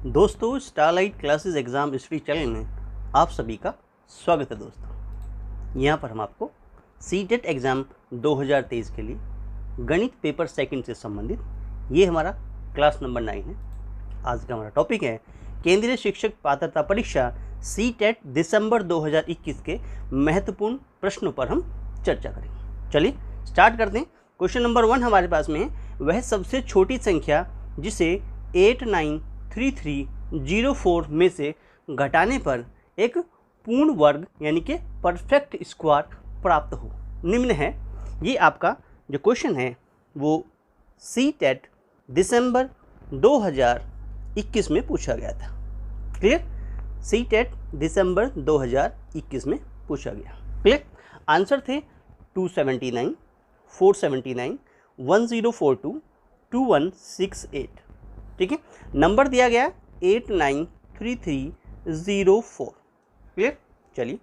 दोस्तों, starlight classes exam study channel में आप सभी का स्वागत है। दोस्तों, यहाँ पर हम आपको सीटेट एग्ज़ाम 2023 के लिए गणित पेपर सेकंड से संबंधित ये हमारा क्लास नंबर 9 है। आज का हमारा टॉपिक है केंद्रीय शिक्षक पात्रता परीक्षा सीटेट दिसंबर 2021 के महत्वपूर्ण प्रश्नों पर हम चर्चा करेंगे। चलिए स्टार्ट करते हैं। क्वेश्चन नंबर 1 हमारे पास में है, वह सबसे छोटी संख्या जिसे 893304 में से घटाने पर एक पूर्ण वर्ग यानी कि परफेक्ट स्क्वायर प्राप्त हो। निम्न है, ये आपका जो क्वेश्चन है वो सीटेट दिसंबर 2021 में पूछा गया था। क्लियर? सीटेट दिसंबर 2021 में पूछा गया। क्लियर? आंसर थे 279, 479, 1042, 2168। ठीक है, नंबर दिया गया 893304। क्लियर? चलिए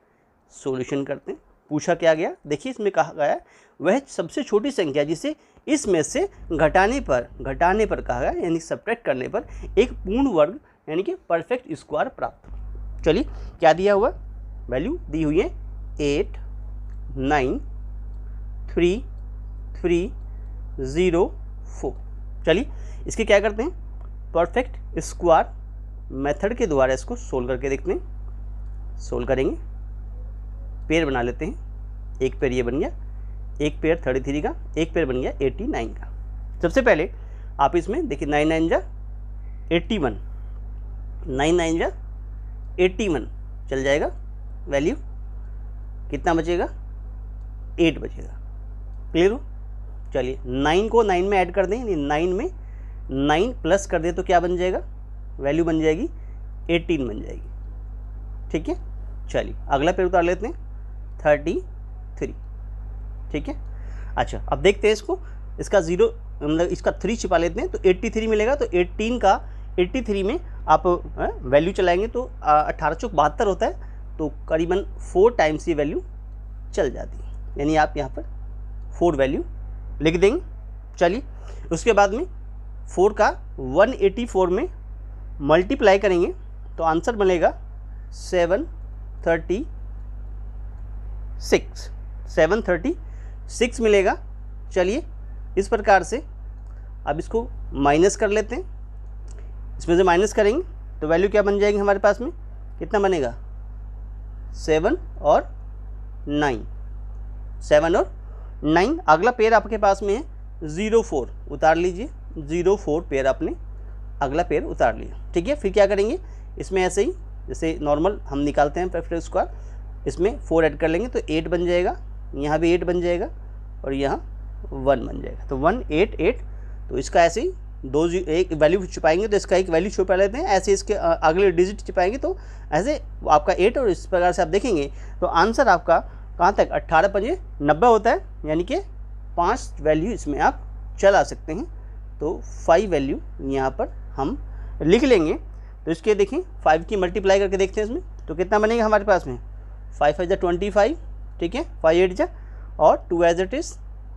सॉल्यूशन करते हैं। पूछा क्या गया, देखिए इसमें कहा गया है वह सबसे छोटी संख्या जिसे इसमें से घटाने पर कहा गया, यानी सब्ट्रैक्ट करने पर एक पूर्ण वर्ग यानी कि परफेक्ट स्क्वायर प्राप्त। चलिए क्या दिया हुआ, वैल्यू दी हुई है 893304। चलिए इसके क्या करते हैं, परफेक्ट स्क्वायर मेथड के द्वारा इसको सोल्व करके देखते हैं। सोल्व करेंगे, पेयर बना लेते हैं। एक पेयर ये बन गया, एक पेयर 33 का, एक पेयर बन गया 89 का। सबसे पहले आप इसमें देखिए 9 9 जा 81, 9 9 जा 81 चल जाएगा। वैल्यू कितना बचेगा, 8 बचेगा। क्लियर हो? चलिए 9 को 9 में ऐड कर दें, यानी 9 में 9 प्लस कर दे तो क्या बन जाएगा, वैल्यू बन जाएगी 18 बन जाएगी। ठीक है, चलिए अगला पेड़ उतार लेते हैं 33। ठीक है, अच्छा अब देखते हैं इसको, इसका 0 मतलब इसका 3 छिपा लेते हैं तो 83 मिलेगा। तो 18 का 83 में आप वैल्यू चलाएंगे तो 18 चौक 72 होता है, तो करीबन 4 टाइम्स ये वैल्यू चल जाती है, यानी आप यहाँ पर 4 वैल्यू लिख देंगे। चलिए उसके बाद में 4 का 184 में मल्टीप्लाई करेंगे तो आंसर बनेगा 736 मिलेगा। चलिए इस प्रकार से अब इसको माइनस कर लेते हैं। इसमें से माइनस करेंगे तो वैल्यू क्या बन जाएगी हमारे पास में, कितना बनेगा 7 और 9, 7 और 9। अगला पेयर आपके पास में है 04, उतार लीजिए 04 पेयर आपने अगला पेयर उतार लिया। ठीक है, फिर क्या करेंगे, इसमें ऐसे ही जैसे नॉर्मल हम निकालते हैं परफेक्ट स्क्वायर, इसमें 4 ऐड कर लेंगे तो 8 बन जाएगा, यहाँ भी 8 बन जाएगा और यहाँ 1 बन जाएगा, तो 188। तो इसका ऐसे ही एक वैल्यू छिपाएंगे तो इसका एक वैल्यू छुपा लेते हैं, ऐसे इसके अगले डिजिट छिपाएंगे तो ऐसे आपका 8, और इस प्रकार से आप देखेंगे तो आंसर आपका कहाँ तक 18 5 90 होता है, यानी कि 5 वैल्यू इसमें आप चला सकते हैं। तो 5 वैल्यू यहाँ पर हम लिख लेंगे। तो इसके देखें 5 की मल्टीप्लाई करके देखते हैं इसमें तो कितना बनेगा हमारे पास में, 5 5 जा 25। ठीक है, 5 8 जा और 2 एज इट इज़,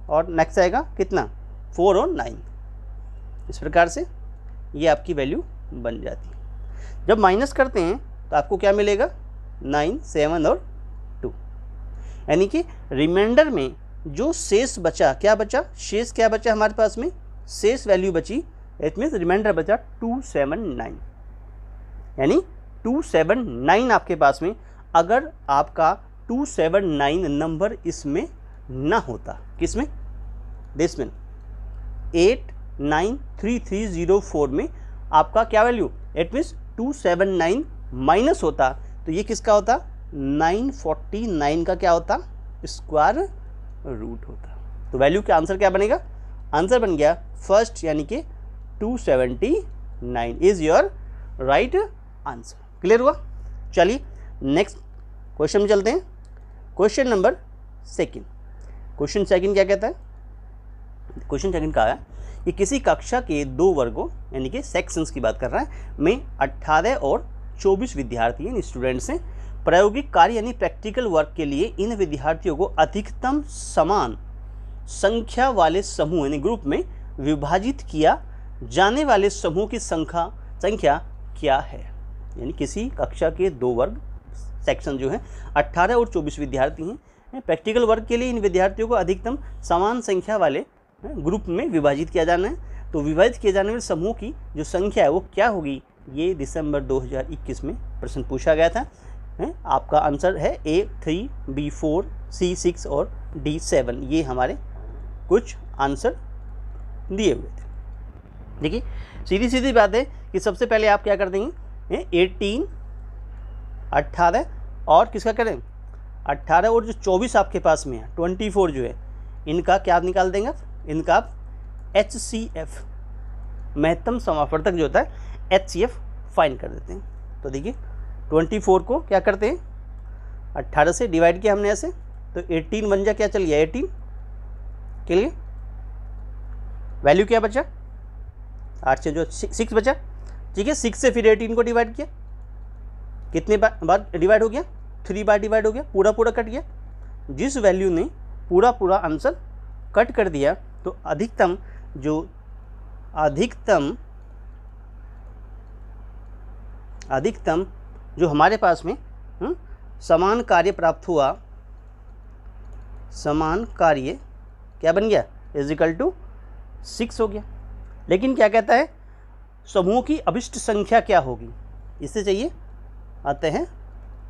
और नेक्स्ट आएगा कितना 4 और 9। इस प्रकार से ये आपकी वैल्यू बन जाती है। जब माइनस करते हैं तो आपको क्या मिलेगा, 9 7 और 2, यानी कि रिमाइंडर में जो शेष बचा, क्या बचा, शेष क्या बचा हमारे पास में, शेष वैल्यू बची, इट मीन्स रिमाइंडर बचा 279, यानी 279 आपके पास में। अगर आपका 279 नंबर इसमें ना होता, किसमें, दिसमें 893304 में आपका क्या वैल्यू, इट मीन्स 279 माइनस होता, तो ये किसका होता, 949 का क्या होता, स्क्वायर रूट होता। तो वैल्यू का आंसर क्या बनेगा, आंसर बन गया फर्स्ट, यानी कि 279 is your right answer. Clear हुआ? चलिए नेक्स्ट क्वेश्चन में चलते हैं। Question number 2। क्वेश्चन सेकंड क्या कहता है, क्वेश्चन सेकंड कहा है कि किसी कक्षा के 2 वर्गों यानी कि सेक्शंस की बात कर रहा है में 18 और 24 विद्यार्थी यानी स्टूडेंट्स हैं। प्रायोगिक कार्य यानी प्रैक्टिकल वर्क के लिए इन विद्यार्थियों को अधिकतम समान संख्या वाले समूह यानी ग्रुप में विभाजित किया जाने वाले समूह की संख्या क्या है, यानी किसी कक्षा के 2 वर्ग सेक्शन जो है 18 और 24 विद्यार्थी हैं। प्रैक्टिकल वर्क के लिए इन विद्यार्थियों को अधिकतम समान संख्या वाले ग्रुप में विभाजित किया जाना है। तो विभाजित किए जाने वाले समूह की जो संख्या है वो क्या होगी, ये दिसंबर 2021 में प्रश्न पूछा गया था। आपका आंसर है A3, B4, C6 और D7। ये हमारे कुछ आंसर दिए हुए थे। देखिए सीधी सीधी बात है कि सबसे पहले आप क्या कर देंगे, 18, 18 और किसका करें 18 और जो 24 आपके पास में है 24 जो है, इनका क्या निकाल देंगे, इनका आप HCF महत्तम समापवर्तक जो होता है HCF फाइन कर देते हैं। तो देखिए 24 को क्या करते हैं 18 से डिवाइड किया हमने ऐसे, तो 18 बन जा, क्या चल गया 18 के लिए वैल्यू क्या बचा 8 से जो 6 बचा, ठीक है। 6 से फिर 18 को डिवाइड किया, कितने बार डिवाइड हो गया, 3 बार डिवाइड हो गया, पूरा पूरा कट गया। जिस वैल्यू ने पूरा पूरा आंसर कट कर दिया तो अधिकतम जो हमारे पास में समान कार्य प्राप्त हुआ, समान कार्य क्या बन गया = 6 हो गया। लेकिन क्या कहता है समूह की अभिष्ट संख्या क्या होगी, इससे चाहिए आते हैं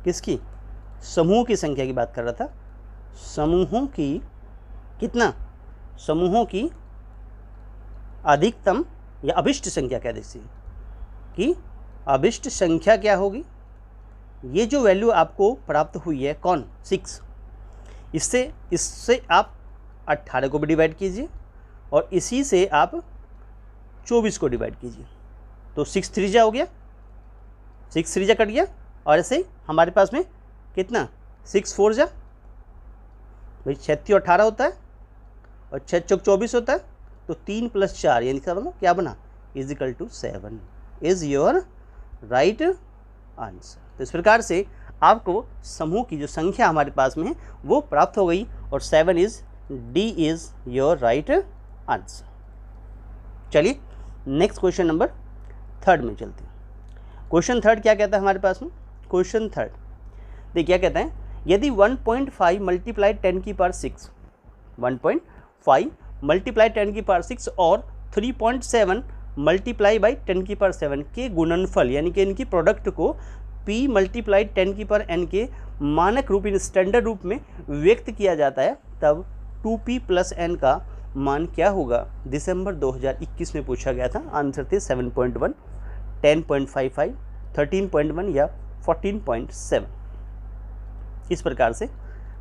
किसकी, समूह की संख्या की बात कर रहा था। समूहों की कितना, समूहों की अधिकतम या अभिष्ट संख्या कह देते हैं कि अभिष्ट संख्या क्या होगी। ये जो वैल्यू आपको प्राप्त हुई है कौन 6, इससे आप 18 को भी डिवाइड कीजिए और इसी से आप 24 को डिवाइड कीजिए, तो 6 3 जा हो गया, 6 3 जा कट गया। और ऐसे ही हमारे पास में कितना 6 4 जा, भाई 36 18 होता है और 6 चौक 24 होता है, तो 3 + 4 यानी क्या बना = 7 इज़ योर राइट आंसर। तो इस प्रकार से आपको समूह की जो संख्या हमारे पास में है वो प्राप्त हो गई और 7 D is your right answer. चलिए नेक्स्ट क्वेश्चन नंबर 3 में चलते हैं। क्वेश्चन 3 क्या कहता है हमारे पास में, क्वेश्चन 3 देखिए क्या कहता है, यदि 1.5 × 10⁶, 1.5 × 10⁶ और 3.7 × 10⁷ के गुणनफल यानी कि इनकी प्रोडक्ट को P × 10⁻n के मानक रूप स्टैंडर्ड रूप में व्यक्त किया जाता है, तब 2P + n का मान क्या होगा। दिसंबर 2021 में पूछा गया था। आंसर थे 7.1, 10.55, 13.1 या 14.7। इस प्रकार से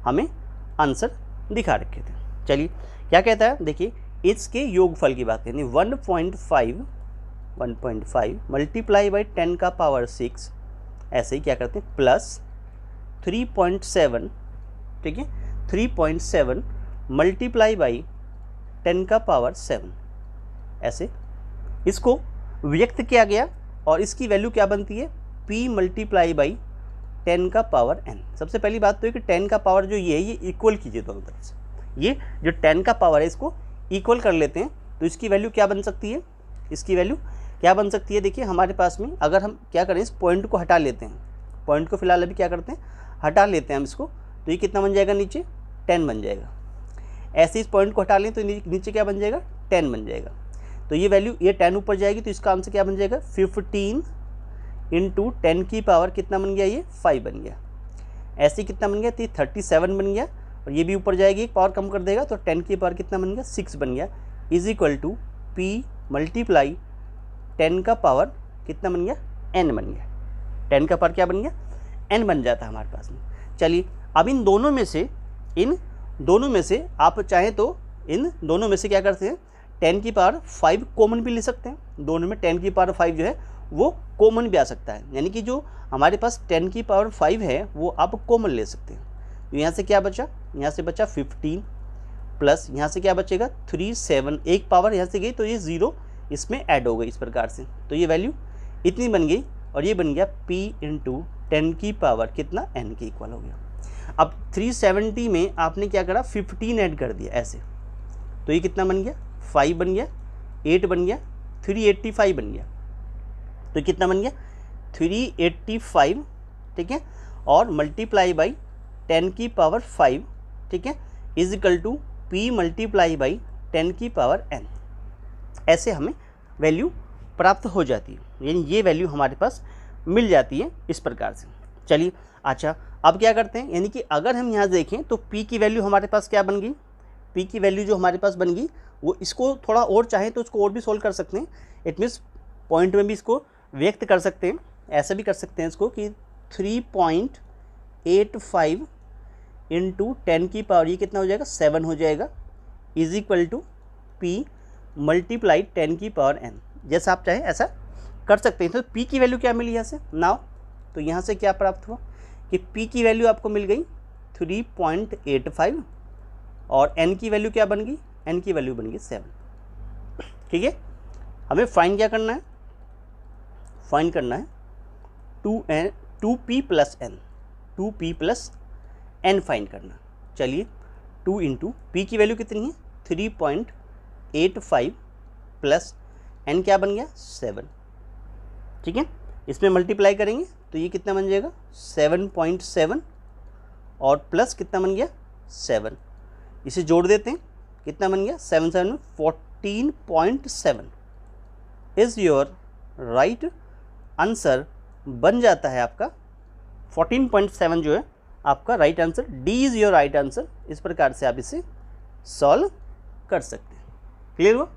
हमें आंसर दिखा रखे थे। चलिए क्या कहता है, देखिए इसके योगफल की बात करें, 1.5 × 10⁻6 ऐसे ही क्या करते हैं प्लस 3.7, ठीक है 3.7 × 10⁻7 ऐसे इसको व्यक्त किया गया और इसकी वैल्यू क्या बनती है P × 10⁻n। सबसे पहली बात तो है कि 10 का पावर जो ये है ये इक्वल कीजिए दोनों तरफ से, ये जो 10 का पावर है इसको इक्वल कर लेते हैं, तो इसकी वैल्यू क्या बन सकती है, इसकी वैल्यू क्या बन सकती है। देखिए हमारे पास में अगर हम क्या करें इस पॉइंट को हटा लेते हैं, पॉइंट को फिलहाल अभी क्या करते हैं हटा लेते हैं हम इसको, तो ये कितना बन जाएगा नीचे 10 बन जाएगा। ऐसे इस पॉइंट को हटा लें तो नीचे क्या बन जाएगा 10 बन जाएगा। तो ये वैल्यू ये 10 ऊपर जाएगी तो इसका आंसर क्या बन जाएगा 15 × 10 की पावर कितना बन गया ये 5 बन गया। ऐसे कितना बन गया 37 बन गया और ये भी ऊपर जाएगी पावर कम कर देगा तो 10 की पावर कितना बन गया 6 बन गया = P × 10 का पावर कितना बन गया n बन गया। 10 का पावर क्या बन गया n बन जाता है हमारे पास में। चलिए अब इन दोनों में से आप चाहें तो इन दोनों में से क्या करते हैं 10 की पावर 5 कॉमन भी ले सकते हैं। दोनों में 10 की पावर 5 जो है वो कॉमन भी आ सकता है, यानी कि जो हमारे पास 10 की पावर 5 है वो आप कॉमन ले सकते हैं। तो यहाँ से क्या बचा, यहाँ से बचा 15 प्लस यहाँ से क्या बचेगा 3 7, एक पावर यहाँ से गई तो ये 0 इसमें ऐड हो गई इस प्रकार से, तो ये वैल्यू इतनी बन गई और ये बन गया P × 10 की पावर कितना n के इक्वल हो गया। अब 370 में आपने क्या करा 15 ऐड कर दिया ऐसे, तो ये कितना बन गया 5 बन गया, 8 बन गया, 385 बन गया, तो कितना बन गया 385, ठीक है, और मल्टीप्लाई बाई 10 की पावर 5, ठीक है, is equal to p multiply by 10 की पावर n। ऐसे हमें वैल्यू प्राप्त हो जाती है, यानी ये वैल्यू हमारे पास मिल जाती है इस प्रकार से। चलिए अच्छा, अब क्या करते हैं, यानी कि अगर हम यहाँ देखें तो p की वैल्यू हमारे पास क्या बन गई, p की वैल्यू जो हमारे पास बन गई वो, इसको थोड़ा और चाहें तो उसको और भी सोल्व कर सकते हैं। इट मीन्स पॉइंट में भी इसको व्यक्त कर सकते हैं, ऐसा भी कर सकते हैं इसको कि 3.85 इंटू 10 की पावर ये कितना हो जाएगा, 7 हो जाएगा, is equal to p multiply 10 की पावर n। जैसा आप चाहें ऐसा कर सकते हैं। तो p की वैल्यू क्या मिली यहाँ से नाउ, तो यहाँ से क्या प्राप्त हुआ कि p की वैल्यू आपको मिल गई 3.85 और n की वैल्यू क्या बन गई, n की वैल्यू बन गई 7। ठीक है, हमें फाइंड क्या करना है, फाइंड करना है 2p plus n, 2p plus n find करना। चलिए 2 इंटू p की वैल्यू कितनी है 3.85 प्लस n क्या बन गया 7, ठीक है, इसमें मल्टीप्लाई करेंगे तो ये कितना बन जाएगा 7.7 और प्लस कितना बन गया 7, इसे जोड़ देते हैं कितना बन गया 7 7 14.7 इज़ योर राइट आंसर बन जाता है आपका 14.7 जो है आपका right answer, D is your right answer. इस प्रकार से आप इसे सॉल्व कर सकते हैं। क्लियर हुआ?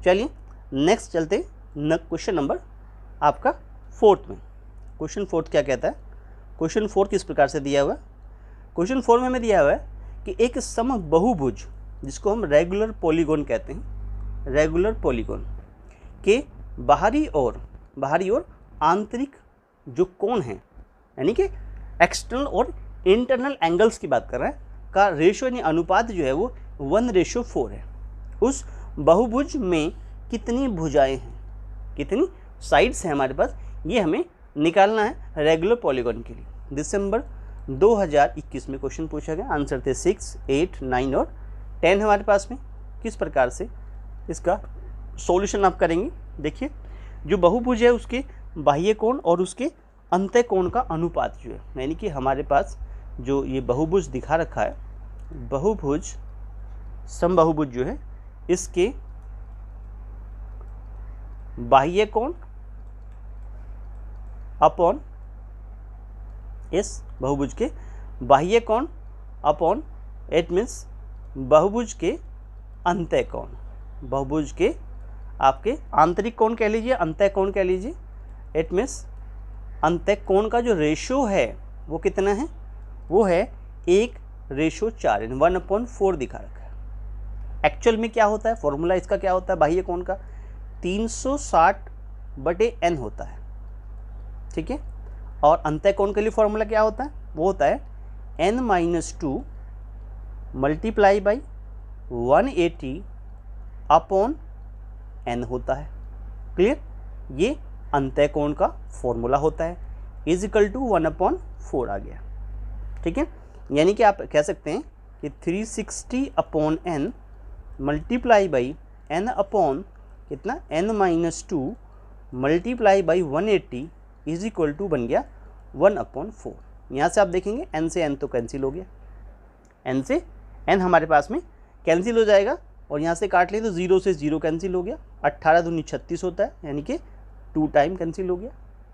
चलिए नेक्स्ट चलते हैं क्वेश्चन नंबर आपका 4 में। क्वेश्चन 4 क्या कहता है, क्वेश्चन 4 किस प्रकार से दिया हुआ है, क्वेश्चन 4 में हमें दिया हुआ है कि एक समबाहुभुज जिसको हम रेगुलर पॉलीगॉन कहते हैं, रेगुलर पॉलीगॉन के बाहरी और आंतरिक जो कोण हैं, यानी कि एक्सटर्नल और इंटरनल एंगल्स की बात कर रहे हैं, का रेशो यानी अनुपात जो है वो 1:4 है। उस बहुभुज में कितनी भुजाएं हैं, कितनी साइड्स हैं हमारे पास, ये हमें निकालना है रेगुलर पॉलीगॉन के लिए। दिसंबर 2021 में क्वेश्चन पूछा गया, आंसर थे 6, 8, 9 और 10 हमारे पास में। किस प्रकार से इसका सॉल्यूशन आप करेंगे, देखिए जो बहुभुज है उसके बाह्य कोण और उसके अंतः कोण का अनुपात जो है, यानी कि हमारे पास जो ये बहुभुज दिखा रखा है, बहुभुज समबाहुभुज जो है इसके बाह्य कोण अपॉन इस बहुभुज के बाह्य कोण अपॉन इट मीन्स बहुभुज के अंतः कोण, बहुभुज के आपके आंतरिक कोण कह लीजिए, अंतः कोण कह लीजिए, इट मीन्स अंतः कोण का जो रेशो है वो कितना है, वो है 1:4 यानी 1/4 दिखा रखा है। एक्चुअल में क्या होता है, फॉर्मूला इसका क्या होता है बाह्य कोण का 360/n होता है, ठीक है, और अंतः कोण के लिए फॉर्मूला क्या होता है, वो होता है n-2 multiply by 180 upon n होता है। क्लियर, ये अंतः कोण का फॉर्मूला होता है, इज इक्वल टू 1/4 आ गया, ठीक है, यानी कि आप कह सकते हैं कि 360/n multiply by n upon कितना n-2 multiply by 180 is equal to बन गया 1/4। यहाँ से आप देखेंगे n से n तो कैंसिल हो गया, n से n हमारे पास में कैंसिल हो जाएगा और यहाँ से काट लें तो 0 से 0 कैंसिल हो गया, 18 दूनी 36 होता है, यानी कि 2 टाइम कैंसिल हो गया,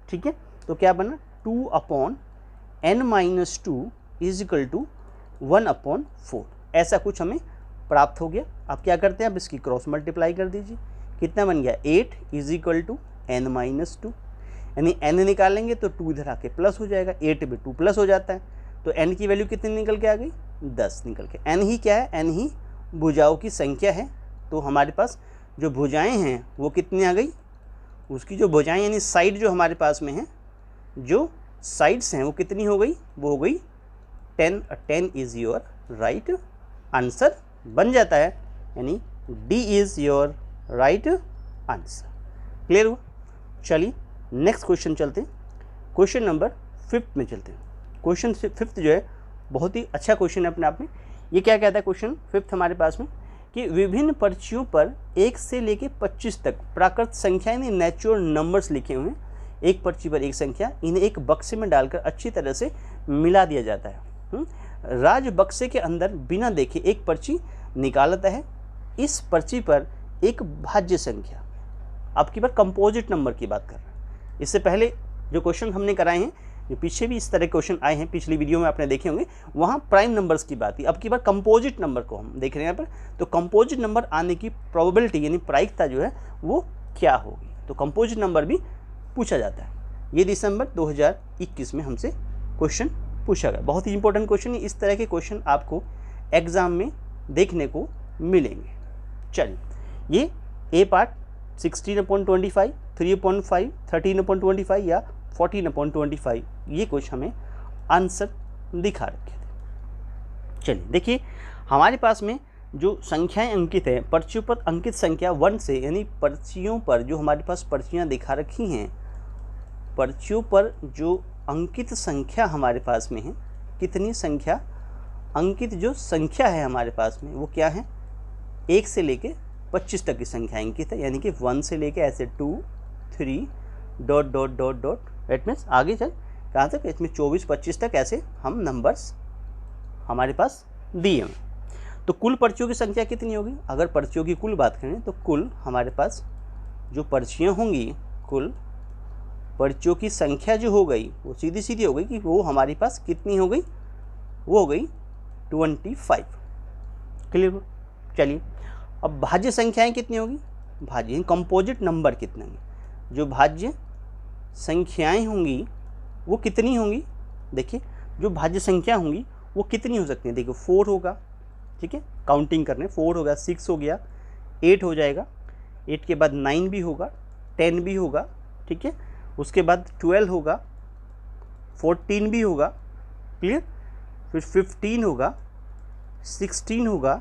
ठीक है। तो क्या बना 2/n-2 इज इक्वल टू 1/4, ऐसा कुछ हमें प्राप्त हो गया। अब क्या करते हैं, अब इसकी क्रॉस मल्टीप्लाई कर दीजिए, कितना बन गया 8 इज इक्वल टू n-2, यानी n निकालेंगे तो 2 इधर आके प्लस हो जाएगा, 8 में 2 प्लस हो जाता है, तो n की वैल्यू कितनी निकल के आ गई 10 निकल के। n ही क्या है, n ही भुजाओं की संख्या है, तो हमारे पास जो भुजाएं हैं वो कितनी आ गई, उसकी जो भुजाएं यानी साइड जो हमारे पास में है, जो साइड्स हैं वो कितनी हो गई, वो हो गई 10। 10 इज़ योर राइट आंसर बन जाता है, यानी D is your right answer. Clear हुआ? चलिए नेक्स्ट क्वेश्चन चलते हैं, क्वेश्चन नंबर 5 में चलते हैं। क्वेश्चन 5 जो है बहुत ही अच्छा क्वेश्चन है अपने आप में। ये क्या कहता है क्वेश्चन 5 हमारे पास में कि विभिन्न पर्चियों पर 1 से लेकर 25 तक प्राकृत संख्या यानी नेचुरल नंबर्स लिखे हुए हैं। एक पर्ची पर एक संख्या, इन्हें एक बक्से में डालकर अच्छी तरह से मिला दिया जाता है। राज बक्से के अंदर बिना देखे एक पर्ची निकालता है। इस पर्ची पर एक भाज्य संख्या, आपकी बार कंपोजिट नंबर की बात कर रहे हैं। इससे पहले जो क्वेश्चन हमने कराए हैं, जो पीछे भी इस तरह के क्वेश्चन आए हैं, पिछली वीडियो में आपने देखे होंगे, वहाँ प्राइम नंबर्स की बात थी। अब की बार कंपोजिट नंबर को हम देख रहे हैं यहाँ पर। तो कंपोजिट नंबर आने की प्रोबेबिलिटी यानी प्रायिकता जो है वो क्या होगी, तो कंपोजिट नंबर भी पूछा जाता है। ये दिसंबर 2021 में हमसे क्वेश्चन पूछा गया। बहुत ही इंपॉर्टेंट क्वेश्चन है। इस तरह के क्वेश्चन आपको एग्जाम में देखने को मिलेंगे। चलिए, ये ए पार्ट 16/25, 3/5, 13/25 या 14/25, ये कुछ हमें आंसर दिखा रखे थे। चलिए देखिए, हमारे पास में जो संख्याएं अंकित है, पर्चियों पर अंकित संख्या 1 से, यानी पर्चियों पर जो हमारे पास पर्चियां दिखा रखी हैं, पर्चियों पर जो अंकित संख्या हमारे पास में है, कितनी संख्या अंकित जो संख्या है हमारे पास में वो क्या है, 1 से लेके 25 तक की संख्या अंकित है। यानी कि 1 से लेके ऐसे 2, 3 ... दैट मीन्स आगे चल कहाँ तक, इसमें 24, 25 तक ऐसे हम नंबर्स हमारे पास दिए हैं। तो कुल पर्चियों की संख्या कितनी होगी, अगर पर्चियों की कुल बात करें तो कुल हमारे पास जो पर्चियाँ होंगी, कुल पर्चियों की संख्या जो हो गई वो सीधी सीधी हो गई कि वो हमारे पास कितनी हो गई, वो हो गई 25। क्लियर। चलिए, अब भाज्य संख्याएं कितनी होगी, भाज्य कंपोजिट नंबर कितने होंगे, जो भाज्य संख्याएं होंगी वो कितनी होंगी। देखिए, जो भाज्य संख्या होंगी वो कितनी हो सकती हैं। देखिए 4 होगा, ठीक है, काउंटिंग करने 4 होगा, 6 हो गया, 8 हो जाएगा, 8 के बाद 9 भी होगा, 10 भी होगा, ठीक है, उसके बाद 12 होगा, 14 भी होगा, क्लियर, फिर 15 होगा, 16 होगा,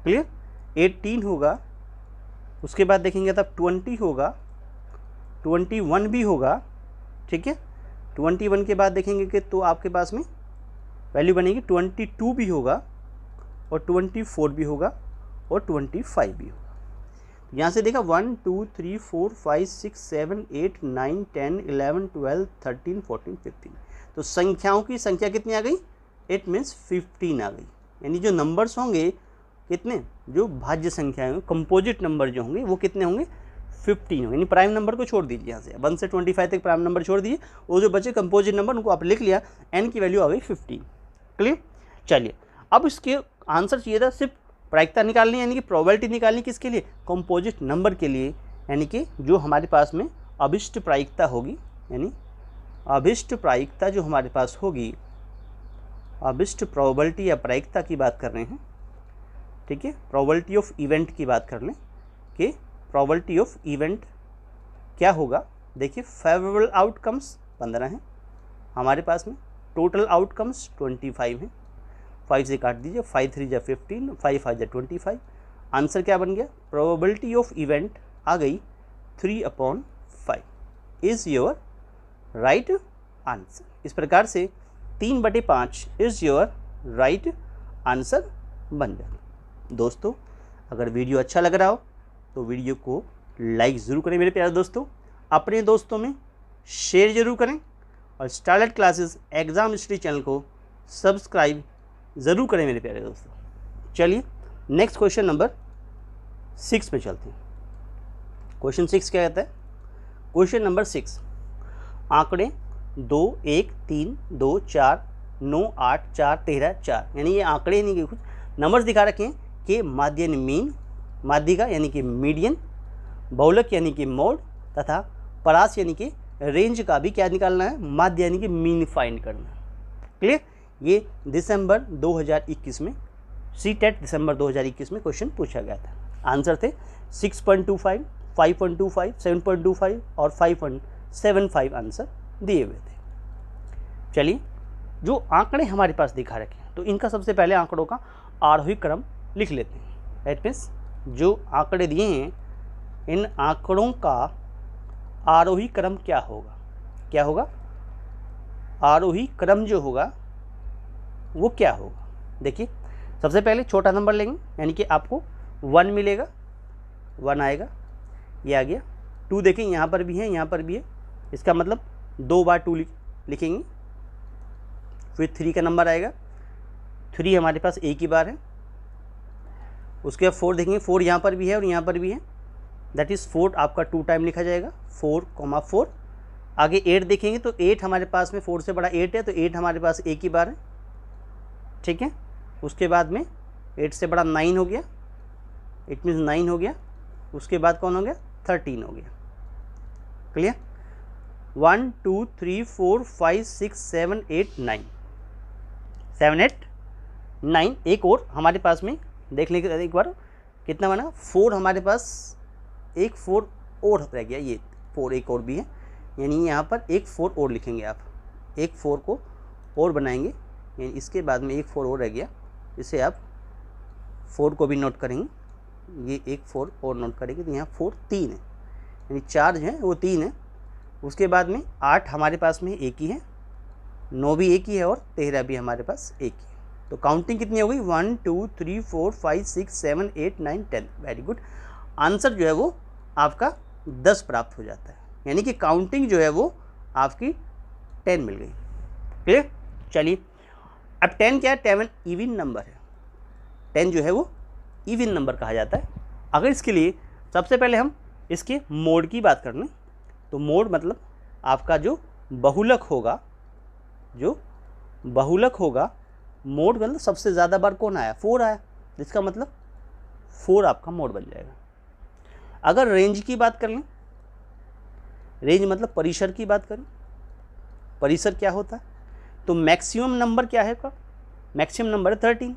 क्लियर, 18 होगा, उसके बाद देखेंगे तब 20 होगा, 21 भी होगा, ठीक है, 21 के बाद देखेंगे कि तो आपके पास में वैल्यू बनेगी 22 भी होगा, और 24 भी होगा, और 25 भी होगा। यहाँ से देखा 1 2 3 4 5 6 7 8 9 10 11 12 13 14 15, तो संख्याओं की संख्या कितनी आ गई, इट मीन्स 15 आ गई। यानी जो नंबर्स होंगे कितने, जो भाज्य संख्याएं होंगे, कंपोजिट नंबर जो होंगे वो कितने होंगे, 15 होंगे। यानी प्राइम नंबर को छोड़ दीजिए, यहाँ से 1 से 25 तक प्राइम नंबर छोड़ दीजिए, वो जो बचे कंपोजिट नंबर उनको आप लिख लिया, एन की वैल्यू आ गई 15। क्लियर। चलिए, अब इसके आंसर चाहिए था सिर्फ प्रायिकता निकालनी, यानी कि प्रोबेबिलिटी निकालनी, किसके लिए, कंपोजिट नंबर के लिए, यानी कि जो हमारे पास में अभिष्ट प्रायिकता होगी, यानी अभिष्ट प्रायिकता जो हमारे पास होगी, अभिष्ट प्रोबेबिलिटी या प्रायिकता की बात कर रहे हैं, ठीक है, प्रोबेबिलिटी ऑफ इवेंट की बात कर लें कि प्रोबेबिलिटी ऑफ इवेंट क्या होगा। देखिए, फेवरेबल आउटकम्स 15 हैं हमारे पास में, टोटल आउटकम्स 25 हैं, 5 से काट दीजिए, 5 3 जा 15, 5 5 जा 25। आंसर क्या बन गया, प्रोबेबिलिटी ऑफ इवेंट आ गई 3/5 इज़ योर राइट आंसर। इस प्रकार से 3/5 इज़ योर राइट आंसर बन जाता। दोस्तों, अगर वीडियो अच्छा लग रहा हो तो वीडियो को लाइक ज़रूर करें मेरे प्यारे दोस्तों, अपने दोस्तों में शेयर ज़रूर करें, और starlight classes exam history channel को सब्सक्राइब ज़रूर करें मेरे प्यारे दोस्तों। चलिए नेक्स्ट क्वेश्चन नंबर 6 पे चलते हैं। क्वेश्चन 6 क्या कहता है, क्वेश्चन नंबर 6, आंकड़े 2 1 3 2 4 9 8 4 13 4, यानी ये आंकड़े यानी कि कुछ नंबर्स दिखा रखे हैं कि माध्य यानी मीन, माध्यिका यानी कि मीडियन, बहुलक यानी कि मोड, तथा परास यानी कि रेंज का भी क्या निकालना है, माध्य यानी कि मीन फाइंड करना है। क्लियर। ये दिसंबर 2021 में सीटेट दिसंबर 2021 में क्वेश्चन पूछा गया था। आंसर थे 6.25, 5.25, 7.25 और 5.75 आंसर दिए हुए थे। चलिए, जो आंकड़े हमारे पास दिखा रखे हैं तो इनका सबसे पहले आंकड़ों का आरोही क्रम लिख लेते हैं। दैट मीन्स जो आंकड़े दिए हैं इन आंकड़ों का आरोही क्रम क्या होगा, क्या होगा, आरोही क्रम जो होगा वो क्या होगा। देखिए, सबसे पहले छोटा नंबर लेंगे, यानी कि आपको 1 मिलेगा, 1 आएगा, ये आ गया। 2 देखें यहाँ पर भी है, यहाँ पर भी है, इसका मतलब 2 बार 2 लिखेंगे, फिर 3 का नंबर आएगा, 3 हमारे पास एक ही बार है। उसके बाद 4 देखेंगे, 4 यहाँ पर भी है और यहाँ पर भी है, दैट इज़ 4 आपका 2 टाइम लिखा जाएगा, 4,4। आगे 8 देखेंगे तो 8 हमारे पास में 4 से बड़ा 8 है, तो 8 हमारे पास एक ही बार है, ठीक है। उसके बाद में 8 से बड़ा 9 हो गया, इट मीन्स 9 हो गया। उसके बाद कौन हो गया, 13 हो गया। क्लियर? 1 2 3 4 5 6 7 8 9, 7 8 9। एक और हमारे पास में देख लेंगे एक बार कितना बना, 4 हमारे पास, एक 4 और रह गया, ये 4 एक और भी है, यानी यहाँ पर एक 4 और लिखेंगे आप, एक 4 को और बनाएंगे, यानी इसके बाद में एक 4 और रह गया, इसे आप 4 को भी नोट करेंगे, ये एक 4 और नोट करेंगे, तो यहाँ 4 3 है, यानी 4 जो है वो 3 है। उसके बाद में 8 हमारे पास में एक ही है, 9 भी एक ही है और 13 भी हमारे पास एक ही है। तो काउंटिंग कितनी हो गई, 1 2 3 4 5 6 7 8 9 10। Very good. आंसर जो है वो आपका 10 प्राप्त हो जाता है, यानी कि काउंटिंग जो है वो आपकी 10 मिल गई। क्लियर? चलिए, अब 10 क्या है, 10 इवन नंबर है, 10 जो है वो इवन नंबर कहा जाता है। अगर इसके लिए सबसे पहले हम इसके मोड की बात कर लें, तो मोड मतलब आपका जो बहुलक होगा, जो बहुलक होगा, मोड मतलब सबसे ज़्यादा बार कौन आया, 4 आया, इसका मतलब 4 आपका मोड बन जाएगा। अगर रेंज की बात कर लें, रेंज मतलब परिसर की बात करें, परिसर क्या होता है, तो मैक्सिमम नंबर क्या है का, मैक्सिमम नंबर है 13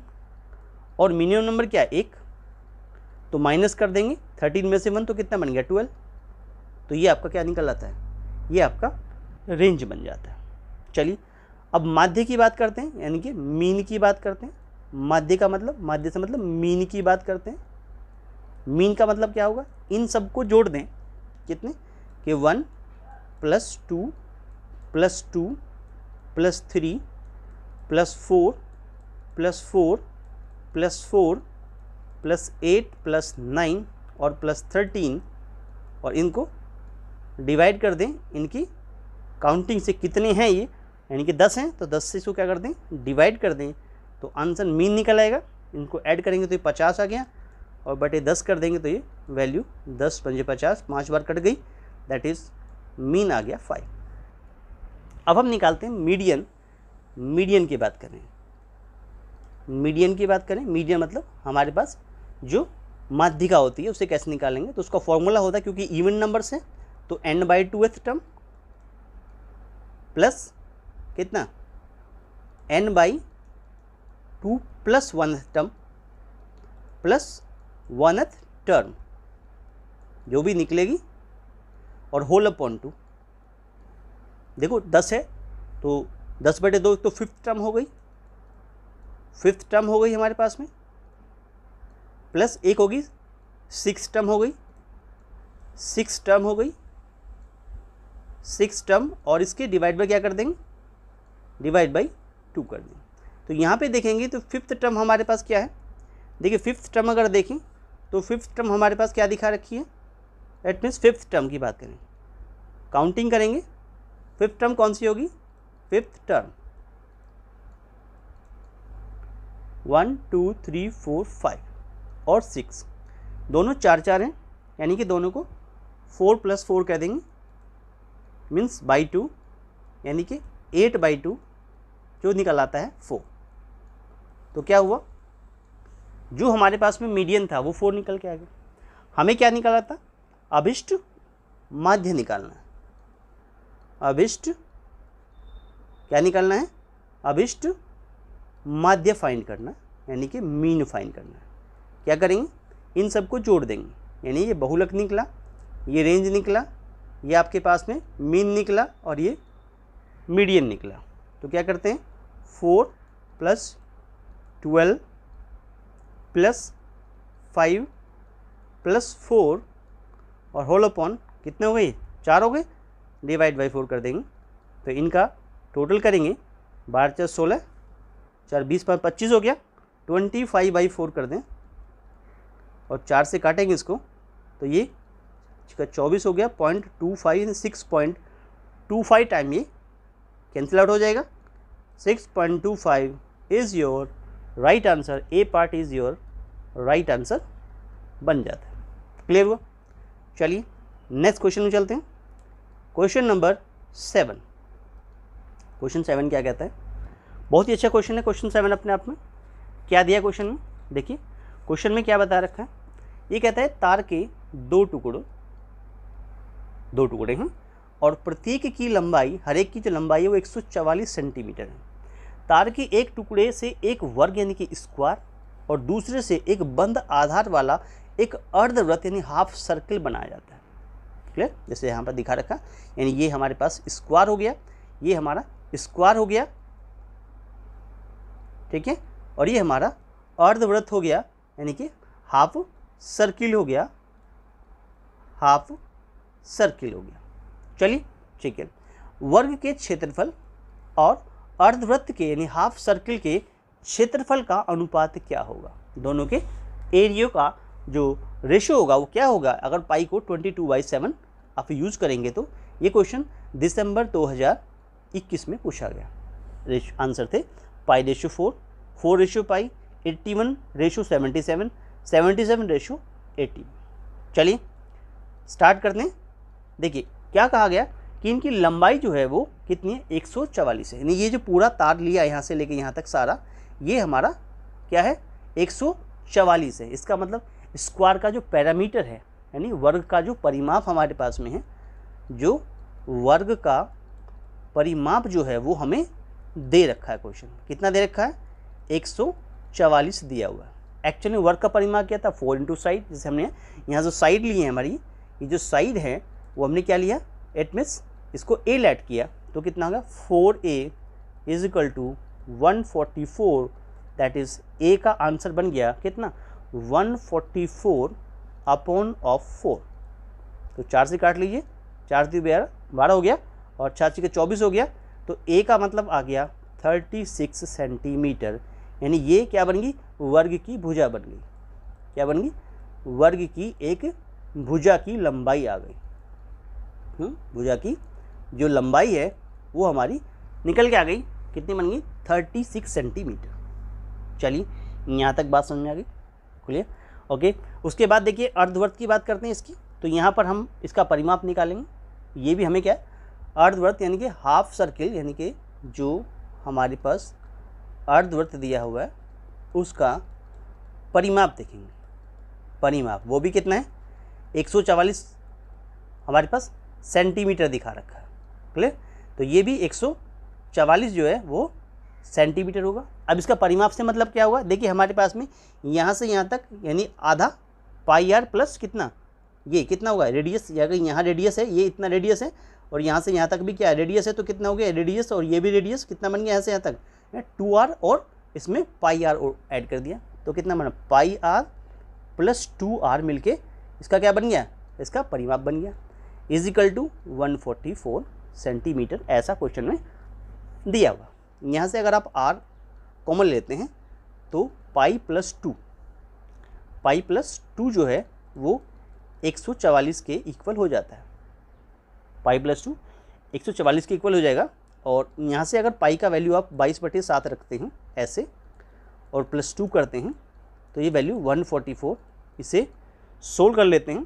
और मिनिमम नंबर क्या है 1, तो माइनस कर देंगे 13 में से 1 तो कितना बन गया 12, तो ये आपका क्या निकल आता है, ये आपका रेंज बन जाता है। चलिए अब माध्य की बात करते हैं, यानी कि मीन की बात करते हैं। माध्य का मतलब, माध्य से मतलब मीन की बात करते हैं। मीन का मतलब क्या होगा, इन सबको जोड़ दें, कितने कि 1 + 2 + 2 + 3 + 4 + 4 + 4 + 8 + 9 और +13, और इनको डिवाइड कर दें इनकी काउंटिंग से, कितने हैं ये, यानी कि 10 हैं, तो 10 से इसको क्या कर दें, डिवाइड कर दें, तो आंसर मीन निकल आएगा। इनको ऐड करेंगे तो ये 50 आ गया, और बटे 10 कर देंगे तो ये वैल्यू 10 × 50, 5 बार कट गई, दैट इज़ मीन आ गया 5। अब हम निकालते हैं मीडियन। मीडियन की बात करें, मीडियन की बात करें, मीडियन मतलब हमारे पास जो माध्यिका होती है उसे कैसे निकालेंगे, तो उसका फॉर्मूला होता है, क्योंकि इवन नंबर्स है तो n/2th टर्म प्लस कितना n/2 + 1th term plus 1th term जो भी निकलेगी, और होल अपॉन 2। देखो 10 है तो 10/2 तो 5th टर्म हो गई, 5th टर्म हो गई हमारे पास में, प्लस एक होगी 6th टर्म हो गई, 6th टर्म हो गई, 6th टर्म, और इसके डिवाइड बाय क्या कर देंगे, डिवाइड बाय 2 कर देंगे। तो यहाँ पे देखेंगे तो 5th टर्म हमारे पास क्या है, देखिए 5th टर्म अगर देखें तो 5th टर्म हमारे पास क्या दिखा रखी है, दैट मीन्स 5th टर्म की बात करें, काउंटिंग करेंगे, 5th टर्म कौन सी होगी, 5th टर्म 1 2 3 4 5 और 6, दोनों 4 हैं, यानी कि दोनों को 4 + 4 कह देंगे, मीन्स /2, यानी कि 8/2 जो निकल आता है 4। तो क्या हुआ, जो हमारे पास में मीडियन था वो 4 निकल के आ गया। हमें क्या निकाला था, अभिष्ट माध्य निकालना है। अभिष्ट क्या निकालना है, अभिष्ट माध्य फाइंड करना, यानी कि मीन फाइंड करना है। क्या करेंगे, इन सबको जोड़ देंगे, यानी ये बहुलक निकला, ये रेंज निकला, ये आपके पास में मीन निकला, और ये मीडियन निकला। तो क्या करते हैं, 4 + 12 + 5 + 4 और होल अपॉन कितने हो गए, 4 हो गए, डिवाइड बाई 4 कर देंगे। तो इनका टोटल करेंगे, 12 × 4 = 16, 4 = 20, 5 = 25 हो गया, 25/4 कर दें, और 4 से काटेंगे इसको, तो ये इसका 24 हो गया, 0.25 6.25 6.25 टाइम ये कैंसिल आउट हो जाएगा। 6.25 is your right answer, A part is your right answer बन जाता है। क्लियर हुआ? चलिए नेक्स्ट क्वेश्चन में चलते हैं। Question number 7। क्वेश्चन 7 क्या कहता है? बहुत ही अच्छा क्वेश्चन है क्वेश्चन 7 अपने आप में। क्या दिया क्वेश्चन में? देखिए क्वेश्चन में क्या बता रखा है। ये कहता है तार के दो टुकड़े हैं और प्रत्येक की लंबाई, हर एक की जो लंबाई है वो 144 सेंटीमीटर है। तार के एक टुकड़े से एक वर्ग यानी कि स्क्वायर और दूसरे से एक बंद आधार वाला एक अर्धवृत्त यानी हाफ सर्कल बनाया जाता है। क्लियर? जैसे यहाँ पर दिखा रखा, यानी ये हमारे पास स्क्वायर हो गया, ये हमारा स्क्वायर हो गया, ठीक है, और ये हमारा अर्धवृत्त हो गया यानी कि हाफ सर्किल हो गया, हाफ सर्किल हो गया। चलिए ठीक है, वर्ग के क्षेत्रफल और अर्धवृत्त के यानी हाफ सर्किल के क्षेत्रफल का अनुपात क्या होगा? दोनों के एरिया का जो रेशो होगा वो क्या होगा? अगर पाई को 22/7 आप यूज़ करेंगे तो ये क्वेश्चन दिसंबर 2021 में पूछा गया। आंसर थे π/4, 4/π, 81/77, 77/80। चलिए स्टार्ट करते हैं। देखिए क्या कहा गया कि इनकी लंबाई जो है वो कितनी है? 144 है। यानी ये जो पूरा तार लिया यहाँ से लेके यहाँ तक सारा, ये हमारा क्या है? 144 है। इसका मतलब स्क्वायर का जो पैरामीटर है यानी वर्ग का जो परिमाप हमारे पास में है, जो वर्ग का परिमाप जो है वो हमें दे रखा है। क्वेश्चन कितना दे रखा है? 144 दिया हुआ है। एक्चुअली वर्ग का परिमाप क्या था? 4 इंटू साइड। जैसे हमने यहाँ जो साइड ली है हमारी, ये जो साइड है वो हमने क्या लिया? 8 में इसको a ऐड किया तो कितना होगा? 4a is equal to 144। That is a का आंसर बन गया कितना? 144/4। तो 4 से काट लीजिए, 4 × 12 हो गया और 4 × 24 हो गया। तो a का मतलब आ गया 36 सेंटीमीटर। यानी ये क्या बन गई? वर्ग की भुजा बन गई। क्या बन गई? वर्ग की एक भुजा की लंबाई आ गई। भुजा की जो लंबाई है वो हमारी निकल के आ गई। कितनी बन गई? 36 सेंटीमीटर। चलिए यहाँ तक बात समझ में आ गई? क्लियर? ओके। उसके बाद देखिए अर्धवृत्त की बात करते हैं इसकी। तो यहाँ पर हम इसका परिमाप निकालेंगे। ये भी हमें क्या है? अर्धवृत्त यानी कि हाफ सर्किल, यानी कि जो हमारे पास अर्धवृत्त दिया हुआ है उसका परिमाप देखेंगे। परिमाप वो भी कितना है? 144 हमारे पास सेंटीमीटर दिखा रखा है। क्लियर? तो ये भी 144 जो है वो सेंटीमीटर होगा। अब इसका परिमाप से मतलब क्या हुआ? देखिए हमारे पास में यहाँ से यहाँ तक यानी आधा πr प्लस कितना? ये कितना होगा? रेडियस। अगर यहाँ रेडियस है, ये इतना रेडियस है और यहाँ से यहाँ तक भी क्या है? रेडियस है। तो कितना हो गया? रेडियस और ये भी रेडियस कितना बन गया? यहाँ से यहाँ तक 2r और इसमें πr और ऐड कर दिया तो कितना बना? πr प्लस 2r मिलके इसका क्या बन गया? इसका परिमाप बन गया इज इक्वल टू 144 सेंटीमीटर। ऐसा क्वेश्चन में दिया हुआ। यहाँ से अगर आप r कॉमन लेते हैं तो पाई प्लस 2 जो है वो 144 के इक्वल हो जाता है। पाई प्लस 2 144 के इक्वल हो जाएगा। और यहाँ से अगर पाई का वैल्यू आप 22/7 रखते हैं ऐसे और प्लस 2 करते हैं तो ये वैल्यू 144। इसे सोल्व कर लेते हैं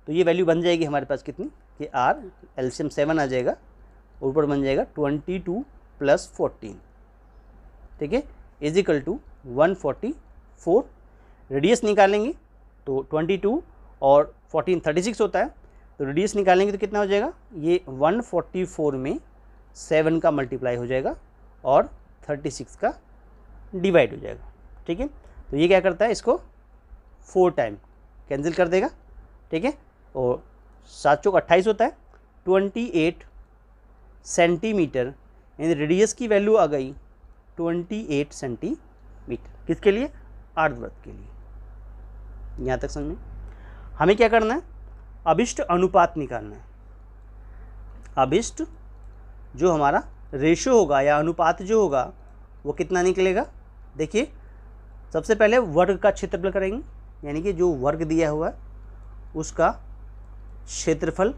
तो ये वैल्यू बन जाएगी हमारे पास कितनी? कि r एलसीएम 7 आ जाएगा, ऊपर बन जाएगा 22 + 14, ठीक है, इज इक्वल टू 144। रेडियस निकालेंगे तो 22 और 14 36 होता है, तो रेडियस निकालेंगे तो कितना हो जाएगा? ये 144 में 7 का मल्टीप्लाई हो जाएगा और 36 का डिवाइड हो जाएगा, ठीक है। तो ये क्या करता है? इसको 4 टाइम कैंसिल कर देगा, ठीक है, और 7 चौक 28 होता है। 28 सेंटीमीटर यानी रेडियस की वैल्यू आ गई 28 सेंटीमीटर। किसके लिए? अर्धवृत्त के लिए। यहाँ तक समझ में? हमें क्या करना है? अभिष्ट अनुपात निकालना है। अभिष्ट जो हमारा रेशो होगा या अनुपात जो होगा वो कितना निकलेगा? देखिए सबसे पहले वर्ग का क्षेत्रफल करेंगे, यानी कि जो वर्ग दिया हुआ है उसका क्षेत्रफल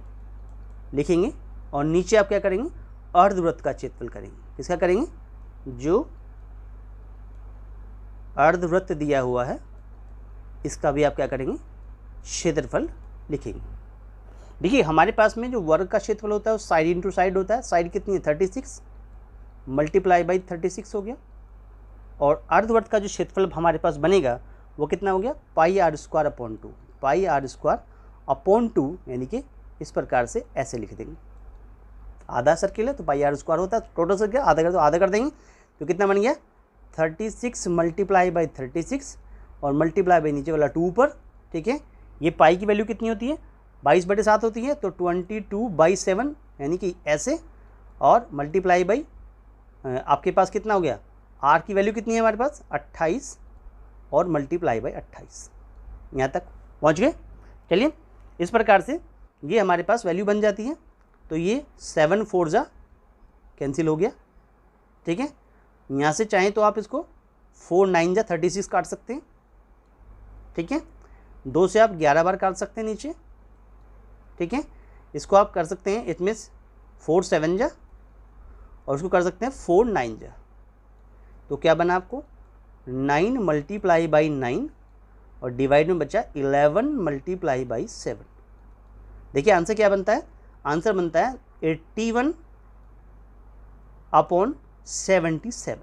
लिखेंगे और नीचे आप क्या करेंगे, अर्धवृत्त का क्षेत्रफल करेंगे। किसका करेंगे, जो अर्धवृत्त दिया हुआ है इसका भी आप क्या करेंगे, क्षेत्रफल लिखेंगे। देखिए हमारे पास में जो वर्ग का क्षेत्रफल होता है वो साइड इंटू साइड होता है। साइड कितनी है 36 मल्टीप्लाई बाई 36 हो गया, और अर्धवृत्त का जो क्षेत्रफल हमारे पास बनेगा वो कितना हो गया, pi r square upon 2, pi r square upon 2, यानी कि इस प्रकार से ऐसे लिख देंगे। आधा सर्किल है तो पाई आर स्क्वायर होता है, टोटल सर्किल आधा कर, तो आधा कर देंगे तो कितना बन गया 36 मल्टीप्लाई बाई 36 और मल्टीप्लाई बाई नीचे वाला 2 ऊपर। ठीक है, ये पाई की वैल्यू कितनी होती है 22/7 होती है, तो 22/7 यानी कि ऐसे, और मल्टीप्लाई बाई आपके पास कितना हो गया, आर की वैल्यू कितनी है हमारे पास 28 और मल्टीप्लाई बाई 28, यहाँ तक पहुँच गए। चलिए इस प्रकार से ये हमारे पास वैल्यू बन जाती है। तो ये 7 4 जा कैंसिल हो गया। ठीक है, यहाँ से चाहें तो आप इसको 4 9 जा 36 काट सकते हैं। ठीक है, 2 से आप 11 बार काट सकते हैं नीचे। ठीक है, इसको आप कर सकते हैं, इट मीन्स 4 7 जा, और उसको कर सकते हैं 4 9 जा। तो क्या बना आपको 9 मल्टीप्लाई बाई 9 और डिवाइड में बचा 11 मल्टीप्लाई बाई 7। देखिए आंसर क्या बनता है, आंसर बनता है 81 अपॉन 77,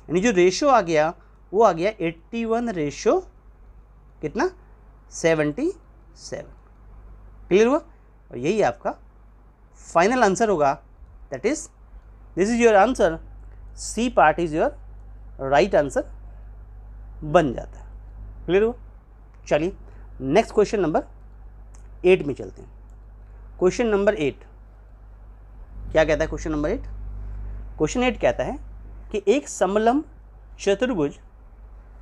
यानी जो रेशो आ गया वो आ गया 81 रेशो कितना 77। क्लियर हुआ, और यही आपका फाइनल आंसर होगा। That is this is your answer, C part is your right answer बन जाता है। क्लियर हुआ। चलिए नेक्स्ट क्वेश्चन नंबर 8 में चलते हैं। क्वेश्चन नंबर 8 क्या कहता है, क्वेश्चन नंबर 8, क्वेश्चन 8 कहता है कि एक समलंब चतुर्भुज,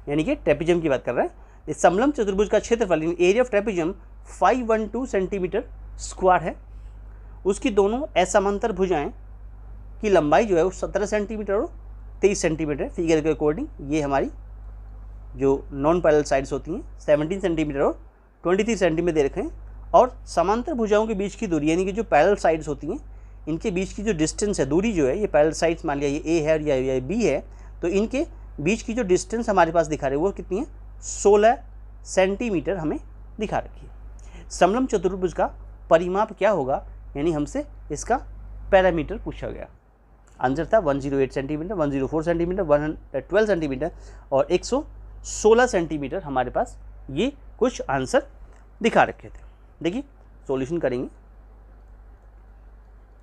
यानी कि ट्रेपेजियम की बात कर रहा है, इस समलंब चतुर्भुज का क्षेत्रफल area of trapezium 512 centimetre square है। उसकी दोनों असमांतर भुजाएं की लंबाई जो है वो 17 सेंटीमीटर और 23 सेंटीमीटर है। फिगर के अकॉर्डिंग ये हमारी जो नॉन पैरेलल साइड्स होती हैं 17 सेंटीमीटर और 23 सेंटीमीटर दे रखे हैं, और समांतर भुजाओं के बीच की दूरी यानी कि जो पैरेलल साइड्स होती हैं इनके बीच की जो डिस्टेंस है, दूरी जो है, ये पैरेलल साइड्स मान लिया ये ए है या ये बी है, तो इनके बीच की जो डिस्टेंस हमारे पास दिखा रहे हैं वो कितनी है 16 सेंटीमीटर हमें दिखा रखी है। समलंब चतुर्भुज का परिमाप क्या होगा, यानी हमसे इसका पैरामीटर पूछा गया। आंसर था 108 सेंटीमीटर, 104 सेंटीमीटर, 112 सेंटीमीटर और 116 सेंटीमीटर हमारे पास ये कुछ आंसर दिखा रखे थे। देखिए सॉल्यूशन करेंगे।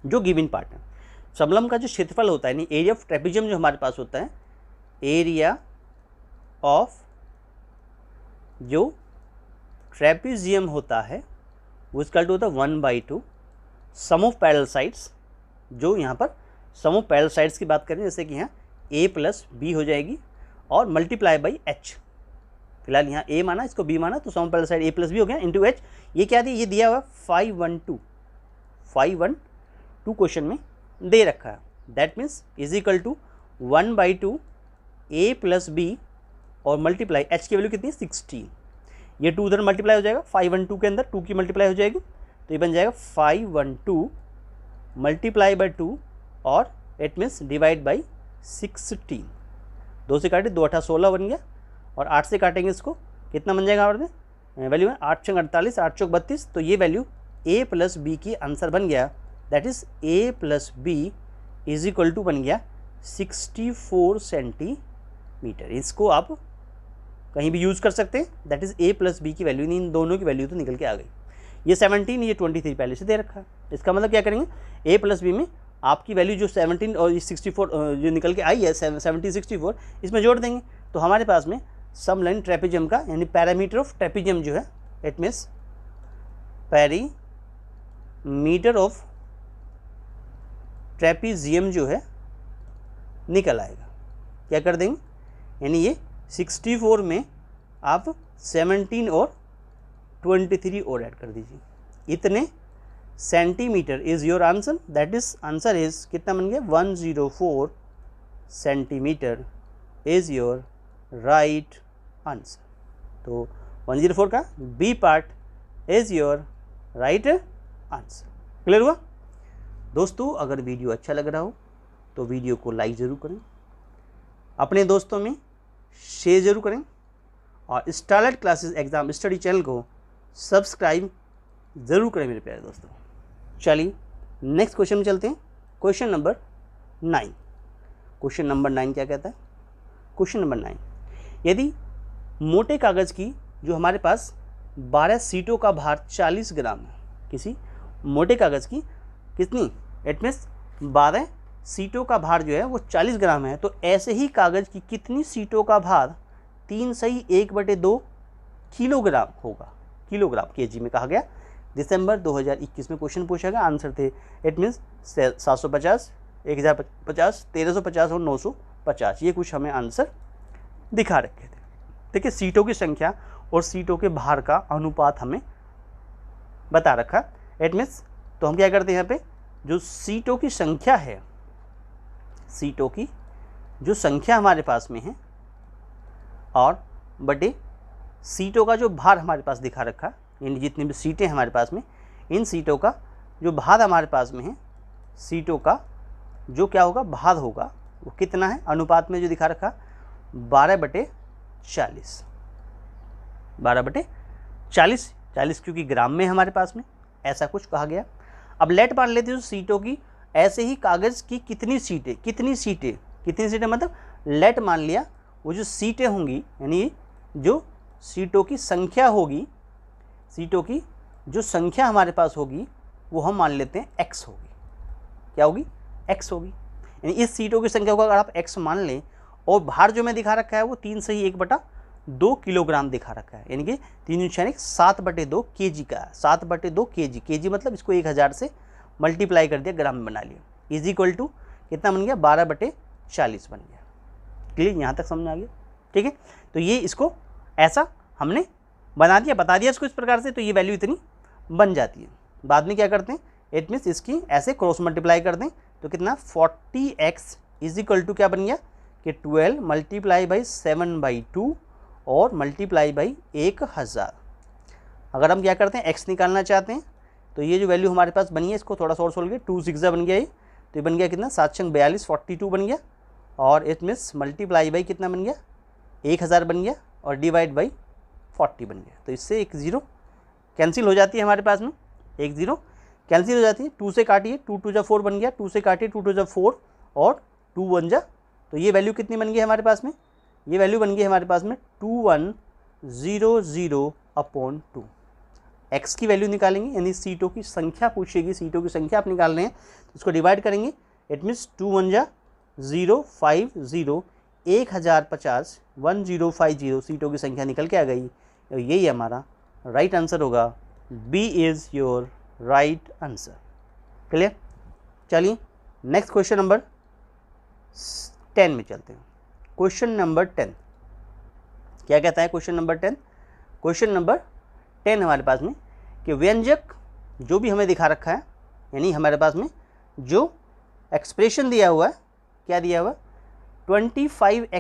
जो गिवन पार्ट है, समलंब का जो क्षेत्रफल होता है, यानी एरिया ऑफ ट्रेपेजियम जो हमारे पास होता है, एरिया ऑफ जो ट्रेपेजियम होता है वो इसका होता है 1/2 सम ऑफ पैरेलल साइड्स। जो यहाँ पर सम ऑफ पैरेलल साइड्स की बात करें, जैसे कि यहाँ a प्लस बी हो जाएगी और मल्टीप्लाई बाई h। फिलहाल यहाँ a माना, इसको b माना, तो sum of parallel side a plus b हो गया इंटू h। ये क्या दिया, ये दिया हुआ 512 क्वेश्चन में दे रखा है। That means is equal to 1/2 a plus B और मल्टीप्लाई h की वैल्यू कितनी है 16। ये 2 उधर मल्टीप्लाई हो जाएगा, 512 के अंदर 2 की मल्टीप्लाई हो जाएगी, तो ये बन जाएगा 512 मल्टीप्लाई बाई 2 और इट मीन्स डिवाइड बाई 16। 2 से काटे 2 8 16 बन गया, और 8 से काटेंगे इसको कितना बन जाएगा हमारे वैल्यू है 8 6 48, 8 चौक 32। तो ये वैल्यू a प्लस बी की आंसर बन गया। That is a plus B is equal to बन गया 64 सेंटीमीटर। इसको आप कहीं भी यूज़ कर सकते हैं। That is a plus B की वैल्यू, इन दोनों की वैल्यू तो निकल के आ गई। ये 17, ये 23 पहले से दे रखा है। इसका मतलब क्या करेंगे, a प्लस बी में आपकी वैल्यू जो 17 और 64 जो निकल के आई है 17 64, इसमें जोड़ देंगे, तो हमारे पास में समलाइन ट्रेपेजियम का यानी पैरामीटर ऑफ ट्रेपेजियम जो है, it means perimeter of trapezium जो है निकल आएगा। क्या कर देंगे, यानी ये 64 में आप 17 और 23 और ऐड कर दीजिए, इतने centimetre is your answer. That is answer is कितना बन गया 104 centimetre is your right answer. तो 104 का B part is your right answer. Clear हुआ। दोस्तों अगर वीडियो अच्छा लग रहा हो तो वीडियो को लाइक ज़रूर करें, अपने दोस्तों में शेयर ज़रूर करें और starlight classes exam study channel को सब्सक्राइब ज़रूर करें मेरे प्यारे दोस्तों। चलिए नेक्स्ट क्वेश्चन में चलते हैं। Question number 9। क्वेश्चन नंबर 9 क्या कहता है? क्वेश्चन नंबर 9, यदि मोटे कागज़ की जो हमारे पास 12 सीटों का भार 40 ग्राम है, किसी मोटे कागज़ की कितनी, इट मीन्स 12 सीटों का भार जो है वो 40 ग्राम है, तो ऐसे ही कागज़ की कितनी सीटों का भार 3 सही 1/2 किलोग्राम होगा? किलोग्राम, केजी में कहा गया। दिसंबर 2021 में क्वेश्चन पूछा गया, आंसर थे इट मीन्स 750, 1050, 1350 और 950। ये कुछ हमें आंसर दिखा रखे थे। देखिए सीटों की संख्या और सीटों के भार का अनुपात हमें बता रखा। इट मीन्स तो हम क्या करते हैं यहाँ पे, जो सीटों की संख्या है, सीटों की जो संख्या हमारे पास में है और बटे सीटों का जो भार हमारे पास दिखा रखा, यानी जितनी भी सीटें हमारे पास में, इन सीटों का जो भार हमारे पास में है, सीटों का जो क्या होगा, भार होगा, वो कितना है अनुपात में जो दिखा रखा 12/40। 12/40, 40 क्योंकि ग्राम में हमारे पास में ऐसा कुछ कहा गया। अब लेट मान लेते हैं सीटों की, ऐसे ही कागज़ की कितनी सीटें, कितनी सीटें मतलब लेट मान लिया वो जो सीटें होंगी, यानी जो सीटों की संख्या होगी, सीटों की जो संख्या हमारे पास होगी वो हम मान लेते हैं x होगी। क्या होगी? x होगी। यानी इस सीटों की संख्या को अगर आप x मान लें और भार जो मैं दिखा रखा है वो 3 सही 1/2 किलोग्राम दिखा रखा है, यानी कि 3 × 7/2 kg का है। 7/2 kg, kg मतलब इसको 1000 से मल्टीप्लाई कर दिया, ग्राम में बना लिया, इज इक्वल टू कितना बन गया, 12/40 बन गया। क्लियर, यहाँ तक समझ आ गया? ठीक है, तो ये इसको ऐसा हमने बना दिया, बता दिया इसको इस प्रकार से, तो ये वैल्यू इतनी बन जाती है। बाद में क्या करते हैं, इट मीन्स इसकी ऐसे क्रॉस मल्टीप्लाई कर दें तो कितना 40x इज इक्वल टू क्या बन गया कि 12 मल्टीप्लाई बाई 7/2 और मल्टीप्लाई बाई 1000। अगर हम क्या करते हैं x निकालना चाहते हैं तो ये जो वैल्यू हमारे पास बनी है इसको थोड़ा सा और सोल्व किया, 2 6 बन गया ये, तो ये बन गया कितना 7×42 42 बन गया, और इट मीन्स मल्टीप्लाई बाई कितना बन गया 1000 बन गया, और डिवाइड बाई 40 बन गया। तो इससे एक 0 कैंसिल हो जाती है हमारे पास में, एक 0 कैंसिल हो जाती है, 2 से काटिए, 2 2 जा 4 बन गया, 2 से काटिए 2 2 जा 4 और 2 1 जा, तो ये वैल्यू कितनी बन गई हमारे पास में, ये वैल्यू बन गई हमारे पास में 2100/2। x की वैल्यू निकालेंगे, यानी सीटों की संख्या पूछेगी, सीटों की संख्या आप निकाल रहे हैं तो इसको डिवाइड करेंगे, इट मीन्स 2 1 जा 0 5 0 1050 1050 सीटों की संख्या निकल के आ गई। तो यही हमारा राइट आंसर होगा, B is your right answer. Clear? चलिए नेक्स्ट क्वेश्चन नंबर 10 में चलते हैं। क्वेश्चन नंबर 10 क्या कहता है? क्वेश्चन नंबर 10, क्वेश्चन नंबर 10 हमारे पास में कि व्यंजक जो भी हमें दिखा रखा है, यानी हमारे पास में जो एक्सप्रेशन दिया हुआ है, क्या दिया हुआ है, 25x² -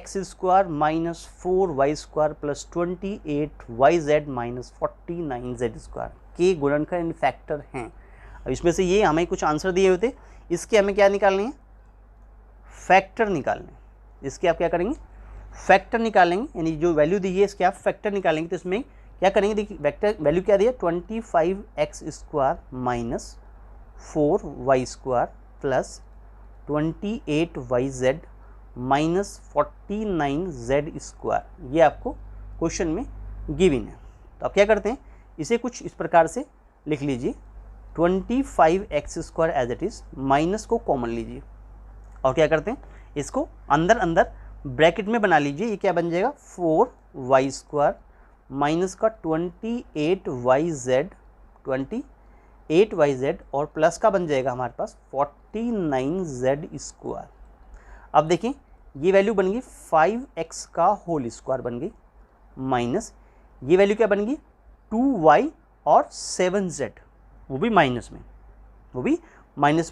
4y² + 28yz - 49z² के गुणनखंड यानी फैक्टर हैं। अब इसमें से ये हमें कुछ आंसर दिए होते, इसके हमें क्या निकालने हैं, फैक्टर निकालने। इसके आप क्या करेंगे, फैक्टर निकालेंगे, यानी जो वैल्यू दी है इसके आप फैक्टर निकालेंगे। तो इसमें क्या करेंगे, देखिए वेक्टर वैल्यू क्या दिया, 25x² - 4y² + 28yz - 49z², ये आपको क्वेश्चन में गिवन है। तो आप क्या करते हैं, इसे कुछ इस प्रकार से लिख लीजिए, 25x² as it is, minus को कॉमन लीजिए और क्या करते हैं, इसको अंदर अंदर ब्रैकेट में बना लीजिए। ये क्या बन जाएगा, 4y² माइनस का 28yz और प्लस का बन जाएगा हमारे पास 49z²। अब देखिए ये वैल्यू बन गई 5x का होल स्क्वायर बन गई, माइनस ये वैल्यू क्या बन गई 2y और 7z, वो भी माइनस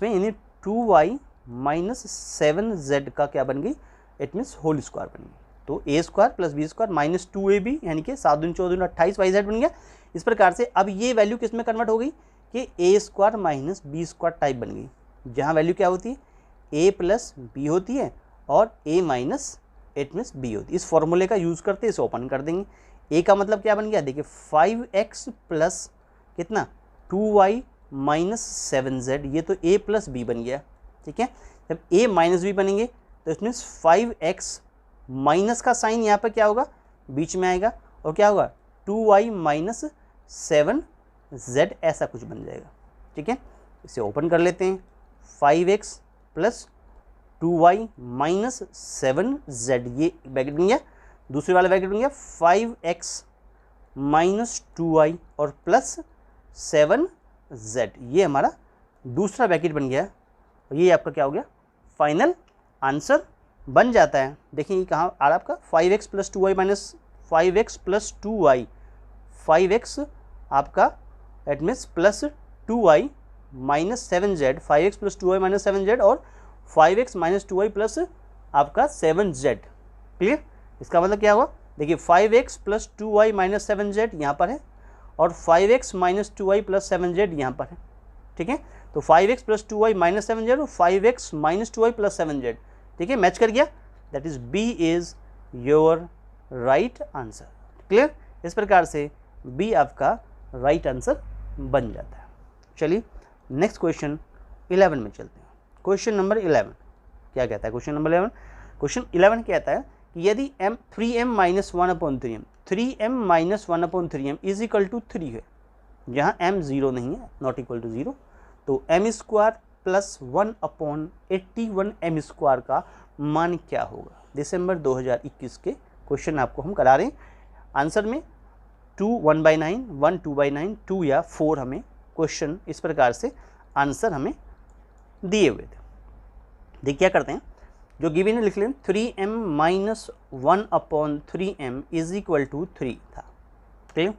में, यानी 2y - 7z का क्या बन गई, इट मीन्स होल स्क्वायर बन गई। तो a² + b² - 2ab यानी कि 7 दूनी 14 28 yz बन गया। इस प्रकार से अब ये वैल्यू किस में कन्वर्ट हो गई कि a² - b² टाइप बन गई। जहाँ वैल्यू क्या होती है, ए प्लस बी होती है और ए माइनस इट मीन्स बी होती है। इस फॉर्मूले का यूज़ करते इसे ओपन कर देंगे। ए का मतलब क्या बन गया, देखिए 5x प्लस कितना 2y माइनस 7z, ये तो a प्लस बी बन गया। ठीक है, जब a माइनस बी बनेंगे तो इसमें 5x माइनस का साइन यहाँ पर क्या होगा, बीच में आएगा और क्या होगा 2y माइनस 7z, ऐसा कुछ बन जाएगा। ठीक है, इसे ओपन कर लेते हैं। 5x plus 2y minus 7z, ये ब्रैकेट बन गया। दूसरे वाला ब्रैकेट बन गया 5x माइनस 2y और प्लस 7z, ये हमारा दूसरा ब्रैकेट बन गया और ये आपका क्या हो गया, फाइनल आंसर बन जाता है। देखिए ये कहाँ आ रहा है आपका 5x plus 2y minus 5x plus 2y, 5x आपका it means plus 2y minus 7z, 5x plus 2y minus 7z और 5x माइनस 2y प्लस आपका 7z। क्लियर, इसका मतलब क्या हुआ, देखिए 5x plus 2y minus 7z यहाँ पर है और 5x minus 2y plus 7z यहाँ पर है। ठीक है, तो 5x plus 2y minus 7z और 5x minus 2y plus 7z, ठीक है, मैच कर गया। That is B is your right answer. Clear, इस प्रकार से बी आपका राइट आंसर बन जाता है। चलिए नेक्स्ट क्वेश्चन 11 में चलते हैं। क्वेश्चन नंबर 11 क्या कहता है, क्वेश्चन नंबर 11, क्वेश्चन 11 कहता है कि यदि m 3m minus 1/3m 3m minus 1/3m is equal to 3 है, जहाँ m 0 नहीं है, नॉट इक्वल टू 0, तो m square plus 1/81 m square का मान क्या होगा। दिसंबर 2021 के क्वेश्चन आपको हम करा रहे हैं। आंसर में 2 1/9, 1 2/9, 2 या 4 हमें क्वेश्चन इस प्रकार से आंसर हमें दिए हुए थे। देखिए क्या करते हैं, जो गिवन है लिख लें, 3m minus 1/3m is equal to 3 था। ठीक,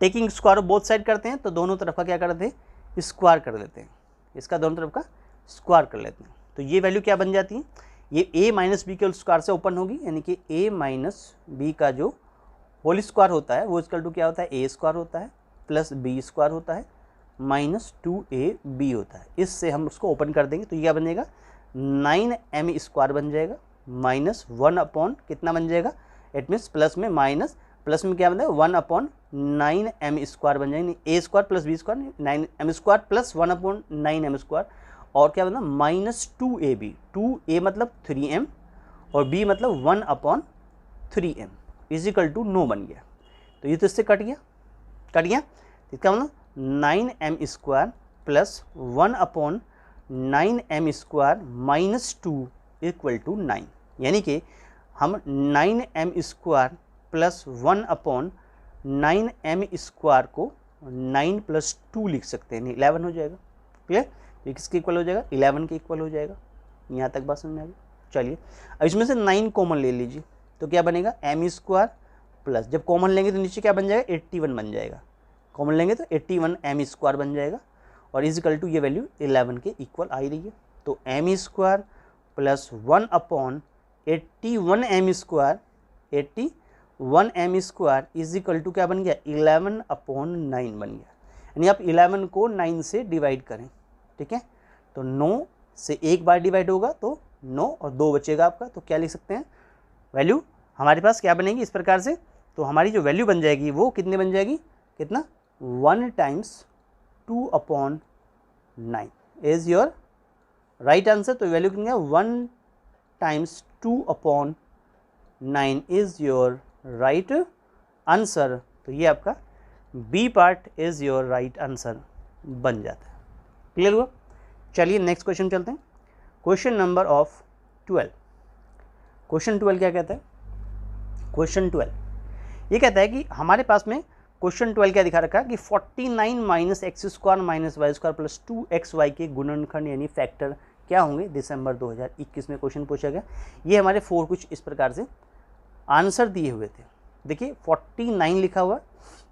टेकिंग स्क्वायर बोथ साइड करते हैं तो दोनों तरफ का क्या करते हैं, स्क्वायर कर लेते हैं, इसका दोनों तरफ का स्क्वायर कर लेते हैं। तो ये वैल्यू क्या बन जाती है, ये a माइनस बी के स्क्वायर से ओपन होगी, यानी कि a माइनस बी का जो होल स्क्वायर होता है वो इक्वल टू क्या होता है, a स्क्वायर होता है प्लस बी स्क्वायर होता है माइनस 2ab होता है। इससे हम उसको ओपन कर देंगे तो ये क्या बन जाएगा, 9m स्क्वायर बन जाएगा माइनस 1 कितना बन जाएगा, इट मीन्स प्लस में माइनस, प्लस में क्या बन जाएगा 1/9m स्क्वायर बन जाएगा, a square plus b square 9m square plus 1/9m square और क्या बना माइनस 2ab, 2a मतलब 3m और b मतलब 1/3m इज इक्वल टू 9 बन गया। तो ये तो इससे कट गया, इसका मतलब 9m square plus 1/9m square minus 2 equal to 9, यानी कि हम 9m square plus 1/9m square को 9 प्लस 2 लिख सकते हैं, 11 हो जाएगा। क्लियर, ये किसके इक्वल हो जाएगा, 11 के इक्वल हो जाएगा। यहाँ तक बात समझ में आ गई। चलिए अब इसमें से 9 कॉमन ले लीजिए तो क्या बनेगा, m स्क्वायर प्लस, जब कॉमन लेंगे तो नीचे क्या बन जाएगा, 81 बन जाएगा, कॉमन लेंगे तो 81m स्क्वायर बन जाएगा और इज इक्वल टू ये वैल्यू 11 के इक्वल आ रही है। तो m square plus 1/81m square 81m square is equal to क्या बन गया, 11/9 बन गया। यानी आप 11 को 9 से डिवाइड करें, ठीक है, तो 9 से एक बार डिवाइड होगा तो 9 और 2 बचेगा आपका, तो क्या लिख सकते हैं, वैल्यू हमारे पास क्या बनेगी इस प्रकार से। तो हमारी जो वैल्यू बन जाएगी वो कितने बन जाएगी, कितना 1 times 2/9 is your right answer. तो वैल्यू कितनी है, 1 times 2/9 is your right answer. तो ये आपका B part is your right answer बन जाता है। क्लियर हुआ। चलिए नेक्स्ट क्वेश्चन चलते हैं, क्वेश्चन नंबर ऑफ 12। क्वेश्चन 12 क्या कहता है, क्वेश्चन 12 ये कहता है कि हमारे पास में क्वेश्चन 12 क्या दिखा रखा है कि 49 minus x square minus y square plus 2xy के गुणनखंड यानी फैक्टर क्या होंगे। दिसंबर 2021 में क्वेश्चन पूछा गया। ये हमारे 4 कुछ इस प्रकार से आंसर दिए हुए थे। देखिए 49 लिखा हुआ,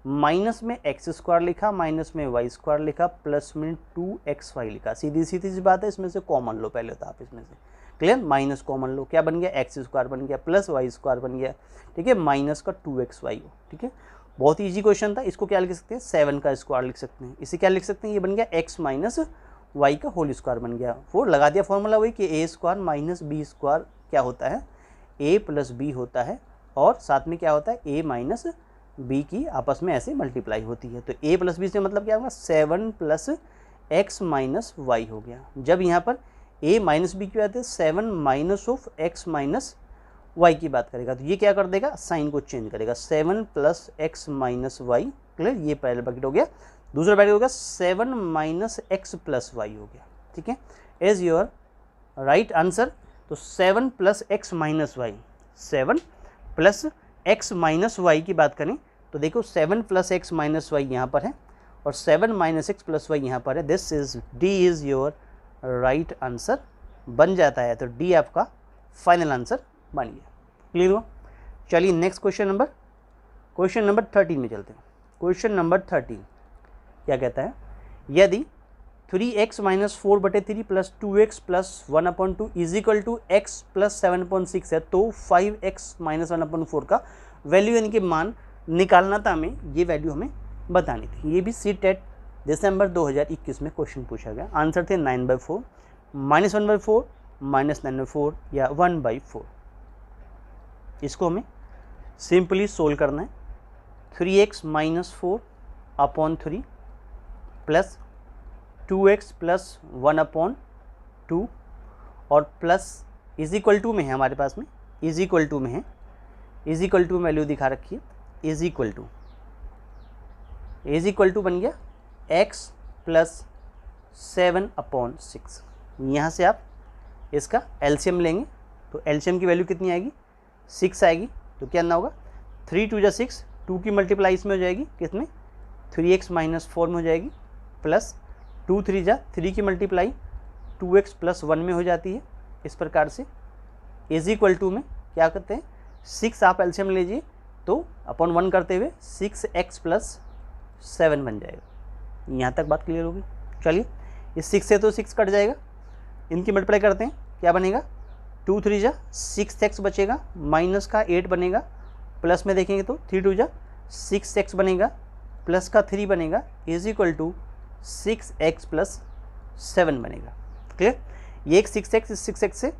माइनस में एक्स स्क्वायर लिखा, माइनस में वाई स्क्वायर लिखा, प्लस में 2xy लिखा। सीधी सीधी सी बात है, इसमें से कॉमन लो पहले तो आप इसमें से, क्लियर, माइनस कॉमन लो, क्या बन गया, एक्स स्क्वायर बन गया प्लस वाई स्क्वायर बन गया, ठीक है, माइनस का 2xy हो, ठीक है, बहुत ईजी क्वेश्चन था। इसको क्या लिख सकते हैं, 7 का स्क्वायर लिख सकते हैं। इसे क्या लिख सकते हैं, ये बन गया x माइनस वाई का होल स्क्वायर बन गया। 4 लगा दिया फॉर्मूला वही कि ए स्क्वायर माइनस बी स्क्वायर क्या होता है, ए प्लस बी होता है, और साथ में क्या होता है, ए माइनस बी की आपस में ऐसे मल्टीप्लाई होती है। तो ए प्लस बी से मतलब क्या होगा, 7 प्लस एक्स माइनस वाई हो गया। जब यहाँ पर ए माइनस बी की बात है, 7 minus of x minus y की बात करेगा, तो ये क्या कर देगा, साइन को चेंज करेगा, 7 plus x minus y. Clear, ये पहला ब्रैकेट हो गया। दूसरा ब्रैकेट होगा 7 माइनस एक्स प्लस वाई हो गया। ठीक है, एज योर राइट आंसर। तो 7 plus x minus y, 7 plus x minus y की बात करें तो देखो 7 प्लस एक्स माइनस वाई यहाँ पर है और 7 माइनस एक्स प्लस वाई यहाँ पर है। This is D is your right answer बन जाता है। तो डी आपका फाइनल आंसर बन गया। क्लियर हुआ? चलिए नेक्स्ट क्वेश्चन नंबर 13 में चलते हैं। क्वेश्चन नंबर 13 क्या कहता है, यदि 3x minus 4/3 plus 2x plus 1/2 is equal to x plus 7.6 है, तो 5x माइनस 1/4 का वैल्यू यानी कि मान निकालना था हमें, ये वैल्यू हमें बतानी थी। ये भी सीटेट दिसंबर 2021 में क्वेश्चन पूछा गया। आंसर थे 9/4, -1/4, -9/4 या 1/4। इसको हमें सिंपली सोल्व करना है। 3x minus 4/3 plus 2x plus 1/2 और प्लस इज इक्वल टू में है हमारे पास में, इज इक्वल टू में है, इज इक्वल टू वैल्यू दिखा रखी है, इज इक्वल टू बन गया x प्लस 7/6। यहाँ से आप इसका एलसीएम लेंगे तो एलसीएम की वैल्यू कितनी आएगी, 6 आएगी। तो क्या करना होगा, 3 2 6, 2 की मल्टीप्लाई इसमें हो जाएगी, कितने 3x माइनस 4 में हो जाएगी, प्लस 2 3 3 की मल्टीप्लाई 2x प्लस 1 में हो जाती है। इस प्रकार से इज इक्वल टू में क्या करते हैं, 6 आप एलसीएम लीजिए तो अपॉन 1 करते हुए 6x प्लस 7 बन जाएगा। यहाँ तक बात क्लियर होगी। चलिए इस 6 से तो 6 कट जाएगा, इनकी मल्टीप्लाई करते हैं, क्या बनेगा, 2 3 6x बचेगा, माइनस का 8 बनेगा, प्लस में देखेंगे तो 3 2 6x बनेगा, प्लस का 3 बनेगा, is equal to 6x plus 7 बनेगा। क्लियर, ये एक 6x से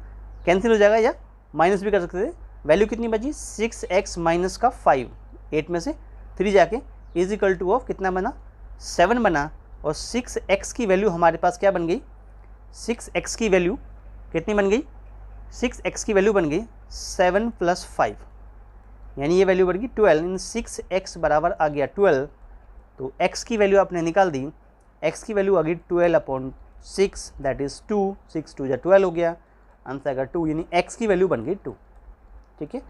कैंसिल हो जाएगा या माइनस भी कर सकते थे। वैल्यू कितनी बची, 6x माइनस का 5, 8 में से 3 जाके इज इक्वल टू ऑफ कितना बना, 7 बना। और 6x की वैल्यू हमारे पास क्या बन गई, 6x की वैल्यू कितनी बन गई, 6x की वैल्यू बन गई 7 प्लस 5, यानी ये वैल्यू बढ़ गई 12। इन 6x बराबर आ गया 12। तो x की वैल्यू आपने निकाल दी, x की वैल्यू आ गई 12/6, दैट इज़ 2, 6 2 12 हो गया, आंसर आएगा 2, यानी x की वैल्यू बन गई 2। ठीक है,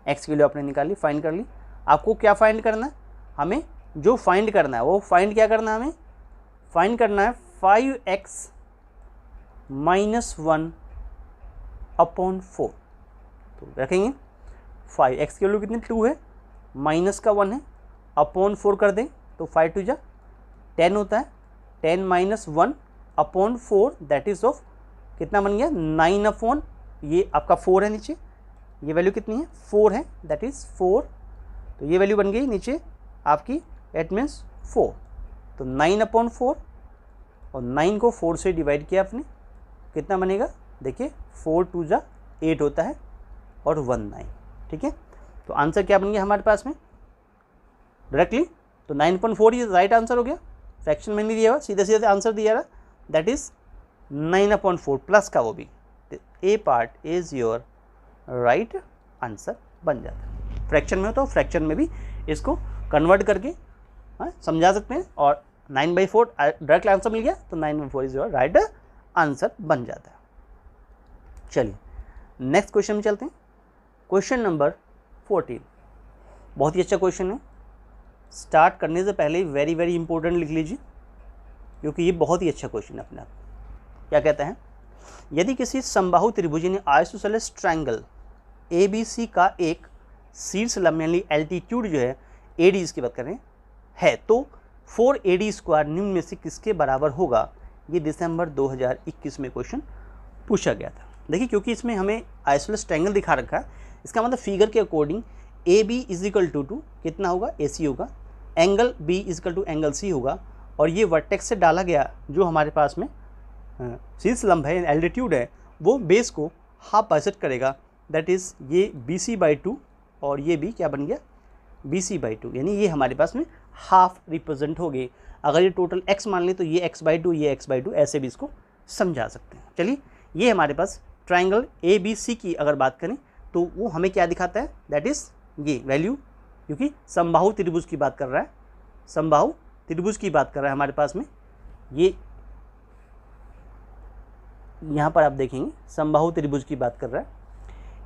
x की वैल्यू आपने निकाली, फाइंड कर ली। आपको क्या फाइंड करना है, हमें जो फाइंड करना है वो फाइंड क्या करना है, हमें फाइंड करना है 5x माइनस 1/4। तो रखेंगे 5x की वैल्यू कितनी 2 है, माइनस का 1 है, अपॉन 4 कर दें तो 5 2 10 होता है, 10 माइनस 1/4 दैट इज ऑफ कितना बन गया 9/, ये आपका 4 है नीचे, ये वैल्यू कितनी है 4 है, दैट इज 4। तो ये वैल्यू बन गई नीचे आपकी, इट मीन्स 4। तो 9/4 और 9 को 4 से डिवाइड किया आपने, कितना बनेगा, देखिए 4 2 8 होता है और 1 9। ठीक है, तो आंसर क्या बन गया हमारे पास में डायरेक्टली, तो 9.4 ये राइट आंसर हो गया। फ्रैक्शन में नहीं दिया हुआ, सीधे सीधे आंसर दिया रहा, दैट इज 9/4 प्लस का वो भी। A part is your right answer बन जाता है। फ्रैक्शन में हो तो फ्रैक्शन में भी इसको कन्वर्ट करके समझा सकते हैं, और 9/4 डायरेक्ट आंसर मिल गया तो 9/4 इज योर राइट आंसर बन जाता है। चलिए नेक्स्ट क्वेश्चन में चलते हैं। क्वेश्चन नंबर 14 बहुत ही अच्छा क्वेश्चन है, स्टार्ट करने से पहले वेरी वेरी इंपॉर्टेंट लिख लीजिए, क्योंकि ये बहुत ही अच्छा क्वेश्चन है अपने आप। क्या कहता है, यदि किसी समबाहु त्रिभुज ने आइसोसेलेस ट्रायंगल ABC का एक शीर्ष लंब यानी एल्टीट्यूड जो है AD इसकी बात करें है, तो 4AD² निम्न में से किसके बराबर होगा। ये दिसंबर 2021 में क्वेश्चन पूछा गया था। देखिए क्योंकि इसमें हमें आइसोसेलेस ट्रायंगल दिखा रखा है, इसका मतलब फिगर के according AB is equal to कितना होगा, AC होगा, angle B is equal to angle C होगा, और ये वर्टेक्स से डाला गया जो हमारे पास में शीर्ष लंब है, एल्टीट्यूड है, वो बेस को हाफ बाइसेक्ट करेगा, दैट इज़ ये BC/2 और ये भी क्या बन गया BC/2, यानी ये हमारे पास में हाफ रिप्रेजेंट हो गए। अगर ये टोटल x मान लें तो ये x/2, ये x/2, ऐसे भी इसको समझा सकते हैं। चलिए, ये हमारे पास ट्राइंगल ABC की अगर बात करें तो वो हमें क्या दिखाता है, दैट इज़ ये वैल्यू, क्योंकि समबाहु त्रिभुज की बात कर रहा है, समबाहु त्रिभुज की बात कर रहा है हमारे पास में। ये यहाँ पर आप देखेंगे समबाहु त्रिभुज की बात कर रहा है,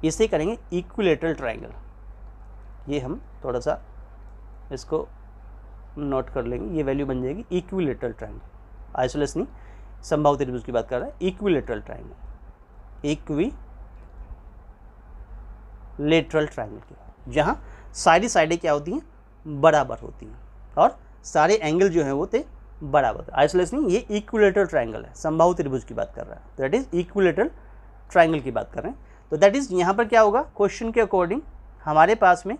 इसे करेंगे इक्विलेटरल ट्राइंगल। ये हम थोड़ा सा इसको नोट कर लेंगे, ये वैल्यू बन जाएगी इक्विलेटरल ट्राइंगल, आइसोलेस नहीं, समबाहु त्रिभुज की बात कर रहा है, इक्विलेटरल ट्राइंगल, इक्विलेटरल ट्राइंगल की, जहाँ सारी साइडें क्या होती हैं, बराबर होती हैं और सारे एंगल जो हैं वो थे बराबर। आइसोलेस नहीं, ये इक्विलेटरल ट्राइंगल है, समबाहु त्रिभुज की बात कर रहा है, तो दैट इज इक्विलेटरल ट्राइंगल की बात कर रहे हैं। तो दैट इज यहाँ पर क्या होगा, क्वेश्चन के अकॉर्डिंग हमारे पास में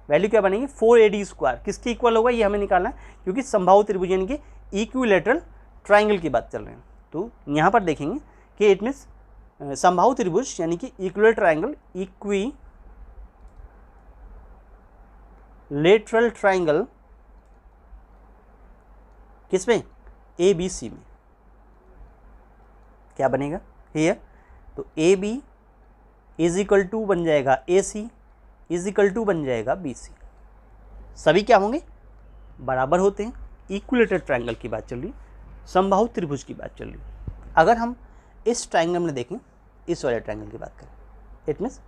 वैल्यू क्या बनेगी 4AD², किसके इक्वल होगा ये हमें निकालना है, क्योंकि समबाहु त्रिभुज यानी कि इक्विलेटरल ट्राइंगल की बात कर रहे हैं। तो यहाँ पर देखेंगे कि इट मीन्स समबाहु त्रिभुज यानी कि इक्विलेटरल ट्राइंगल, इक्विलेटरल ट्राइंगल किसमें, ABC में क्या बनेगा हियर, तो AB इज इक्वल टू बन जाएगा AC इज इक्वल टू बन जाएगा BC, सभी क्या होंगे, बराबर होते हैं। इक्विलेटरल ट्राइंगल की बात चल रही है, समबाहु त्रिभुज की बात चल रही है। अगर हम इस ट्राइंगल में देखें, इस वाले ट्राइंगल की बात करें, इट मीन्स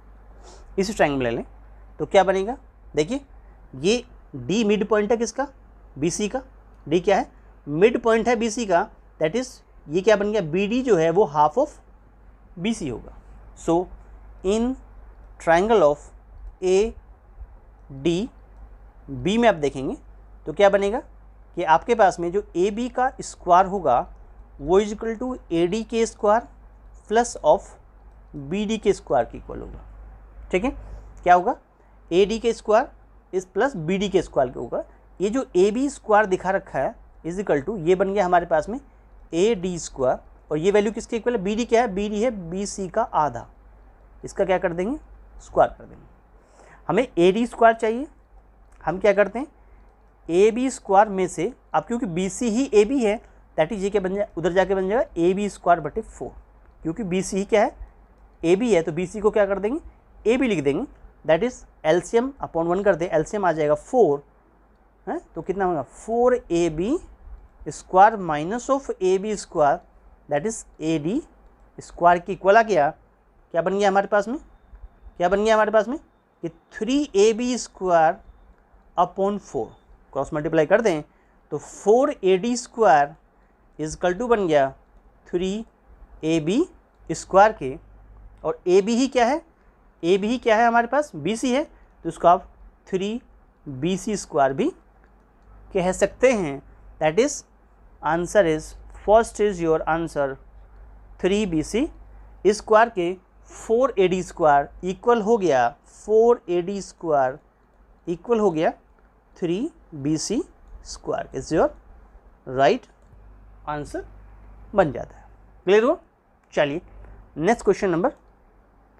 इस ट्राइंगल में ले लें तो क्या बनेगा, देखिए ये D मिड पॉइंट है किसका, BC का, D क्या है, मिड पॉइंट है BC का, दैट इज ये क्या बन गया, BD जो है वो हाफ ऑफ BC होगा। सो इन ट्राइंगल ऑफ ADB में आप देखेंगे तो क्या बनेगा कि आपके पास में जो AB का स्क्वायर होगा वो इज इक्वल टू AD के स्क्वायर प्लस ऑफ BD के स्क्वायर के इक्वल होगा। ठीक है, क्या होगा, AD के स्क्वायर इस प्लस BD के स्क्वायर के होगा। ये जो AB स्क्वायर दिखा रखा है इज इक्वल टू, ये बन गया हमारे पास में AD², और ये वैल्यू किसके इक्वल है, BD क्या है, BD है BC का आधा, इसका क्या कर देंगे, स्क्वायर कर देंगे। हमें AD² चाहिए, हम क्या करते हैं AB² में से, अब क्योंकि BC ही AB है, दैट इज ये क्या बन जाए, उधर जाके बन जाएगा AB²/4, क्योंकि BC ही क्या है, AB है, तो BC को क्या कर देंगे, AB लिख देंगे, दैट इज LCM अपॉन 1 कर दे, LCM आ जाएगा 4 है, तो कितना होगा 4AB² minus of AB², that is AD² की इक्वल आ गया, क्या बन गया हमारे पास में, क्या बन गया हमारे पास में कि 3AB² अपॉन 4, क्रॉस मल्टीप्लाई कर दें तो 4AD² इज इक्वल टू बन गया 3AB² के, और AB ही क्या है, AB ही क्या है हमारे पास, BC है, तो इसको आप 3BC² भी कह सकते हैं। That is answer is, first is your answer 3BC² के 4AD² इक्वल हो गया, 4AD² इक्वल हो गया 3BC² is your right answer बन जाता है। क्लियर हुआ। चलिए नेक्स्ट क्वेश्चन नंबर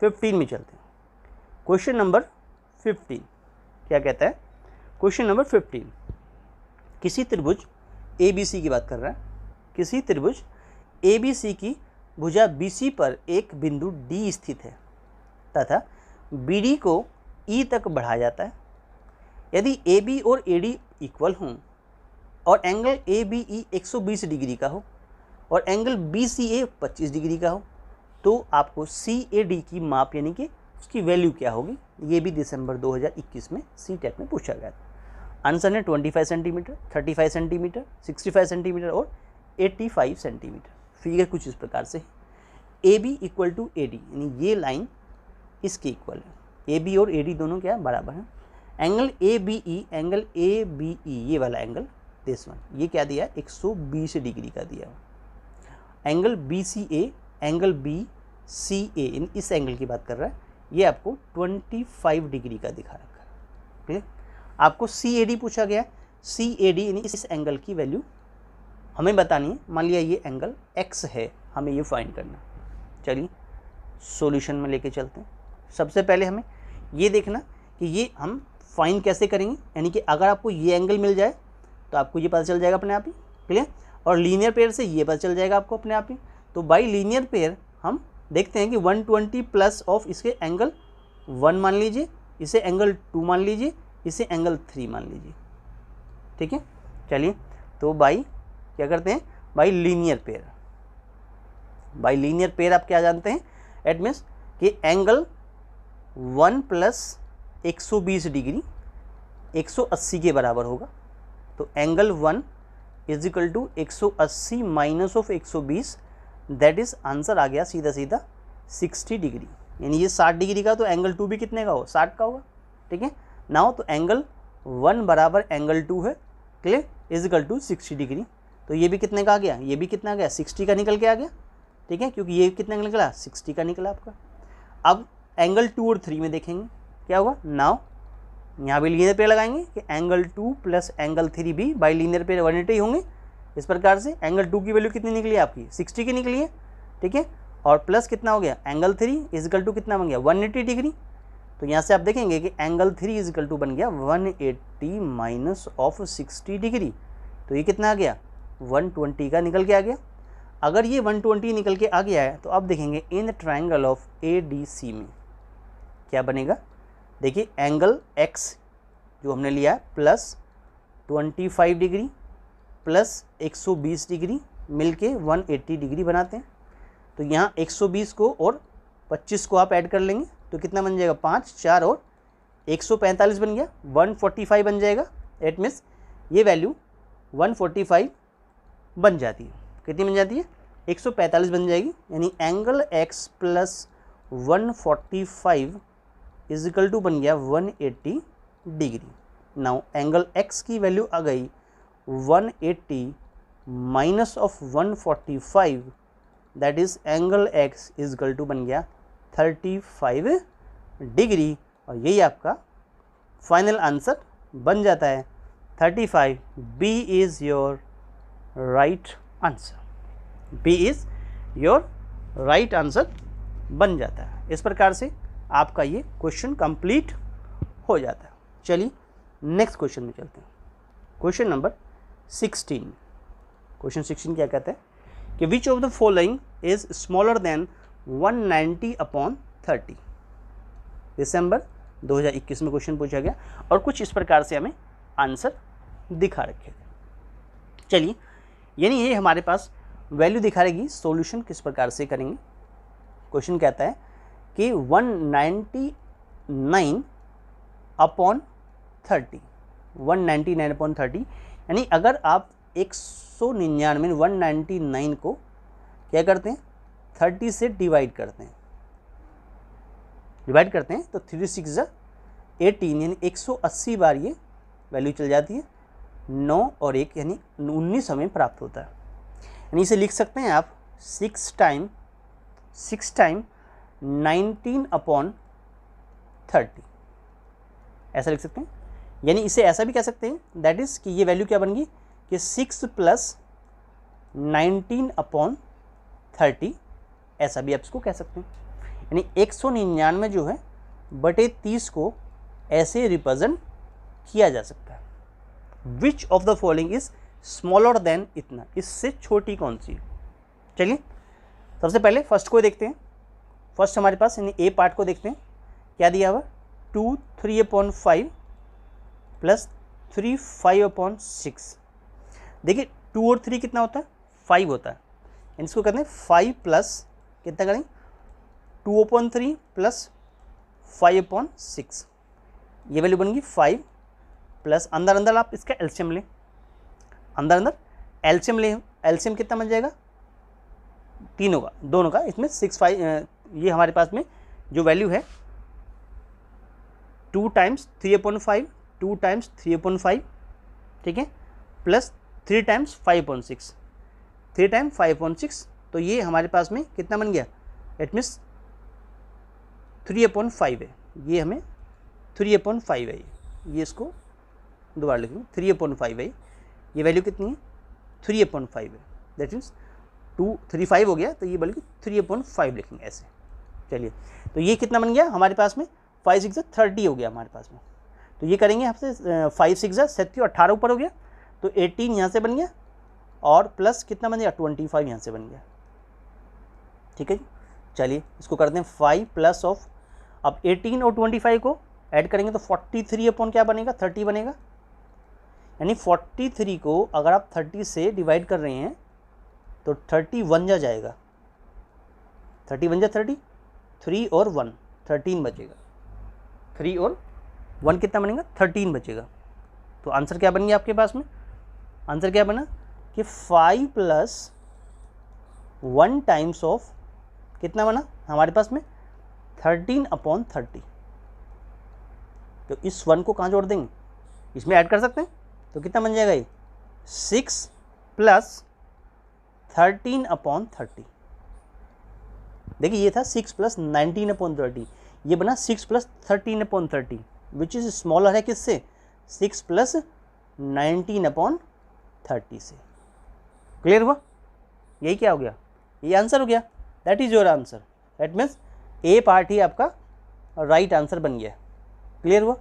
15 में चलते हैं। क्वेश्चन नंबर 15 क्या कहता है, क्वेश्चन नंबर 15 किसी त्रिभुज ABC की बात कर रहा है, किसी त्रिभुज ABC की भुजा BC पर एक बिंदु D स्थित है तथा BD को E तक बढ़ाया जाता है। यदि AB और AD इक्वल हों और एंगल ABE 120 डिग्री का हो और एंगल BCA 25 डिग्री का हो, तो आपको CAD की माप यानी कि उसकी वैल्यू क्या होगी, ये भी दिसंबर 2021 में CTET में पूछा गया था। आंसर है 25 सेंटीमीटर, 35 सेंटीमीटर, 65 सेंटीमीटर और 85 सेंटीमीटर। फिगर कुछ इस प्रकार से है। AB इक्वल टू AD यानी ये लाइन इसके इक्वल है, AB और AD दोनों क्या बराबर हैं। एंगल ABE ये वाला एंगल दिस वन, ये क्या दिया 120 डिग्री का दिया। एंगल BCA एंगल BCA इस एंगल की बात कर रहा है, ये आपको 25 डिग्री का दिखा रखा है। ठीक है, आपको CAD पूछा गया, CAD यानी इस एंगल की वैल्यू हमें बतानी है, मान लिया ये एंगल x है, हमें ये फाइंड करना। चलिए सॉल्यूशन में लेके चलते हैं। सबसे पहले हमें ये देखना कि ये हम फाइंड कैसे करेंगे, यानी कि अगर आपको ये एंगल मिल जाए तो आपको ये पता चल जाएगा अपने आप ही, क्लियर। और लीनियर पेयर से ये पता चल जाएगा आपको अपने आप ही। तो बाई लीनियर पेयर हम देखते हैं कि 120 प्लस ऑफ इसके एंगल 1 मान लीजिए, इसे एंगल 2 मान लीजिए, इसे एंगल 3 मान लीजिए, ठीक है। चलिए तो बाई क्या करते हैं, by linear pair. By linear pair आप क्या जानते हैं, एट मीन्स कि एंगल 1 प्लस 120 डिग्री 180 के बराबर होगा। तो angle 1 is equal to 180 minus of 120, that is answer आ गया सीधा सीधा 60 डिग्री। यानी ये 60 डिग्री का, तो एंगल 2 भी कितने का हो, 60 का होगा, ठीक है। नाउ तो एंगल 1 बराबर एंगल 2 है, clear, is equal to 60 degree. तो ये भी कितने का आ गया, ये भी कितना आ गया, 60 का निकल के आ गया, ठीक है, क्योंकि ये कितना निकला, 60 का निकला आपका। अब एंगल 2 और 3 में देखेंगे क्या होगा। नाउ यहाँ भी लीनियर पेयर लगाएंगे कि एंगल 2 प्लस एंगल 3 भी बाई लीनियर पेयर 180 होंगे। इस प्रकार से एंगल 2 की वैल्यू कितनी निकली आपकी, 60 की निकली है, ठीक है। और प्लस कितना हो गया, एंगल 3 इजिकल टू कितना बन गया, 180 डिग्री। तो यहाँ से आप देखेंगे कि एंगल 3 इजिकल टू बन गया 180 माइनस ऑफ 60 डिग्री। तो ये कितना आ गया, 120 का निकल के आ गया। अगर ये 120 निकल के आ गया है तो अब देखेंगे इन ट्रायंगल ऑफ ADC में क्या बनेगा। देखिए एंगल x जो हमने लिया है प्लस 25 डिग्री प्लस 120 डिग्री मिलके 180 डिग्री बनाते हैं। तो यहाँ 120 को और 25 को आप ऐड कर लेंगे तो कितना बन जाएगा, 5 4 और 145 बन गया, 145 बन जाएगा। एट मीन्स ये वैल्यू 145 बन जाती है। कितनी बन जाती है, 145 बन जाएगी। यानी angle x plus 145 is equal to बन गया 180 डिग्री। नाउ एंगल x की वैल्यू आ गई 180 minus of 145, that is angle x is equal to बन गया 35 डिग्री। और यही आपका फाइनल आंसर बन जाता है 35। B is your right answer. B is your right answer बन जाता है। इस प्रकार से आपका ये क्वेश्चन कंप्लीट हो जाता है। चलिए नेक्स्ट क्वेश्चन में चलते हैं। Question number 16। क्वेश्चन 16 क्या कहता है कि which of the following is smaller than 190/30। दिसंबर 2021 में क्वेश्चन पूछा गया और कुछ इस प्रकार से हमें आंसर दिखा रखे थे। चलिए यानी ये हमारे पास वैल्यू दिखा रहेगी, सॉल्यूशन किस प्रकार से करेंगे। क्वेश्चन कहता है कि 199/30, 199/30 यानी अगर आप 199 को क्या करते हैं, 30 से डिवाइड करते हैं, तो 3 6 18 यानी 180 बार ये वैल्यू चल जाती है। 9 और 1 यानी 19 हमें प्राप्त होता है। यानी इसे लिख सकते हैं आप 6 टाइम 19/30, ऐसा लिख सकते हैं। यानी इसे ऐसा भी कह सकते हैं, दैट इज़ कि ये वैल्यू क्या बन गई कि 6 + 19/30, ऐसा भी आप इसको कह सकते हैं। यानी 199 जो है बटे 30 को ऐसे रिप्रेजेंट किया जा सकता है। Which of the following is smaller than इतना, इससे छोटी कौन सी। चलिए सबसे पहले फर्स्ट को देखते हैं। फर्स्ट हमारे पास यानी ए पार्ट को देखते हैं, क्या दिया हुआ 2 3/5 प्लस 3 5/6। देखिए 2 और 3 कितना होता है, 5 होता है। इसको कहते हैं 5 प्लस कितना करेंगे 2/3 प्लस 5/6, ये वैल्यू बन गई 5 प्लस अंदर अंदर आप इसका एलसीएम लें, अंदर एलसीएम लें। एलसीएम कितना बन जाएगा, तीनों का, दोनों का, इसमें 6 5 ये हमारे पास में जो वैल्यू है 2 टाइम्स 3/5, 2 टाइम्स 3/5, ठीक है, प्लस 3 टाइम्स 5/6, 3 टाइम्स 5/6। तो ये हमारे पास में कितना बन गया, इट मीन्स 3/5 है। ये हमें 3/5 है, ये इसको दोबारा लिखेंगे 3/5 है। ये वैल्यू कितनी है 3/5 है, दैट मीन्स 235 हो गया, तो ये बल्कि 3/5 लिखेंगे ऐसे। चलिए, तो ये कितना बन गया हमारे पास में, 5 6 30 हो गया हमारे पास में। तो ये करेंगे आपसे 5 6 37 18 ऊपर हो गया, तो 18 यहाँ से बन गया और प्लस कितना बन गया 25 यहाँ से बन गया। ठीक है जी, चलिए इसको करते हैं 5 प्लस ऑफ, अब 18 और 25 को ऐड करेंगे तो 43 अपॉन क्या बनेगा 30 बनेगा, यानी 43 को अगर आप 30 से डिवाइड कर रहे हैं तो 31 जाएगा, 31 30, 3 और 1 13 बचेगा, 3 और 1 कितना बनेगा 13 बचेगा। तो आंसर क्या बन गया आपके पास में, आंसर क्या बना कि 5 प्लस 1 टाइम्स ऑफ कितना बना हमारे पास में 13/30। तो इस 1 को कहाँ जोड़ देंगे, इसमें ऐड कर सकते हैं, तो कितना बन जाएगा ये 6 प्लस 13/30। देखिए ये था 6 प्लस 19/30, ये बना 6 प्लस 13/30 विच इज स्मॉलर है किससे, 6 प्लस 19/30 से। क्लियर हुआ, यही क्या हो गया, ये आंसर हो गया, that is your answer, that means A part ही आपका राइट आंसर बन गया। क्लियर हुआ,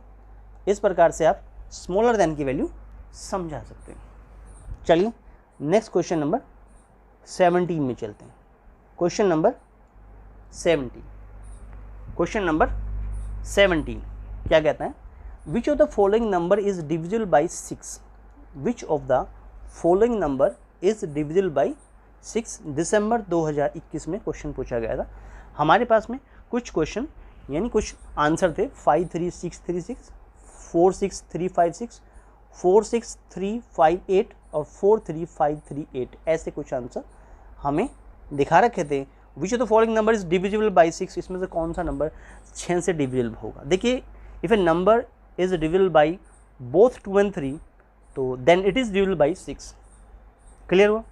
इस प्रकार से आप स्मॉलर देन की वैल्यू समझा सकते हैं। चलिए नेक्स्ट क्वेश्चन नंबर 17 में चलते हैं। क्वेश्चन नंबर 17, क्वेश्चन नंबर 17 क्या कहता है, which of the following number is divisible by 6, which of the following number is divisible by 6। दिसंबर 2021 में क्वेश्चन पूछा गया था। हमारे पास में कुछ क्वेश्चन यानी कुछ आंसर थे 53636, 46356, 46358 और 43538, ऐसे कुछ आंसर हमें दिखा रखे थे। Which of the following number is divisible by 6, इसमें से कौन सा नंबर 6 से डिविजिबल होगा। देखिए if a number is divisible by both 2 and 3 तो then it is divisible by 6। Clear हुआ,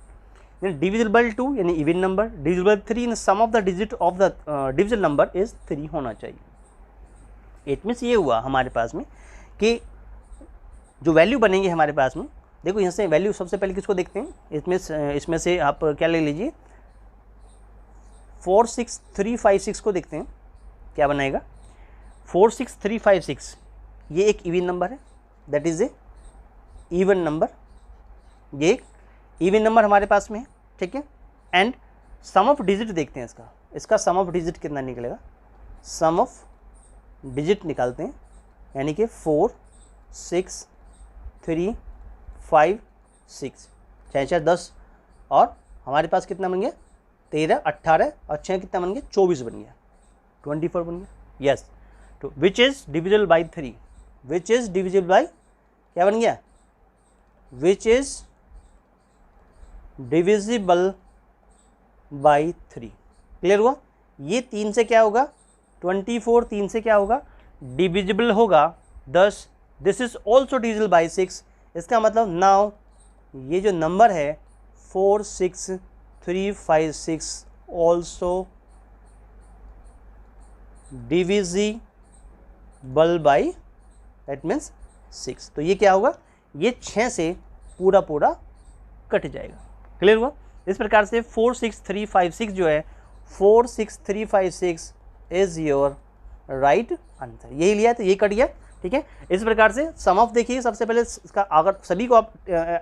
डिविजिबल 2 यानी even number, divisible 3 in sum of the digit of the divisible number is 3 होना चाहिए। इट मीन्स ये हुआ हमारे पास में कि जो वैल्यू बनेंगे हमारे पास में, देखो यहाँ से वैल्यू सबसे पहले किसको देखते हैं, इसमें से आप क्या ले लीजिए 46356 को देखते हैं, क्या बनाएगा 46356, ये एक इवन नंबर है, that is a even number, ये एक इवन नंबर हमारे पास में है। ठीक है, एंड सम ऑफ डिजिट देखते हैं इसका सम ऑफ डिजिट कितना निकलेगा, सम ऑफ डिजिट निकालते हैं, यानी कि 4 6 3 5 6, 6 4 10 और हमारे पास कितना बन गया 13 18 और 6 कितना बन गया 24 बन गया, 24 बन गया। यस, तो which is divisible by 3, which is divisible by क्या बन गया, which is divisible by 3। Clear हुआ, ये 3 से क्या होगा 24, 3 से क्या होगा डिविजिबल होगा 10, this is also divisible by 6। इसका मतलब नाउ ये जो नंबर है 46356 also divisible by that means 6। तो ये क्या होगा, ये 6 से पूरा कट जाएगा। क्लियर हुआ, इस प्रकार से 46356 जो है 46356 इज योर राइट आंसर, यही लिया तो ये कट गया। ठीक है, इस प्रकार से सम ऑफ देखिए, सबसे पहले इसका अगर सभी को आप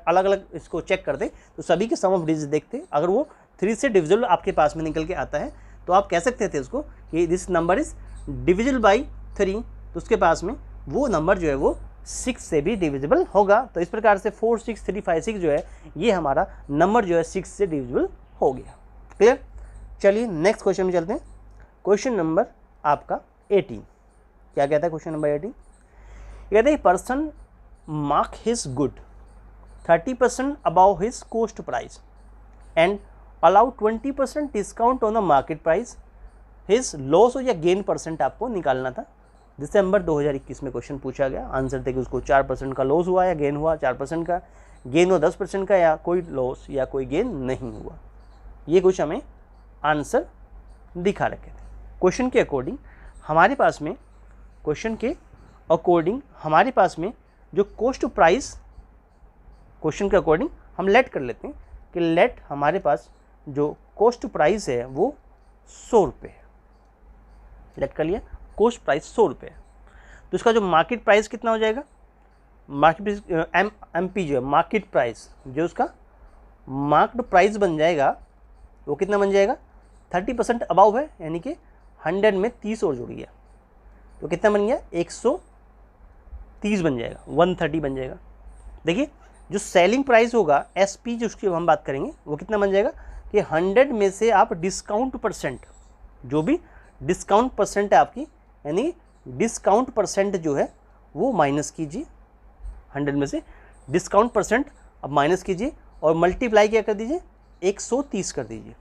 अलग अलग इसको चेक करते तो सभी के सम ऑफ डिजिट देखते, अगर वो 3 से डिविजिबल आपके पास में निकल के आता है तो आप कह सकते थे उसको कि this number is divisible by 3, तो उसके पास में वो नंबर जो है वो 6 से भी डिविजिबल होगा। तो इस प्रकार से 46356 जो है ये हमारा नंबर जो है 6 से डिविजिबल हो गया। क्लियर, चलिए नेक्स्ट क्वेश्चन में चलते हैं। क्वेश्चन नंबर आपका 18 क्या कहता है, क्वेश्चन नंबर 18 कहते हैं person mark his good 30% above his cost price and allow 20% discount on the market price, his loss या गेन परसेंट आपको निकालना था। दिसंबर 2021 में क्वेश्चन पूछा गया, आंसर थे कि उसको 4% का लॉस हुआ या गेन हुआ, 4% का गेन हुआ, 10% का, या कोई लॉस या कोई गेन नहीं हुआ। ये कुछ हमें आंसर दिखा रखे थे। क्वेश्चन के अकॉर्डिंग हमारे पास में जो कॉस्ट प्राइस, क्वेश्चन के अकॉर्डिंग हम लेट कर लेते हैं कि लेट हमारे पास जो कॉस्ट प्राइस है वो 100 रुपये है। लेट कर लिया, कॉस्ट प्राइस 100 रुपये है, तो इसका जो मार्केट प्राइस कितना हो जाएगा, मार्केट प्राइस एमपी जो है मार्केट प्राइस, जो उसका मार्क्ड प्राइस बन जाएगा वो कितना बन जाएगा, 30% अबाव है, यानी कि 100 में 30 और जुड़ गया तो कितना बन गया, 130 बन जाएगा, 130 बन जाएगा। देखिए जो सेलिंग प्राइस होगा एसपी, जो उसकी हम बात करेंगे वो कितना बन जाएगा कि 100 में से आप डिस्काउंट परसेंट, जो भी डिस्काउंट परसेंट है आपकी, यानी डिस्काउंट परसेंट जो है वो माइनस कीजिए, 100 में से डिस्काउंट परसेंट अब माइनस कीजिए और मल्टीप्लाई क्या कर दीजिए, 130 कर दीजिए,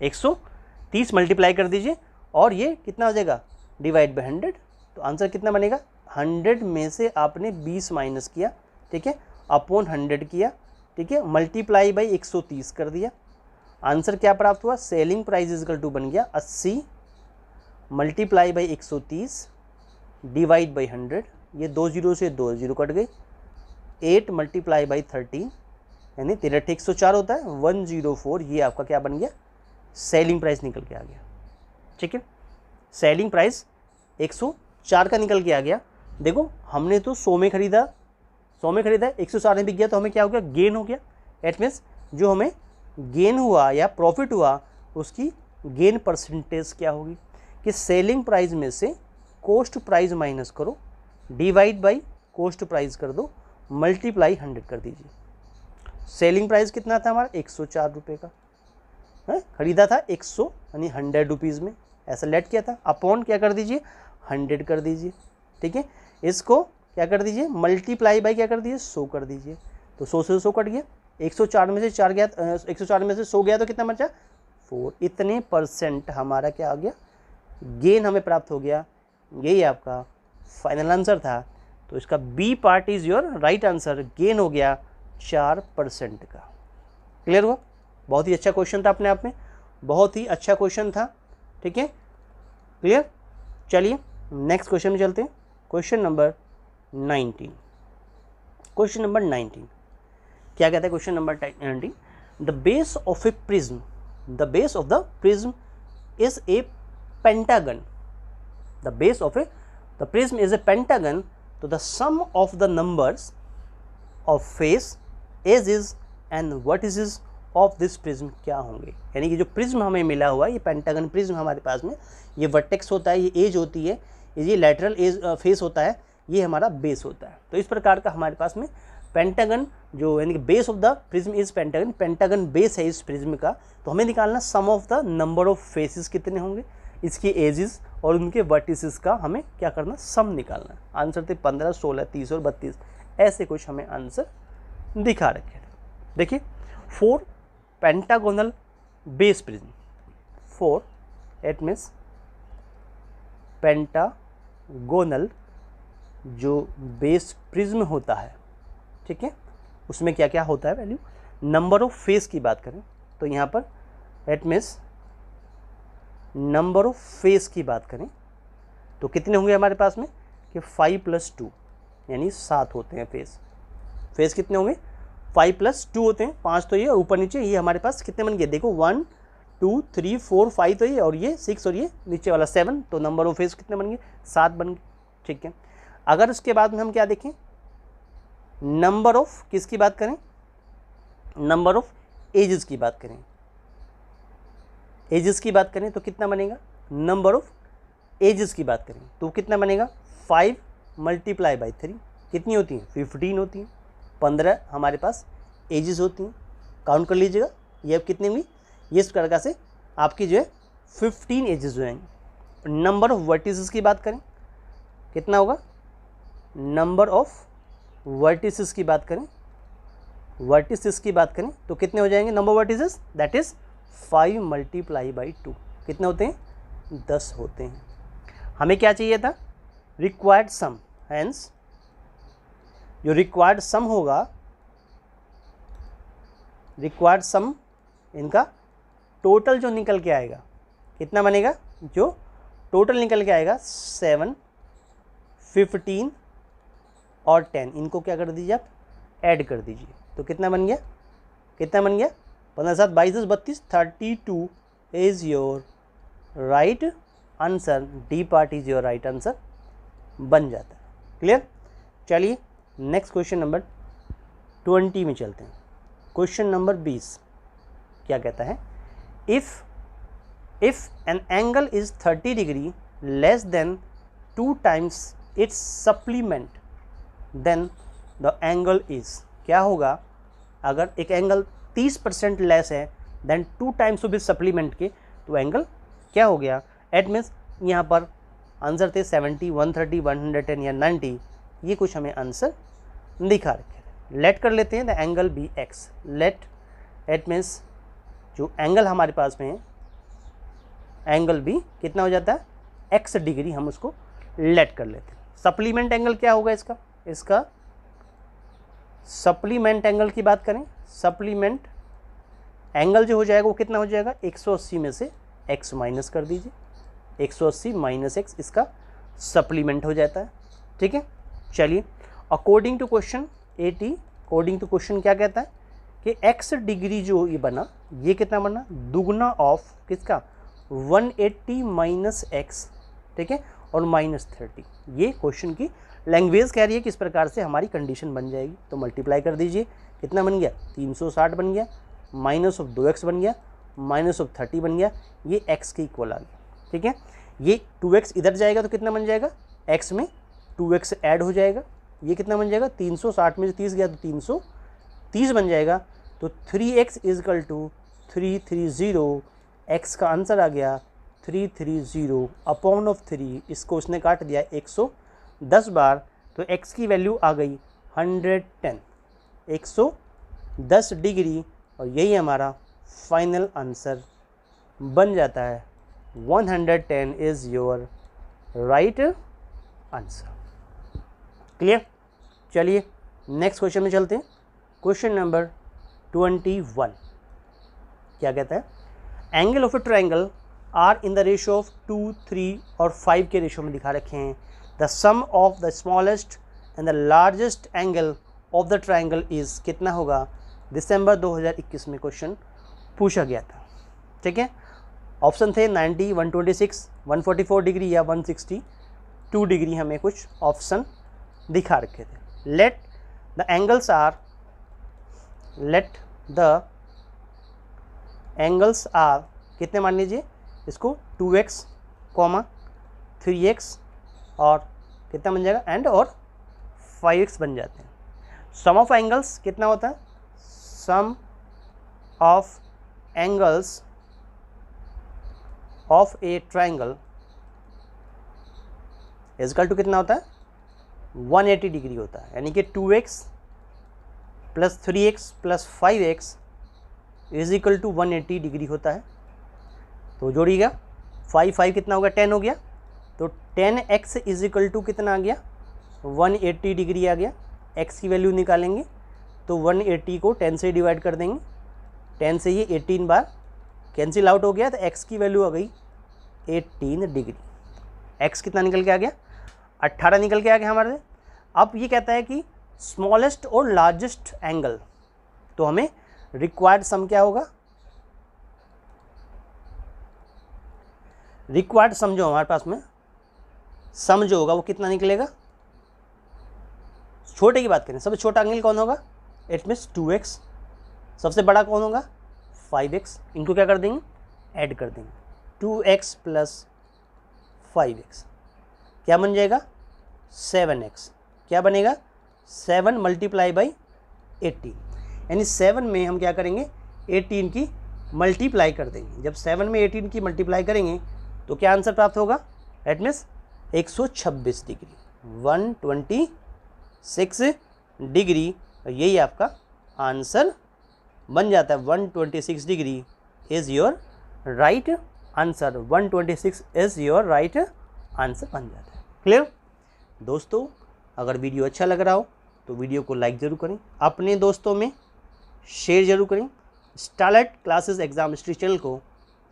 130 मल्टीप्लाई कर दीजिए और ये कितना हो जाएगा, डिवाइड बाय 100। तो आंसर कितना बनेगा, 100 में से आपने 20 माइनस किया, ठीक है, अपॉन 100 किया, ठीक है, मल्टीप्लाई बाई 130 कर दिया। आंसर क्या प्राप्त हुआ, सेलिंग प्राइस इजकल टू बन गया 80 मल्टीप्लाई बाई 130 डिवाइड बाई 100, ये 2 जीरो से 2 जीरो कट गई, 8 मल्टीप्लाई बाई 13 यानी 13 104 होता है, 104, ये आपका क्या बन गया, सेलिंग प्राइस निकल के आ गया। ठीक है, सेलिंग प्राइस 104 का निकल के आ गया। देखो हमने तो 100 में खरीदा, 100 में खरीदा, 104 में बिक गया, तो हमें क्या हो गया, गेन हो गया। एट मीन्स जो हमें गेन हुआ या प्रॉफिट हुआ उसकी गेन परसेंटेज क्या होगी कि सेलिंग प्राइस में से कॉस्ट प्राइस माइनस करो, डिवाइड बाई कॉस्ट प्राइस कर दो, मल्टीप्लाई 100 कर दीजिए। सेलिंग प्राइस कितना था हमारा, 104 रुपये का है, खरीदा था 100 यानी 100 रुपीज़ में, ऐसा लेट किया था, अपॉन क्या कर दीजिए, 100 कर दीजिए। ठीक है, इसको क्या कर दीजिए, मल्टीप्लाई बाई क्या कर दीजिए, 100 कर दीजिए। तो 100 से 100 कट गया, 104 में से 4 गया, 104 में से 100 गया तो कितना बचा, 4। इतने परसेंट हमारा क्या आ गया, गेन हमें प्राप्त हो गया। यही आपका फाइनल आंसर था। तो इसका B part is your right answer, gain हो गया 4% का। क्लियर हुआ, बहुत ही अच्छा क्वेश्चन था अपने आप में, बहुत ही अच्छा क्वेश्चन था। ठीक है, क्लियर। चलिए नेक्स्ट क्वेश्चन में चलते हैं, क्वेश्चन नंबर 19। क्वेश्चन नंबर 19 क्या कहता है, question number 19, the base of a prism, the base of the prism is a pentagon, the base of a the prism is a pentagon, तो the sum of the numbers of face, edges and vertices of this prism क्या होंगे। यानी कि जो prism हमें मिला हुआ है, ये पेंटागन प्रिज्म हमारे पास में, ये वर्टेक्स होता है, ये एज होती है, ये लैटरल एज फेस होता है, ये हमारा बेस होता है। तो इस प्रकार का हमारे पास में पेंटागन जो यानी कि base of the prism is pentagon, pentagon base है इस प्रिज्म का। तो हमें निकालना sum of the number of faces कितने होंगे, इसकी एजेस और उनके वर्टिसेस का हमें क्या करना, सम निकालना। आंसर थे 15, 16, 30 और 32, ऐसे कुछ हमें आंसर दिखा रखे थे। देखिए 4 pentagonal base prism, 4 it means pentagonal जो बेस प्रिज्म होता है, ठीक है, उसमें क्या क्या होता है वैल्यू। नंबर ऑफ फेस की बात करें तो यहाँ पर it means number of face की बात करें तो कितने होंगे हमारे पास में कि 5 + 2 यानी 7 होते हैं फेस। फेस कितने होंगे, 5 + 2 होते हैं, 5 तो ये और ऊपर नीचे ये हमारे पास कितने बन गए, देखो 1 2 3 4 5 तो ये और ये 6 और ये नीचे वाला 7, तो नंबर ऑफ फेस कितने बन गए, 7 बन गए। ठीक है, अगर उसके बाद में हम क्या देखें, नंबर ऑफ किसकी बात करें, नंबर ऑफ एजेस की बात करें, एजेस की बात करें तो कितना बनेगा, नंबर ऑफ एजेस की बात करें तो कितना बनेगा, 5 × 3 कितनी होती हैं, 15 होती हैं। 15 हमारे पास एजेस होती हैं, काउंट कर लीजिएगा ये अब कितनी हुई, ये इस प्रकार से आपकी जो है 15 एजेस हो जाएंगे। नंबर ऑफ वर्टिसेस की बात करें कितना होगा, नंबर ऑफ वर्टिसेस की बात करें, वर्टिसेस की बात करें तो कितने हो जाएंगे नंबर वर्टिसेस, दैट इज 5 × 2 कितने होते हैं, 10 होते हैं। हमें क्या चाहिए था, रिक्वायर्ड सम, हेंस जो रिक्वायर्ड सम होगा, रिक्वायर्ड सम इनका टोटल जो निकल के आएगा कितना बनेगा, जो टोटल निकल के आएगा 7 15 और 10, इनको क्या कर दीजिए आप, ऐड कर दीजिए तो कितना बन गया कितना बन गया, 15 7 22 10 32, 32 is your right answer, D part is your right answer बन जाता है। क्लियर। चलिए नेक्स्ट क्वेश्चन नंबर 20 में चलते हैं। क्वेश्चन नंबर 20 क्या कहता है, if an angle is 30 degree less than 2 times its supplement then the angle is, क्या होगा अगर एक एंगल 30% लेस है देन 2 times ऑफ इस सप्लीमेंट के, तो एंगल क्या हो गया। एट मीन्स यहाँ पर आंसर थे 70, 130, 110 या 90, ये कुछ हमें आंसर दिखा रखे। लेट कर लेते हैं the angle be x, let it means जो एंगल हमारे पास में है एंगल बी कितना हो जाता है, एक्स डिग्री, हम उसको लेट कर लेते हैं। सप्लीमेंट एंगल क्या होगा इसका, इसका सप्लीमेंट एंगल की बात करें, सप्लीमेंट एंगल जो हो जाएगा वो कितना हो जाएगा, 180 में से x माइनस कर दीजिए, 180 माइनस एक्स इसका सप्लीमेंट हो जाता है। ठीक है। चलिए according to question 80, according to question क्या कहता है कि x डिग्री जो ये बना, ये कितना बना, दुगना ऑफ किसका, 180 माइनस एक्स, ठीक है, और माइनस 30। ये क्वेश्चन की लैंग्वेज कह रही है किस प्रकार से हमारी कंडीशन बन जाएगी। तो मल्टीप्लाई कर दीजिए, कितना बन गया, 360 बन गया, माइनस ऑफ 2x बन गया, माइनस ऑफ 30 बन गया, ये x के इक्वल आ गया। ठीक है। ये 2x इधर जाएगा तो कितना बन जाएगा, x में 2x ऐड हो जाएगा, ये कितना बन जाएगा, 360 में से 30 गया तो 330 बन जाएगा। तो 3x इजकल टू 330, x का आंसर आ गया 330 अपॉन ऑफ 3, इसको उसने काट दिया 110 बार, तो x की वैल्यू आ गई 110, 110 डिग्री, और यही हमारा फाइनल आंसर बन जाता है। 110 is your right answer. Clear. चलिए नेक्स्ट क्वेश्चन में चलते हैं। क्वेश्चन नंबर 21 क्या कहता है, angle of a triangle are in the ratio of 2, 3 और 5 के रेशो में दिखा रखे हैं। The sum of the smallest and the largest angle of the triangle is, कितना होगा, दिसंबर 2021 में क्वेश्चन पूछा गया था। ठीक है। ऑप्शन थे 90, 126, 144 डिग्री या 162 डिग्री, हमें कुछ ऑप्शन दिखा रखे थे। लेट द एंगल्स आर कितने मान लीजिए इसको, 2x, 3x और कितना बन जाएगा, एंड और 5x बन जाते हैं। सम ऑफ एंगल्स कितना होता है, sum of angles of a triangle is equal to कितना होता है, 180 डिग्री होता है, यानी कि 2x plus 3x plus 5x is equal to 180 degree होता है। तो जोड़िएगा 5 कितना हो गया, 10 हो गया, तो 10x इज इक्वल टू कितना आ गया, 180 डिग्री आ गया। x की वैल्यू निकालेंगे तो 180 को 10 से डिवाइड कर देंगे, 10 से ये 18 बार कैंसिल आउट हो गया, तो x की वैल्यू आ गई 18 डिग्री। x कितना निकल के आ गया, 18 निकल के आ गया हमारे। अब ये कहता है कि स्मॉलेस्ट और लार्जेस्ट एंगल, तो हमें रिक्वायर्ड सम क्या होगा, रिक्वायर्ड सम जो हमारे पास में सम जो होगा वो कितना निकलेगा, छोटे की बात करें, सबसे छोटा एंगल कौन होगा, इट मीन्स 2x, सबसे बड़ा कौन होगा 5x, इनको क्या कर देंगे, ऐड कर देंगे, 2x प्लस 5x क्या बन जाएगा, 7x, क्या बनेगा, 7 मल्टीप्लाई बाई 18, यानी 7 में हम क्या करेंगे, 18 की मल्टीप्लाई कर देंगे। जब 7 में 18 की मल्टीप्लाई करेंगे तो क्या आंसर प्राप्त होगा, एट मीन्स 126 डिग्री, 126 डिग्री, यही आपका आंसर बन जाता है। 126 degree is your right answer, 126 is your right answer बन जाता है। क्लियर दोस्तों, अगर वीडियो अच्छा लग रहा हो तो वीडियो को लाइक ज़रूर करें, अपने दोस्तों में शेयर ज़रूर करें, starlight classes exam history channel को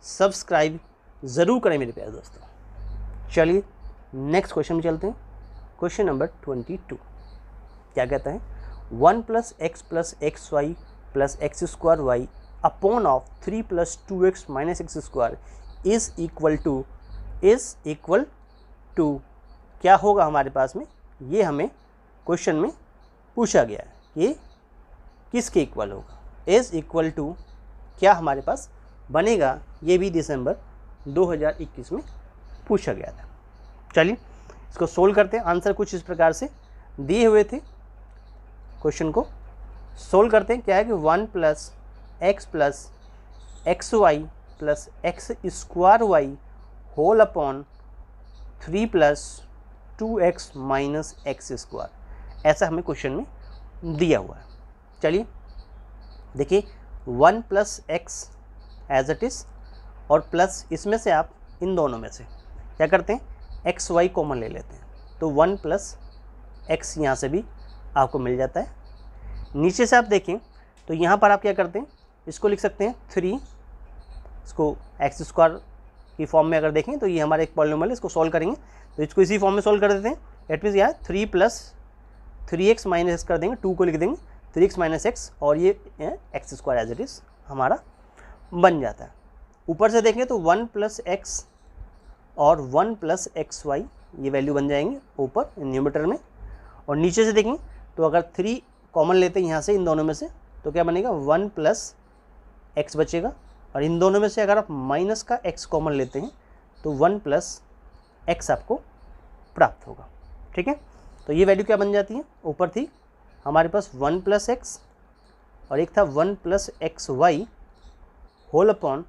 सब्सक्राइब ज़रूर करें मेरे प्यारे दोस्तों। चलिए नेक्स्ट क्वेश्चन में चलते हैं। क्वेश्चन नंबर 22 क्या कहता है, 1 + x + xy plus x square y upon of 3 + 2x - x square is equal to क्या होगा हमारे पास में, ये हमें क्वेश्चन में पूछा गया है, ये किसके इक्वल होगा, इज़ इक्वल टू क्या हमारे पास बनेगा, ये भी दिसंबर 2021 में पूछा गया था। चलिए इसको सोल्व करते हैं। आंसर कुछ इस प्रकार से दिए हुए थे, क्वेश्चन को सोल्व करते हैं। क्या है कि 1 + x + xy + x स्क्वायर y whole upon 3 + 2x - x square, ऐसा हमें क्वेश्चन में दिया हुआ है। चलिए देखिए 1 + x एज इट इज़ और प्लस इसमें से आप इन दोनों में से क्या करते हैं, एक्स वाई कॉमन ले लेते हैं, तो 1 + x यहाँ से भी आपको मिल जाता है। नीचे से आप देखें तो यहाँ पर आप क्या करते हैं, इसको लिख सकते हैं 3, इसको एक्स स्क्वायर की फॉर्म में अगर देखें तो ये हमारा एक पॉलिनोमियल है, इसको सॉल्व करेंगे तो इसको इसी फॉर्म में सॉल्व कर देते हैं। एट मीन्स यहाँ 3 + 3x - x कर देंगे, 2 को लिख देंगे 3x - x और ये x square as it is हमारा बन जाता है। ऊपर से देखें तो 1 + x और 1 + xy ये वैल्यू बन जाएंगे ऊपर न्यूमरेटर में, और नीचे से देखें तो अगर 3 कॉमन लेते हैं यहाँ से इन दोनों में से तो क्या बनेगा, 1 + x बचेगा, और इन दोनों में से अगर आप माइनस का x कॉमन लेते हैं तो 1 + x आपको प्राप्त होगा। ठीक है, तो ये वैल्यू क्या बन जाती है, ऊपर थी हमारे पास 1 + x और एक था 1 + xy होल अपॉन,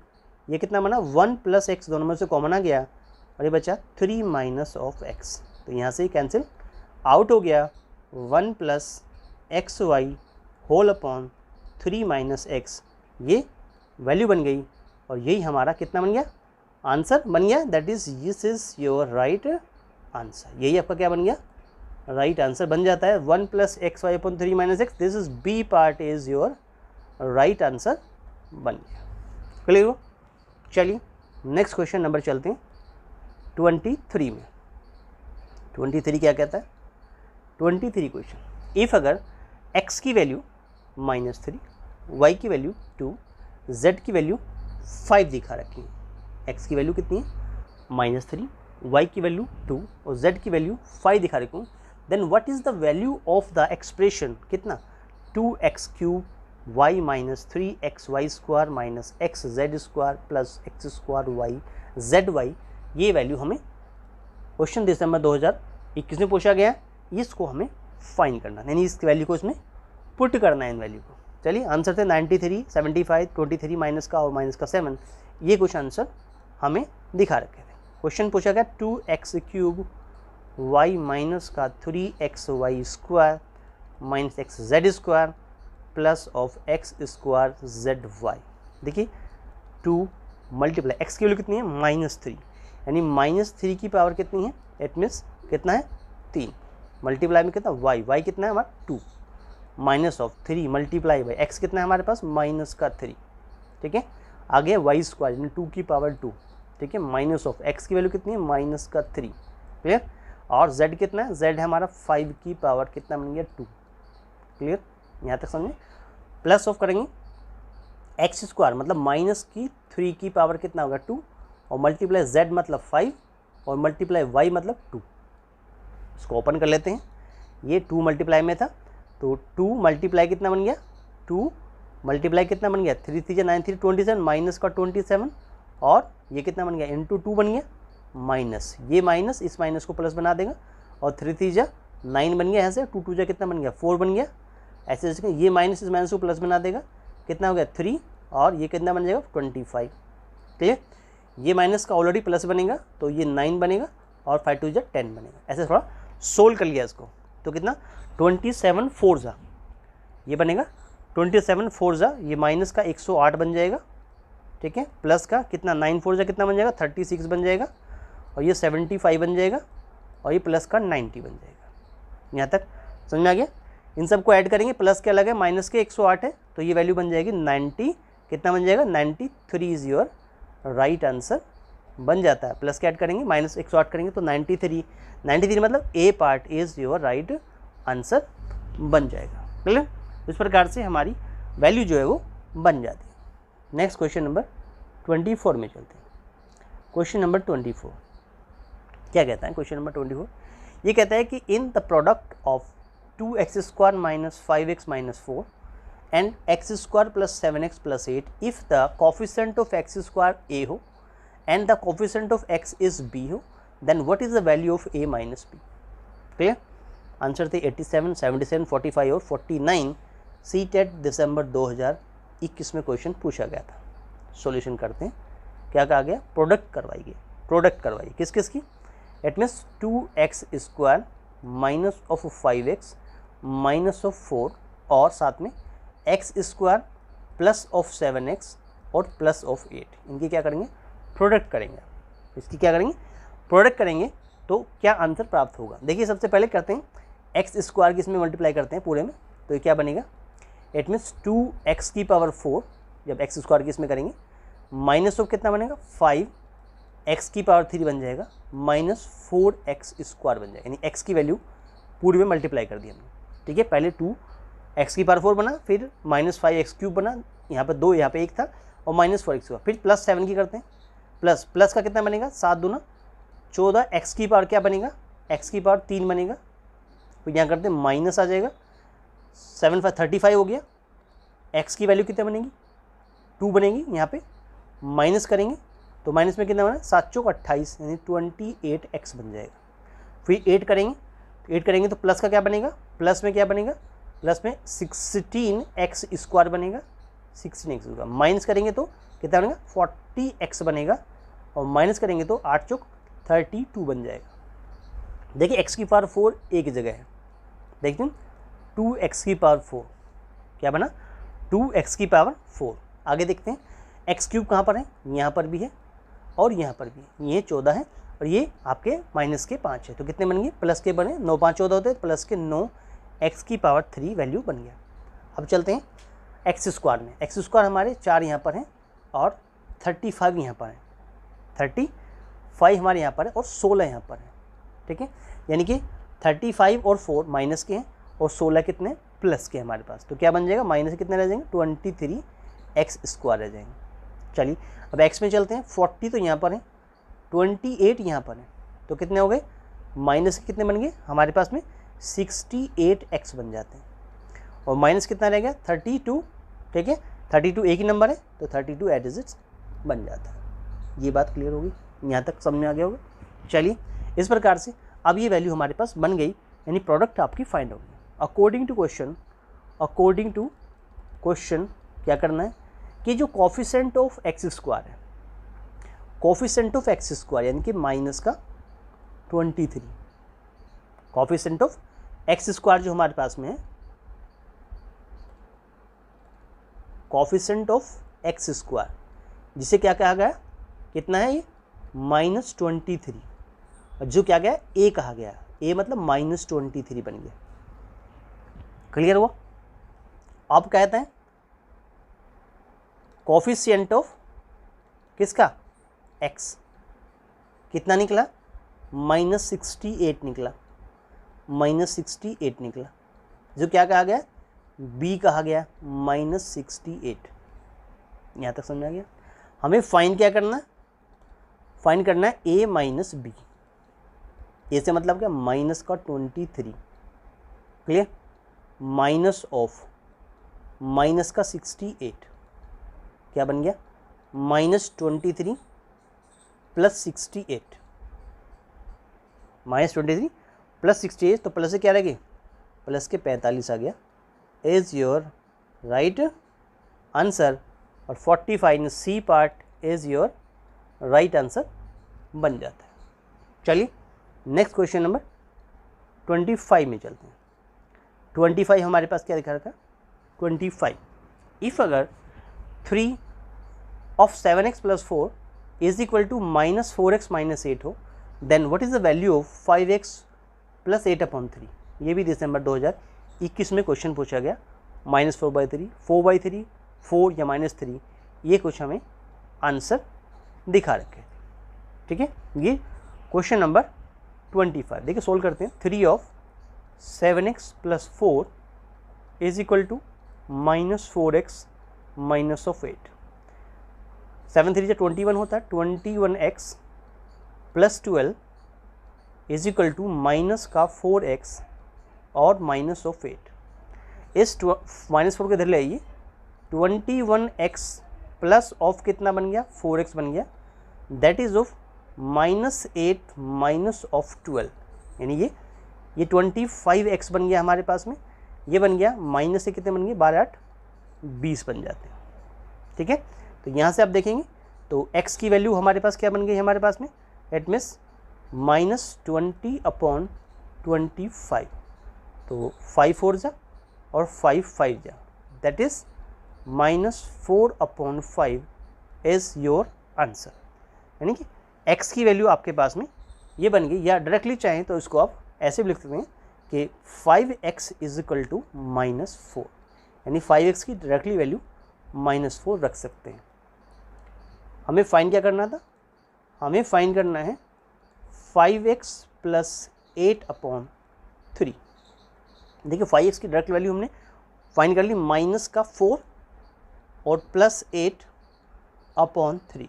ये कितना बना 1 + x, दोनों में से कॉमन आ गया और ये बचा 3 - x, तो यहाँ से ही कैंसिल आउट हो गया। 1 + xy होल अपॉन 3 - x, ये वैल्यू बन गई और यही हमारा कितना बन गया, आंसर बन गया। That is this is your right answer, यही आपका क्या बन गया, राइट आंसर बन जाता है। 1 + xy upon 3 - x, this is B part is your right answer बन गया। क्लियर हो? चलिए नेक्स्ट क्वेश्चन नंबर चलते हैं 23 में। 23 क्या कहता है, 23 क्वेश्चन, इफ़ अगर x की वैल्यू -3, y की वैल्यू 2, z की वैल्यू 5 दिखा रखी है। x की वैल्यू कितनी है -3, y की वैल्यू 2 और z की वैल्यू 5 दिखा रखी हूँ, then what is the value of the expression, कितना 2x³ y - 3xy² - xz² + x² y zy, ये वैल्यू हमें क्वेश्चन दिसंबर 2021 में पूछा गया है, इसको हमें फाइंड करना है, यानी इस वैल्यू को इसमें पुट करना है, इन वैल्यू को। चलिए आंसर थे 93, 75, 23 माइनस का और माइनस का 7, ये कुछ आंसर हमें दिखा रखे थे। क्वेश्चन पूछा गया 2x³ y - का 3xy² - xz² plus of x² zy। देखिए 2 × x की वैल्यू कितनी है -3, यानी -3 की पावर कितनी है, इट मीन्स कितना है 3, मल्टीप्लाई में कितना y कितना है हमारा 2, माइनस ऑफ 3 × x कितना है हमारे पास -3। ठीक है, आगे y² यानी 2 की पावर 2। ठीक है, माइनस ऑफ x की वैल्यू कितनी है -3। क्लियर, और z कितना है, z है हमारा 5 की पावर कितना बन गया 2। क्लियर, यहाँ तक समझे। प्लस ऑफ करेंगे x² मतलब -3 की पावर कितना होगा 2, और मल्टीप्लाई z मतलब 5 और मल्टीप्लाई y मतलब 2। इसको ओपन कर लेते हैं, ये 2 मल्टीप्लाई में था तो 2 मल्टीप्लाई कितना बन गया 2 मल्टीप्लाई कितना बन गया 3 3 9 3 27 माइनस का 27, और ये कितना बन गया इंटू 2 बन गया माइनस, ये माइनस इस माइनस को प्लस बना देगा, और 3 3 9 बन गया, यहाँ से 2 2 कितना बन गया 4 बन गया। ऐसे जैसे ये माइनस इस माइनस को प्लस बना देगा, कितना हो गया 3, और ये कितना बन जाएगा 25। ठीक है, ये माइनस का ऑलरेडी प्लस बनेगा तो ये 9 बनेगा, और 5 2 10 बनेगा। ऐसे थोड़ा सोल्व कर लिया इसको, तो कितना 27 4 ये बनेगा 27 4 ये माइनस का 108 बन जाएगा। ठीक है, प्लस का कितना 9 4 कितना बन जाएगा 36 बन जाएगा, और ये 75 बन जाएगा, और ये प्लस का 90 बन जाएगा। यहाँ तक समझ में आ गया। इन सबको ऐड करेंगे, प्लस के अलग है माइनस के 108 है, तो ये वैल्यू बन जाएगी 90, कितना बन जाएगा 93 इज़ योर राइट आंसर बन जाता है। प्लस के ऐड करेंगे माइनस 108 करेंगे तो 93 मतलब A part is your right answer बन जाएगा। क्लियर, इस प्रकार से हमारी वैल्यू जो है वो बन जाती है। नेक्स्ट क्वेश्चन नंबर 24 में चलते हैं। क्वेश्चन नंबर 24 क्या कहता है? क्वेश्चन नंबर 24 ये कहता है कि in the product of 2x² minus 5x minus 4 and x² plus 7x plus 8 if the coefficient of x² a हो and the coefficient of x is b हो, then what is the value of a minus b। Clear? Answer थे 87, 77, 45 और 49। CTET दिसंबर 2021 में question पूछा गया था। Solution करते हैं। क्या कहा गया? प्रोडक्ट करवाइए, प्रोडक्ट करवाइए किस किस की? It means 2x² minus of 5x minus of 4 और साथ में x² प्लस ऑफ 7x और प्लस ऑफ 8, इनकी क्या करेंगे? प्रोडक्ट करेंगे। इसकी क्या करेंगे? प्रोडक्ट करेंगे। तो क्या आंसर प्राप्त होगा? देखिए सबसे पहले करते हैं x² की इसमें मल्टीप्लाई करते हैं पूरे में, तो ये क्या बनेगा? इट मीन्स 2x की पावर 4 जब x² की इसमें करेंगे, माइनस ऑफ कितना बनेगा? 5, x की पावर 3 बन जाएगा, माइनस 4x² बन जाएगा। यानी x की वैल्यू पूरे में मल्टीप्लाई कर दी हमने। ठीक है, पहले 2x की पावर 4 बना, फिर माइनस 5x³ बना, यहाँ पर 2, यहाँ पे 1 था, और माइनस 4x², फिर प्लस 7 की करते हैं। प्लस का कितना बनेगा? 7 दूना 14, x की पावर क्या बनेगा? x की पावर 3 बनेगा, फिर यहाँ करते हैं माइनस आ जाएगा, 7 5 35 हो गया। x की वैल्यू कितना बनेगी? 2 बनेगी। यहाँ पे माइनस करेंगे तो माइनस में कितना बना? 7 चौक 28 यानी 28x बन जाएगा। फिर 8 करेंगे तो प्लस का क्या बनेगा? प्लस में क्या बनेगा? प्लस में 16x² बनेगा, 16x²। माइनस करेंगे तो कितना बनेगा? 40x बनेगा, और माइनस करेंगे तो 8 चौक 32 बन जाएगा। देखिए x की पावर 4 एक जगह है, देखते हैं 2x की पावर 4 क्या बना? 2x की पावर 4। आगे देखते हैं x³ कहाँ पर है? यहाँ पर भी है और यहाँ पर भी है। ये 14 है और ये आपके माइनस के 5 है, तो कितने बन गए? प्लस के बने, 9 5 14 होते हैं, प्लस के 9, x की पावर 3 वैल्यू बन गया। अब चलते हैं x² में। x² हमारे 4 यहाँ पर हैं और 35 यहाँ पर है, 35 हमारे यहाँ पर है और 16 यहाँ पर है। ठीक है, यानी कि 35 और 4 माइनस के हैं और 16 कितने? प्लस के हमारे पास। तो क्या बन जाएगा? माइनस कितने रह जाएंगे? 23x² रह जाएंगे। चलिए अब x में चलते हैं। 40 तो यहाँ पर है, 28 यहाँ पर है, तो कितने हो गए? माइनस के कितने बन गए हमारे पास में? 68x बन जाते हैं, और माइनस कितना रह गया? 32। ठीक है, 32 एक ही नंबर है, तो 32 एट डिजिट्स बन जाता है। ये बात क्लियर होगी, यहाँ तक समझ में आ गया होगा। चलिए इस प्रकार से अब ये वैल्यू हमारे पास बन गई, यानी प्रोडक्ट आपकी फाइंड होगी। अकॉर्डिंग टू क्वेश्चन क्या करना है कि जो कोफिशिएंट ऑफ x² है, कोफिशिएंट ऑफ x² यानी कि माइनस का 23, कोफिशिएंट ऑफ x² जो हमारे पास में है, कोफिशिएंट ऑफ x² जिसे क्या कहा गया? कितना है ये? -23, और जो क्या गया? a कहा गया। a मतलब -23 बन गया। क्लियर हुआ? अब कहते हैं कोफिशिएंट ऑफ किसका? x कितना निकला? -68 निकला, -68 निकला। जो क्या कहा गया? b कहा गया, -68। यहाँ तक समझ आ गया? हमें फाइंड क्या करना है? फाइंड करना है a माइनस b। ए से मतलब क्या? माइनस का 23। क्लियर? माइनस ऑफ माइनस का 68 क्या बन गया? -23 प्लस 68, -23 प्लस 68, तो प्लस से क्या रह गई? प्लस के 45 आ गया। इज योर राइट आंसर, और 45 C part is your right answer बन जाता है। चलिए नेक्स्ट क्वेश्चन नंबर 25 में चलते हैं। 25 हमारे पास क्या दिखा रखा है? 25 इफ अगर 3 of 7x plus 4 is equal to -4x minus 8 हो, then what is the value of 5x plus 8/3? ये भी दिसंबर 2021 में क्वेश्चन पूछा गया। -4/3, 4/3, 4 या -3, ये कुछ हमें आंसर दिखा रखे। ठीक है, ये क्वेश्चन नंबर 25। देखिए सोल्व करते हैं। 3 of 7x plus 4 is equal to minus 4x minus of 8, 7 3 21 होता है, 21x plus 12 is equal to minus का 4x और माइनस ऑफ 8। इस माइनस 4 को इधर ले आइए, 21x प्लस ऑफ कितना बन गया, 4x बन गया, that is of minus 8 minus of 12, यानी ये 25x बन गया हमारे पास में, ये बन गया माइनस से कितने बन गए, 12 8 20 बन जाते हैं। ठीक है, तो यहाँ से आप देखेंगे तो x की वैल्यू हमारे पास क्या बन गई हमारे पास में, एट मीन्स माइनस 20/25, तो 5 4 जा और 5 5 जा, that is minus 4/5 is your answer. यानी कि x की वैल्यू आपके पास में ये बन गई, या डायरेक्टली चाहें तो इसको आप ऐसे भी लिख सकते हैं कि 5x is equal to minus 4, यानी 5x की डायरेक्टली वैल्यू माइनस 4 रख सकते हैं। हमें फाइंड क्या करना था, हमें फाइंड करना है 5x प्लस 8/3। देखिए 5x की डायरेक्ट वैल्यू हमने फाइंड कर ली, माइनस का 4 और plus 8/3,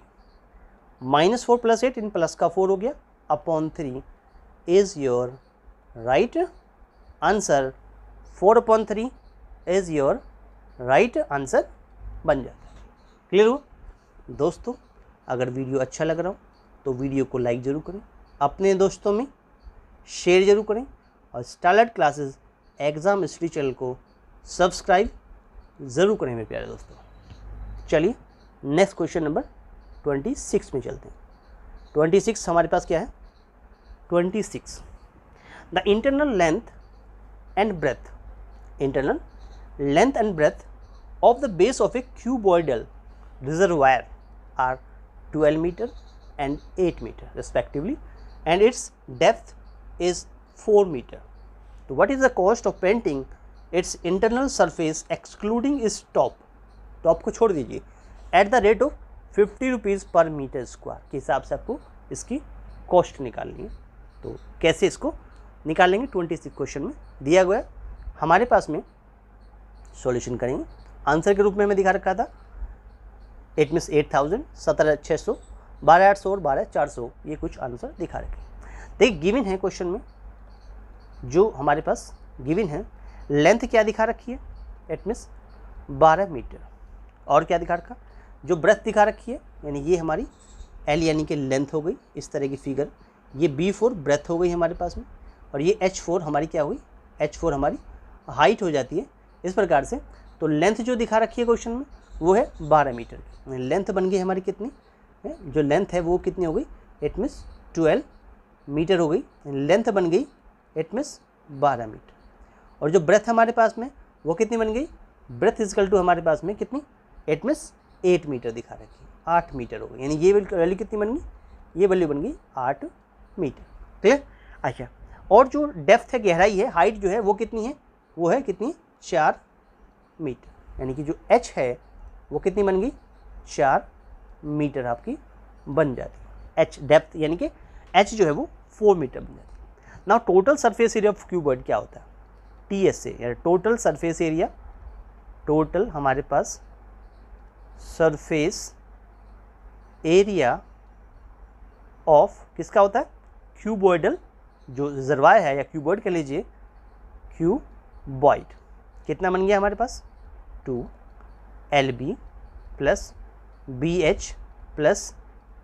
minus 4 plus 8 in plus का 4 हो गया upon 3 is your right answer. 4/3 is your right answer बन जाता है। क्लियर हो दोस्तों? अगर वीडियो अच्छा लग रहा हो तो वीडियो को लाइक ज़रूर करें, अपने दोस्तों में शेयर ज़रूर करें, और starlight classes exam study channel को सब्सक्राइब ज़रूर करें मेरे प्यारे दोस्तों। चलिए नेक्स्ट क्वेश्चन नंबर 26 में चलते हैं। 26 हमारे पास क्या है, 26 the internal length and breadth of the base of a cuboidal reservoir are 12 meter and 8 meter respectively, and its depth is 4 meter. So what is the cost of painting its internal surface excluding its top को छोड़ दीजिए, at the rate of 50 rupees per meter square के हिसाब से आपको इसकी cost निकालनी है। तो कैसे इसको निकालेंगे, 26 क्वेश्चन में दिया गया है, हमारे पास में सॉल्यूशन करेंगे। आंसर के रूप में मैं दिखा रखा था, 8 मीन्स 8000, 17,600, 12,800 और 12,400, ये कुछ आंसर दिखा रखे। देखिए गिवन है क्वेश्चन में, जो हमारे पास गिवन है, लेंथ क्या दिखा रखी है, 8 मीन्स 12 मीटर, और क्या दिखा रखा, जो ब्रेथ दिखा रखी है, यानी ये हमारी L यानी कि लेंथ हो गई, इस तरह की फिगर, ये B4 ब्रेथ हो गई हमारे पास में, और ये H4 हमारी क्या हुई, H4 हमारी हाइट हो जाती है इस प्रकार से। तो लेंथ जो दिखा रखी है क्वेश्चन में वो है 12 मीटर की, लेंथ बन गई हमारी कितनी है, जो लेंथ है वो कितनी हो गई, 8 मीन्स 12 मीटर हो गई, लेंथ बन गई 8 मीन्स 12 मीटर। और जो ब्रेथ हमारे पास में वो कितनी बन गई, ब्रेथ इजकल टू हमारे पास में कितनी, 8 मीन्स 8 मीटर दिखा रखी है, 8 मीटर हो गई, यानी ये वैल्यू कितनी बन गई, ये वैल्यू बन गई 8 मीटर। क्लियर? अच्छा, और जो डेप्थ है, गहराई है, हाइट जो है वो कितनी है, वो है कितनी, 4 मीटर, यानी कि जो h है वो कितनी बन गई, 4 मीटर आपकी बन जाती है। h डेप्थ यानी कि h जो है वो 4 मीटर बन जाती है। Now total surface area of cuboid क्या होता है, TSA, यानी टोटल सरफेस एरिया, टोटल हमारे पास सरफेस एरिया ऑफ किसका होता है, क्यूबॉइडल, जो रिजर्वायर है, या क्यूबॉइड कह लीजिए, क्यूबॉइड कितना बन गया हमारे पास, 2LB plus BH plus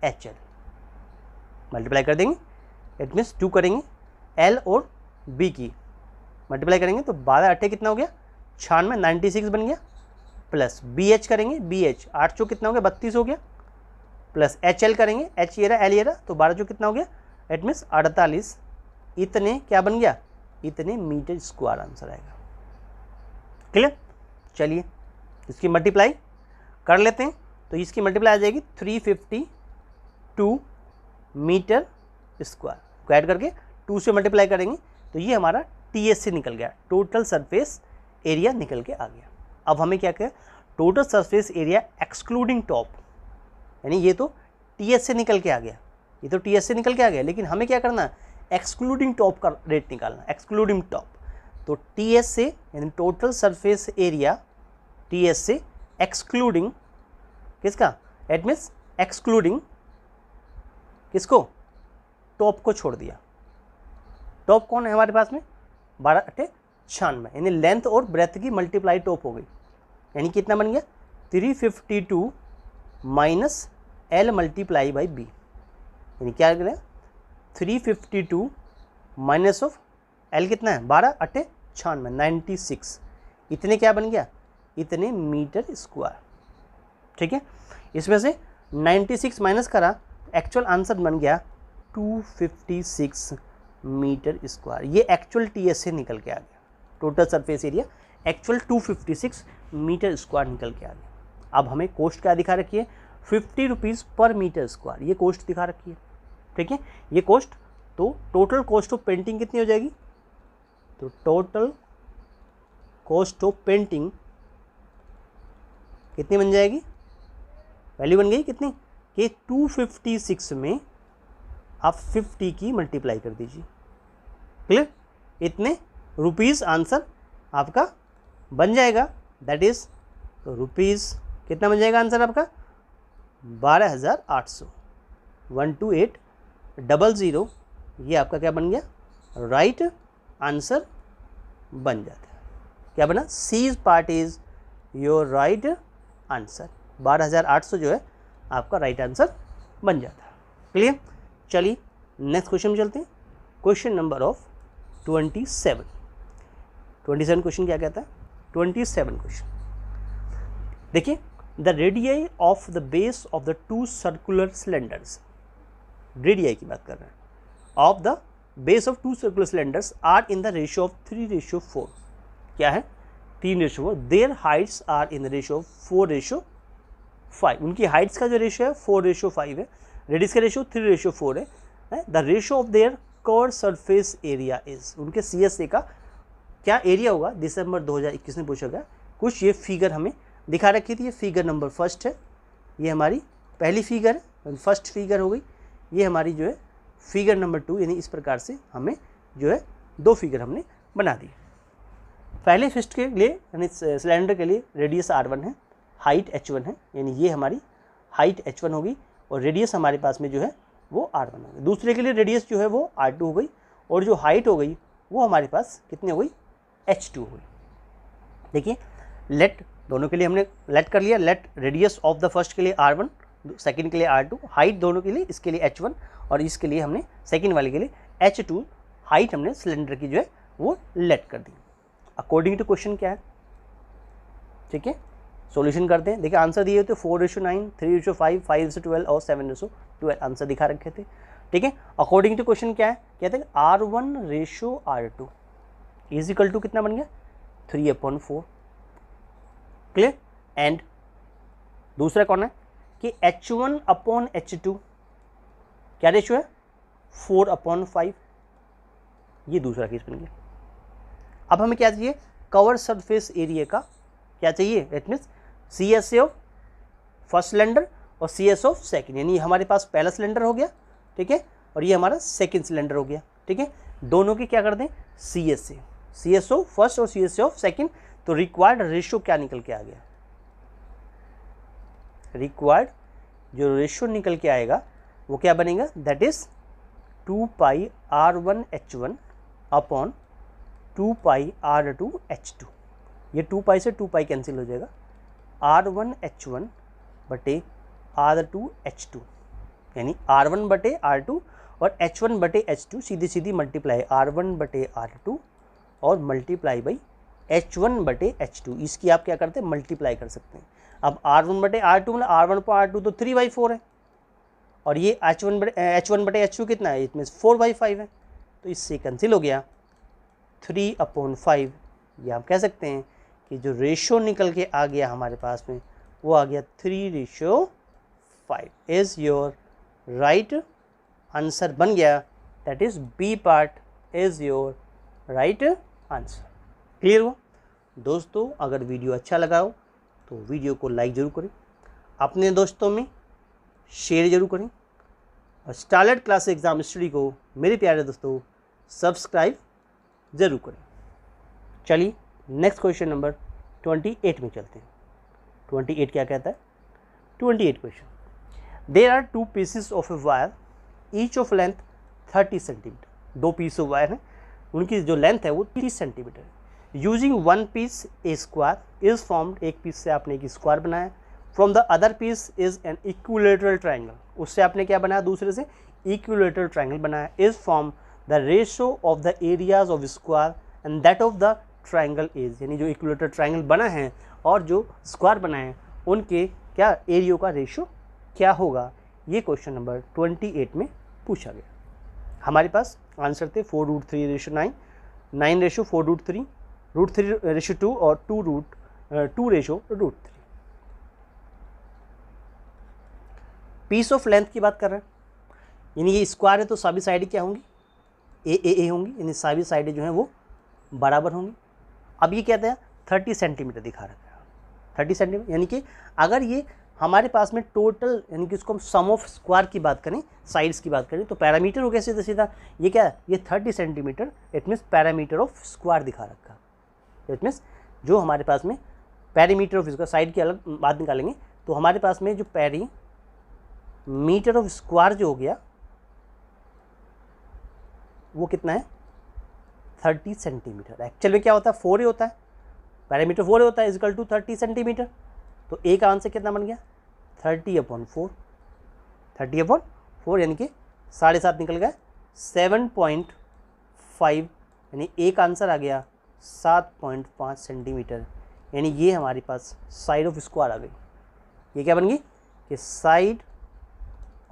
HL, multiply कर देंगे, इट मीन्स 2 करेंगे L और B की मल्टीप्लाई करेंगे तो 12 8 कितना हो गया, 96, 96 बन गया, प्लस BH करेंगे, BH 8 चो कितना हो गया, 32 हो गया, प्लस HL करेंगे, H ये रहा L ये रहा, तो 12 चो कितना हो गया, इट मीन्स 48, इतने क्या बन गया, इतने मीटर स्क्वायर आंसर आएगा। क्लियर? चलिए इसकी मल्टीप्लाई कर लेते हैं, तो इसकी मल्टीप्लाई आ जाएगी 352 मीटर स्क्वायर को ऐड करके 2 से मल्टीप्लाई करेंगे तो ये हमारा TS से निकल गया, टोटल सरफेस एरिया निकल के आ गया। अब हमें क्या करें, total surface area excluding top, यानी ये तो TS से निकल के आ गया, ये तो TS से निकल के आ गया, लेकिन हमें क्या करना है, एक्सक्लूडिंग टॉप का रेट निकालना, एक्सक्लूडिंग टॉप। तो TS से यानी total surface area T S से एक्सक्लूडिंग किसका, इट मीन्स एक्सक्लूडिंग किसको, टॉप को छोड़ दिया। टॉप कौन है हमारे पास में, 12×96, यानी लेंथ और ब्रेथ की मल्टीप्लाई टॉप हो गई, यानी कितना बन गया 352 minus L multiply by B, यानी क्या करें 352 माइनस ऑफ एल कितना है 12×96 96, इतने क्या बन गया, इतने मीटर स्क्वायर। ठीक है, इसमें से 96 माइनस करा, एक्चुअल आंसर बन गया 256 मीटर स्क्वायर। ये एक्चुअल टीएस से निकल के आ गया, total surface area actual 256 metre square निकल के आ गया। अब हमें कॉस्ट क्या दिखा रखी है, 50 रुपीज़ पर मीटर स्क्वायर, ये कॉस्ट दिखा रखी है। ठीक है, ये कॉस्ट, तो टोटल कॉस्ट ऑफ पेंटिंग कितनी हो जाएगी, तो टोटल कॉस्ट ऑफ पेंटिंग कितनी बन जाएगी, वैल्यू बन गई कितनी कि 256 में आप 50 की मल्टीप्लाई कर दीजिए। क्लियर, इतने रुपीज़ आंसर आपका बन जाएगा, दैट इज़ रुपीज़ कितना बन जाएगा आंसर आपका 12,800, 12800, ये आपका क्या बन गया, राइट आंसर बन जाता है। क्या बना, C part is your right answer, 12,800 जो है आपका राइट आंसर बन जाता है। क्लियर, चलिए नेक्स्ट क्वेश्चन में चलते हैं। क्वेश्चन नंबर ऑफ 27 क्वेश्चन क्या कहता है, 27 क्वेश्चन देखिए, the radii of the base of the two circular cylinders, radii की बात कर रहे हैं, of the base of two circular cylinders are in the ratio of 3:4, क्या है 3:4, their heights are in the ratio of 4:5, उनकी Heights का जो रेशियो है 4:5 है, रेडियस का रेशियो 3:4 है। The ratio of their curve surface area is, उनके CSA का क्या एरिया होगा, दिसंबर 2021 में पूछा गया। कुछ ये फिगर हमें दिखा रखी थी, ये फिगर नंबर फर्स्ट है, ये हमारी पहली फिगर है, फर्स्ट फिगर हो गई, ये हमारी जो है फिगर नंबर 2, यानी इस प्रकार से हमें जो है 2 फिगर हमने बना दी। पहले फिस्ट के लिए यानी सिलेंडर के लिए रेडियस R1 है, हाइट H1 है, यानी ये हमारी हाइट H1 होगी और रेडियस हमारे पास में जो है वो R1 हो गई। दूसरे के लिए रेडियस जो है वो R2 हो गई और जो हाइट हो गई वो हमारे पास कितनी हो गई, H2 हो गई। देखिए लेट, दोनों के लिए हमने लेट कर लिया, let radius of the first के लिए R1, सेकंड के लिए R2, हाइट दोनों के लिए, इसके लिए H1 और इसके लिए हमने सेकंड वाले के लिए H2, हाइट हमने सिलेंडर की जो है वो लेट कर दी। अकॉर्डिंग टू क्वेश्चन क्या है, ठीक है, सॉल्यूशन करते हैं। देखिए आंसर दिए होते 4:9, 3:5, 5:12 और 7:12 आंसर दिखा रखे थे। ठीक है, अकॉर्डिंग टू क्वेश्चन क्या है, कहते हैं R1:R2 इज इक्वल टू कितना बन गया 3/4। क्लियर, एंड दूसरा कौन है कि H1/H2 क्या रेशियो है 4/5, ये दूसरा केस बन गया। अब हमें क्या चाहिए, कवर सरफेस एरिया का क्या चाहिए, it means CSA of first cylinder और CS ऑफ सेकंड, यानी हमारे पास पहला सिलेंडर हो गया, ठीक है, और ये हमारा सेकंड सिलेंडर हो गया। ठीक है, दोनों की क्या कर दें CSA, CS ऑफ फर्स्ट और CSA ऑफ सेकंड, तो रिक्वायर्ड रेशियो क्या निकल के आ गया, रिक्वायर्ड जो रेशियो निकल के आएगा वो क्या बनेगा, that is 2πr1h1 upon 2πr2h2, ये 2π से 2π कैंसिल हो जाएगा, r1h1 बटे r2h2, यानी r1 बटे r2 और h1 बटे h2 सीधी सीधी मल्टीप्लाई r1 बटे r2 और मल्टीप्लाई बाई h1 बटे h2, इसकी आप क्या करते हैं मल्टीप्लाई कर सकते हैं। अब r1 बटे r2 मतलब r1 पर r2 तो 3/4 है और ये h1 बटे h2 कितना है, इसमें 4/5 है, तो इससे कैंसिल हो गया 3/5। ये आप कह सकते हैं कि जो रेशियो निकल के आ गया हमारे पास में वो आ गया 3:5 इज़ योर राइट आंसर बन गया, that is B part is your right answer. Clear हुआ दोस्तों? अगर वीडियो अच्छा लगा हो तो वीडियो को लाइक ज़रूर करें, अपने दोस्तों में शेयर ज़रूर करें और स्टारलेट क्लास एग्ज़ाम स्टडी को मेरे प्यारे दोस्तों सब्सक्राइब ज़रूर करें। चलिए नेक्स्ट क्वेश्चन नंबर 28 में चलते हैं। 28 क्या कहता है? 28 question, there are 2 pieces of a wire each of length 30 centimetre. 2 piece of wire हैं, उनकी जो लेंथ है वो 30 सेंटीमीटर है। Using 1 piece a square is formed, एक पीस से आपने एक स्क्वायर बनाया। From the other piece is an equilateral triangle, उससे आपने क्या बनाया? दूसरे से इक्विलेटरल ट्राइंगल बनाया। Is form the ratio of the areas of square and that of the triangle is, यानी जो इक्विलेटरल ट्राइंगल बना है और जो स्क्वायर बना है उनके क्या एरियो का रेशो क्या होगा? ये क्वेश्चन नंबर 28 में पूछा गया। हमारे पास आंसर थे 4√3:9, 9:4√3, √3:2 और 2:2 पीस ऑफ लेंथ की बात कर रहे हैं, यानी ये स्क्वायर है तो सभी साइडें क्या होंगी? ए होंगी, यानी सभी साइडें जो हैं वो बराबर होंगी। अब ये कहते हैं 30 सेंटीमीटर दिखा रखा है, 30 सेंटीमीटर, यानी कि अगर ये हमारे पास में टोटल, यानी कि इसको हम सम ऑफ स्क्वायर की बात करें, साइड्स की बात करें, तो पैरामीटर हो गया सीधा सीधा। ये क्या है? ये 30 centimetre, it means parameter of square दिखा रखा। इट मीन्स जो हमारे पास में पैरीमीटर ऑफ स्क्वायर, साइड की अलग बात निकालेंगे, तो हमारे पास में जो पैरीमीटर ऑफ स्क्वायर जो हो गया वो कितना है? 30 सेंटीमीटर। एक्चुअल में क्या होता है? 4 होता है, पैरामीटर 4 होता है, इजकल टू 30 सेंटीमीटर। तो ए का आंसर कितना बन गया? 30/4, 30/4, यानी कि 7.5 निकल गया, 7.5, यानी ए का आंसर आ गया 7.5 सेंटीमीटर। यानी ये हमारे पास साइड ऑफ स्क्वायर आ गई। ये क्या बन गई? कि साइड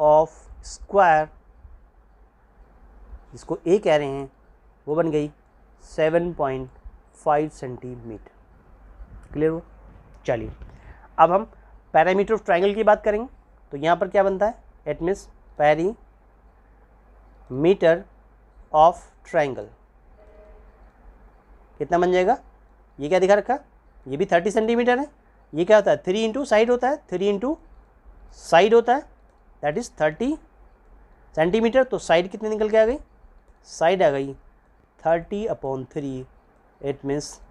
ऑफ स्क्वायर, जिसको ए कह रहे हैं, वो बन गई 7.5 सेंटीमीटर। क्लियर हो? चलिए अब हम पैरामीटर ऑफ ट्राइंगल की बात करेंगे। तो यहाँ पर क्या बनता है? It means perimeter of triangle कितना बन जाएगा? ये क्या दिखा रखा? ये भी 30 सेंटीमीटर है। ये क्या होता है? 3 इंटू साइड होता है, 3 इंटू साइड होता है, दैट इज़ 30 सेंटीमीटर। तो साइड कितनी निकल के आ गई? साइड आ गई 30/3, इट मीन्स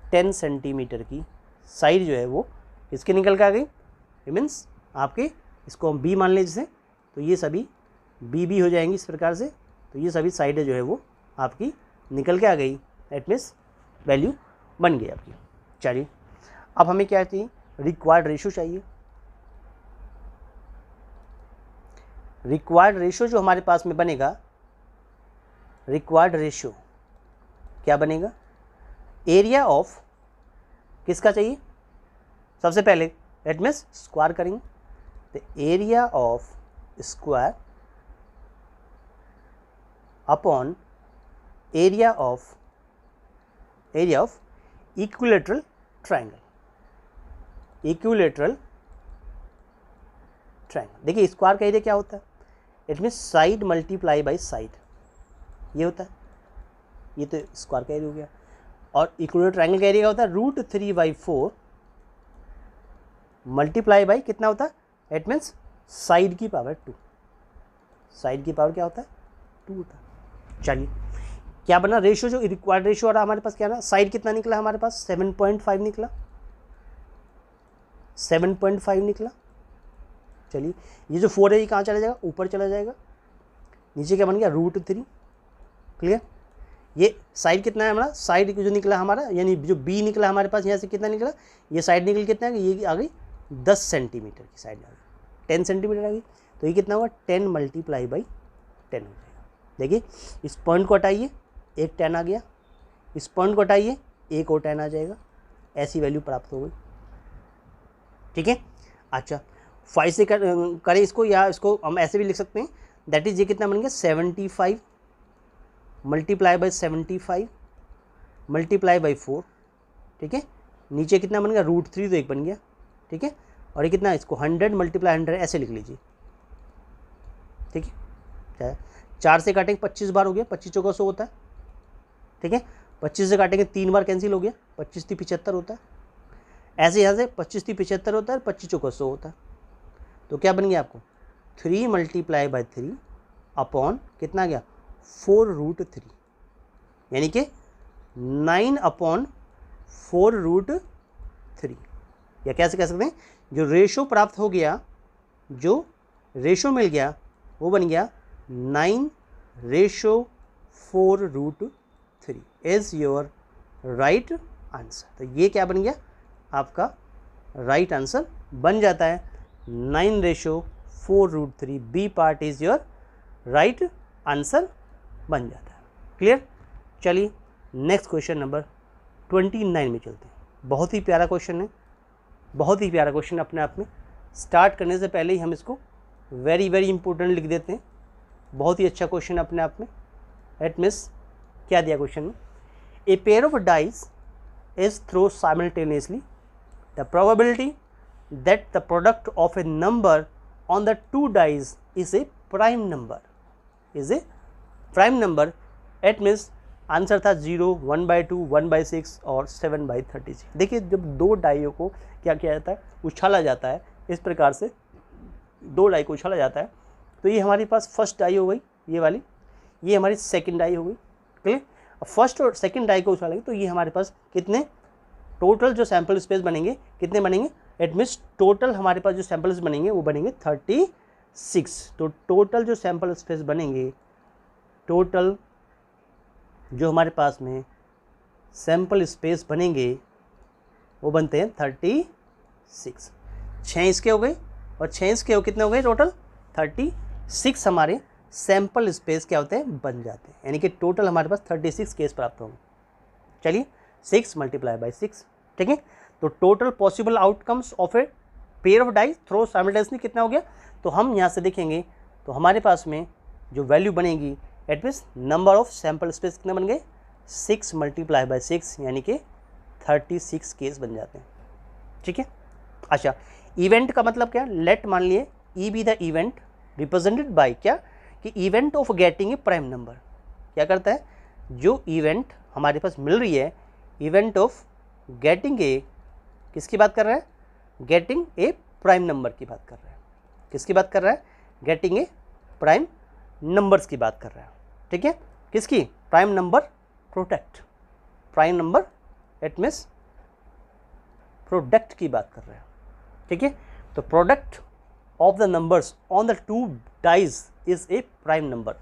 10 सेंटीमीटर की साइड जो है वो इसके निकल के आ गई। इट मीन्स आपके, इसको हम बी मान लें जैसे, तो ये सभी बी हो जाएंगी इस प्रकार से। तो ये सभी साइडें जो है वो आपकी निकल के आ गई, इट मीन्स वैल्यू बन गई आपकी। चलिए अब हमें क्या चाहिए? रिक्वायर्ड रेशो चाहिए। रिक्वायर्ड रेशो जो हमारे पास में बनेगा, रिक्वायर्ड रेशो क्या बनेगा? एरिया ऑफ किसका चाहिए? सबसे पहले इट मीन्स स्क्वायर करेंगे, तो area of square upon area of equilateral triangle. Equilateral triangle, देखिए स्क्वायर का एरिया क्या होता है? It means side multiply by side, ये होता है। ये तो स्क्वायर का एरिया हो गया। और इक्विलेटरल ट्राइंगल का एरिया क्या होता है? √3/4 मल्टीप्लाई बाई कितना होता है? इट मीन्स साइड की पावर 2। साइड की पावर क्या होता है? 2 होता है। चलिए क्या बना? रेशो जो रिक्वायर्ड रेशो आ रहा हमारे पास क्या ना, साइड कितना निकला हमारे पास? 7.5 निकला, 7.5 निकला। चलिए ये जो 4 है ये कहाँ चला जाएगा? ऊपर चला जाएगा। नीचे क्या बन गया? √3। क्लियर? ये साइड कितना है हमारा? साइड जो निकला हमारा, यानी जो बी निकला हमारे पास, यहाँ से कितना निकला? ये साइड निकल कितना है? ये आ गई 10 सेंटीमीटर की साइड आ गई, 10 सेंटीमीटर आ गई। तो ये कितना हुआ? 10 मल्टीप्लाई बाई 10 हो जाएगा। देखिए इस पॉइंट को हटाइए, एक 10 आ गया, इस पॉइंट को हटाइए, एक और 10 आ जाएगा, ऐसी वैल्यू प्राप्त हो गई। ठीक है? अच्छा 5 से करें इसको, या इसको हम ऐसे भी लिख सकते हैं, दैट इज ये कितना बन गया? 75 मल्टीप्लाई बाई 75 मल्टीप्लाई बाई 4। ठीक है? नीचे कितना बन गया? √3, तो एक बन गया। ठीक है? और ये कितना? इसको 100 मल्टीप्लाई 100 ऐसे लिख लीजिए। ठीक है? 4 से काटेंगे 25 बार हो गया, 25 चौका 100 होता है। ठीक है? 25 से काटेंगे 3 बार कैंसिल हो गया, 25 × 75 होता है। ऐसे यहाँ से 25 × 75 होता है, 25 चौका 100 होता है। तो क्या बन गया आपको? 3 मल्टीप्लाई बाई 3 अपॉन कितना गया? 4√3, यानी कि 9/4√3। या कैसे कह सकते हैं, जो रेशो प्राप्त हो गया, जो रेशो मिल गया वो बन गया 9:4√3 इज़ योर राइट आंसर। तो ये क्या बन गया, आपका राइट आंसर बन जाता है 9:4√3। B part is your right answer बन जाता है। क्लियर। चलिए नेक्स्ट क्वेश्चन नंबर 29 में चलते हैं। बहुत ही प्यारा क्वेश्चन है, बहुत ही प्यारा क्वेश्चन अपने आप में। स्टार्ट करने से पहले ही हम इसको वेरी वेरी इंपॉर्टेंट लिख देते हैं। बहुत ही अच्छा क्वेश्चन अपने आप में। एट मीन्स क्या दिया क्वेश्चन में, a pair of dice is throw simultaneously, the probability that the product of a number on the two dice is a prime number, is a prime number. It means answer था 0, 1/2, 1/6 और 7/36। देखिए जब दो डाइयों को क्या किया जाता है, उछाला जाता है, इस प्रकार से दो डाई को उछाला जाता है, तो ये हमारे पास फर्स्ट डाई हो गई, ये वाली, ये हमारी सेकंड डाई हो गई। क्लियर। फर्स्ट और सेकंड डाई को उछालेंगे तो ये हमारे पास कितने टोटल जो सैंपल स्पेस बनेंगे, कितने बनेंगे, इट मीन्स टोटल हमारे पास जो सैंपल्स बनेंगे वो बनेंगे 36। तो टोटल जो सैंपल स्पेस बनेंगे, टोटल जो हमारे पास में सैंपल स्पेस बनेंगे वो बनते हैं 36। 6 इसके हो गए और 6 इसके हो, कितने हो गए टोटल 36 हमारे सैंपल स्पेस क्या होते हैं, बन जाते हैं। यानी कि टोटल हमारे पास 36 केस प्राप्त होंगे। चलिए 6 × 6, ठीक है। तो total possible outcomes of a pair of dice throw simultaneously कितना हो गया, तो हम यहाँ से देखेंगे तो हमारे पास में जो वैल्यू बनेगी, it means number of sample space कितने बन गए, 6 × 6 यानी कि 36 केस बन जाते हैं। ठीक है। अच्छा, इवेंट का मतलब क्या, लेट मान लिए E be the event represented by क्या, कि event of getting a prime number. क्या करता है, जो इवेंट हमारे पास मिल रही है, इवेंट ऑफ गेटिंग ए, किसकी बात कर रहा है, गेटिंग ए प्राइम नंबर की बात कर रहा है। किसकी बात कर रहा है, गेटिंग ए प्राइम नंबर्स की बात कर रहा है। ठीक है। किसकी, prime number product, prime number it means product की बात कर रहे हैं। ठीक है। तो product of the numbers on the two dice is a prime number,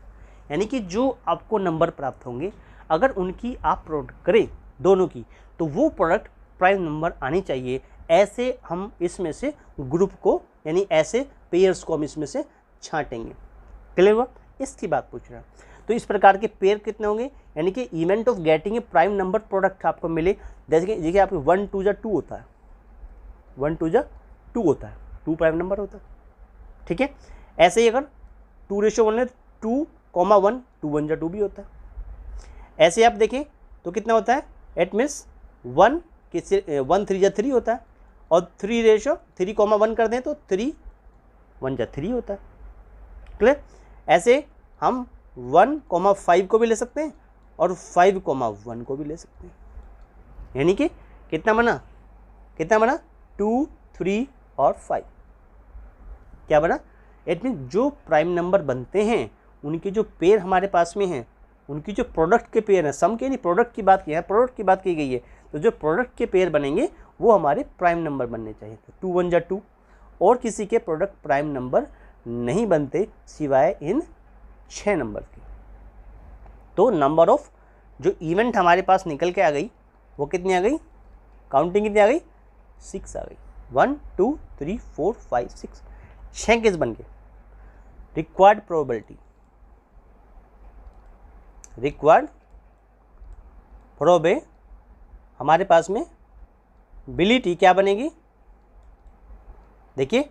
यानी कि जो आपको नंबर प्राप्त होंगे अगर उनकी आप प्रोडक्ट करें दोनों की, तो वो प्रोडक्ट प्राइम नंबर आनी चाहिए। ऐसे हम इसमें से ग्रुप को, यानी ऐसे पेयर्स को हम इसमें से छांटेंगे। क्लियर हुआ, इसकी बात पूछ रहा है। तो इस प्रकार के पेयर कितने होंगे, यानी कि event of getting a prime number product आपको मिले, जैसे कि देखिए आपके 1 2 2 होता है, 1 2 2 होता है, 2 प्राइम नंबर होता है। ठीक है। ऐसे ही अगर 2:1 है, 2,1, 2 1 2 भी होता है। ऐसे आप देखें तो कितना होता है, एट मीन्स 1 3 3 होता है, और 3:3,1 कर दें तो 3 1 3 होता है। क्लियर। ऐसे हम 1,5 को भी ले सकते हैं और 5,1 को भी ले सकते हैं। यानी कि कितना बना, कितना बना, 2 3 और 5। क्या बना, इट मीन जो प्राइम नंबर बनते हैं उनके जो पेयर हमारे पास में हैं, उनकी जो प्रोडक्ट के पेयर हैं, सम के नहीं, प्रोडक्ट की बात की है, प्रोडक्ट की बात की गई है, तो जो प्रोडक्ट के पेयर बनेंगे वो हमारे प्राइम नंबर बनने चाहिए। तो 2 1 2, और किसी के प्रोडक्ट प्राइम नंबर नहीं बनते सिवाय इन 6 नंबर के। तो नंबर ऑफ जो इवेंट हमारे पास निकल के आ गई वो कितनी आ गई, काउंटिंग कितनी आ गई, 6 आ गई। 1 2 3 4 5 6, 6 केस बन गए। रिक्वायर्ड प्रोबेबिलिटी, रिक्वायर्ड प्रोबे हमारे पास में बिलिटी क्या बनेगी, देखिए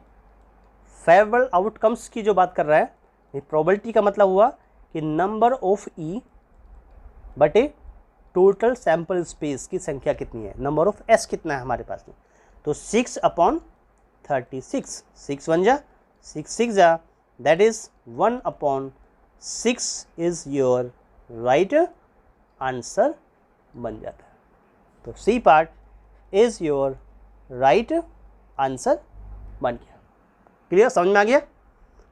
फेवरेबल आउटकम्स की जो बात कर रहा है, ये प्रोबेबिलिटी का मतलब हुआ कि नंबर ऑफ ई बटे टोटल सैंपल स्पेस की संख्या कितनी है, नंबर ऑफ एस कितना है हमारे पास में, तो 6/36, 6 1 जा 6 6 जा, that is 1/6 is your right answer बन जाता है। तो C part is your right answer बन गया। क्लियर, समझ में आ गया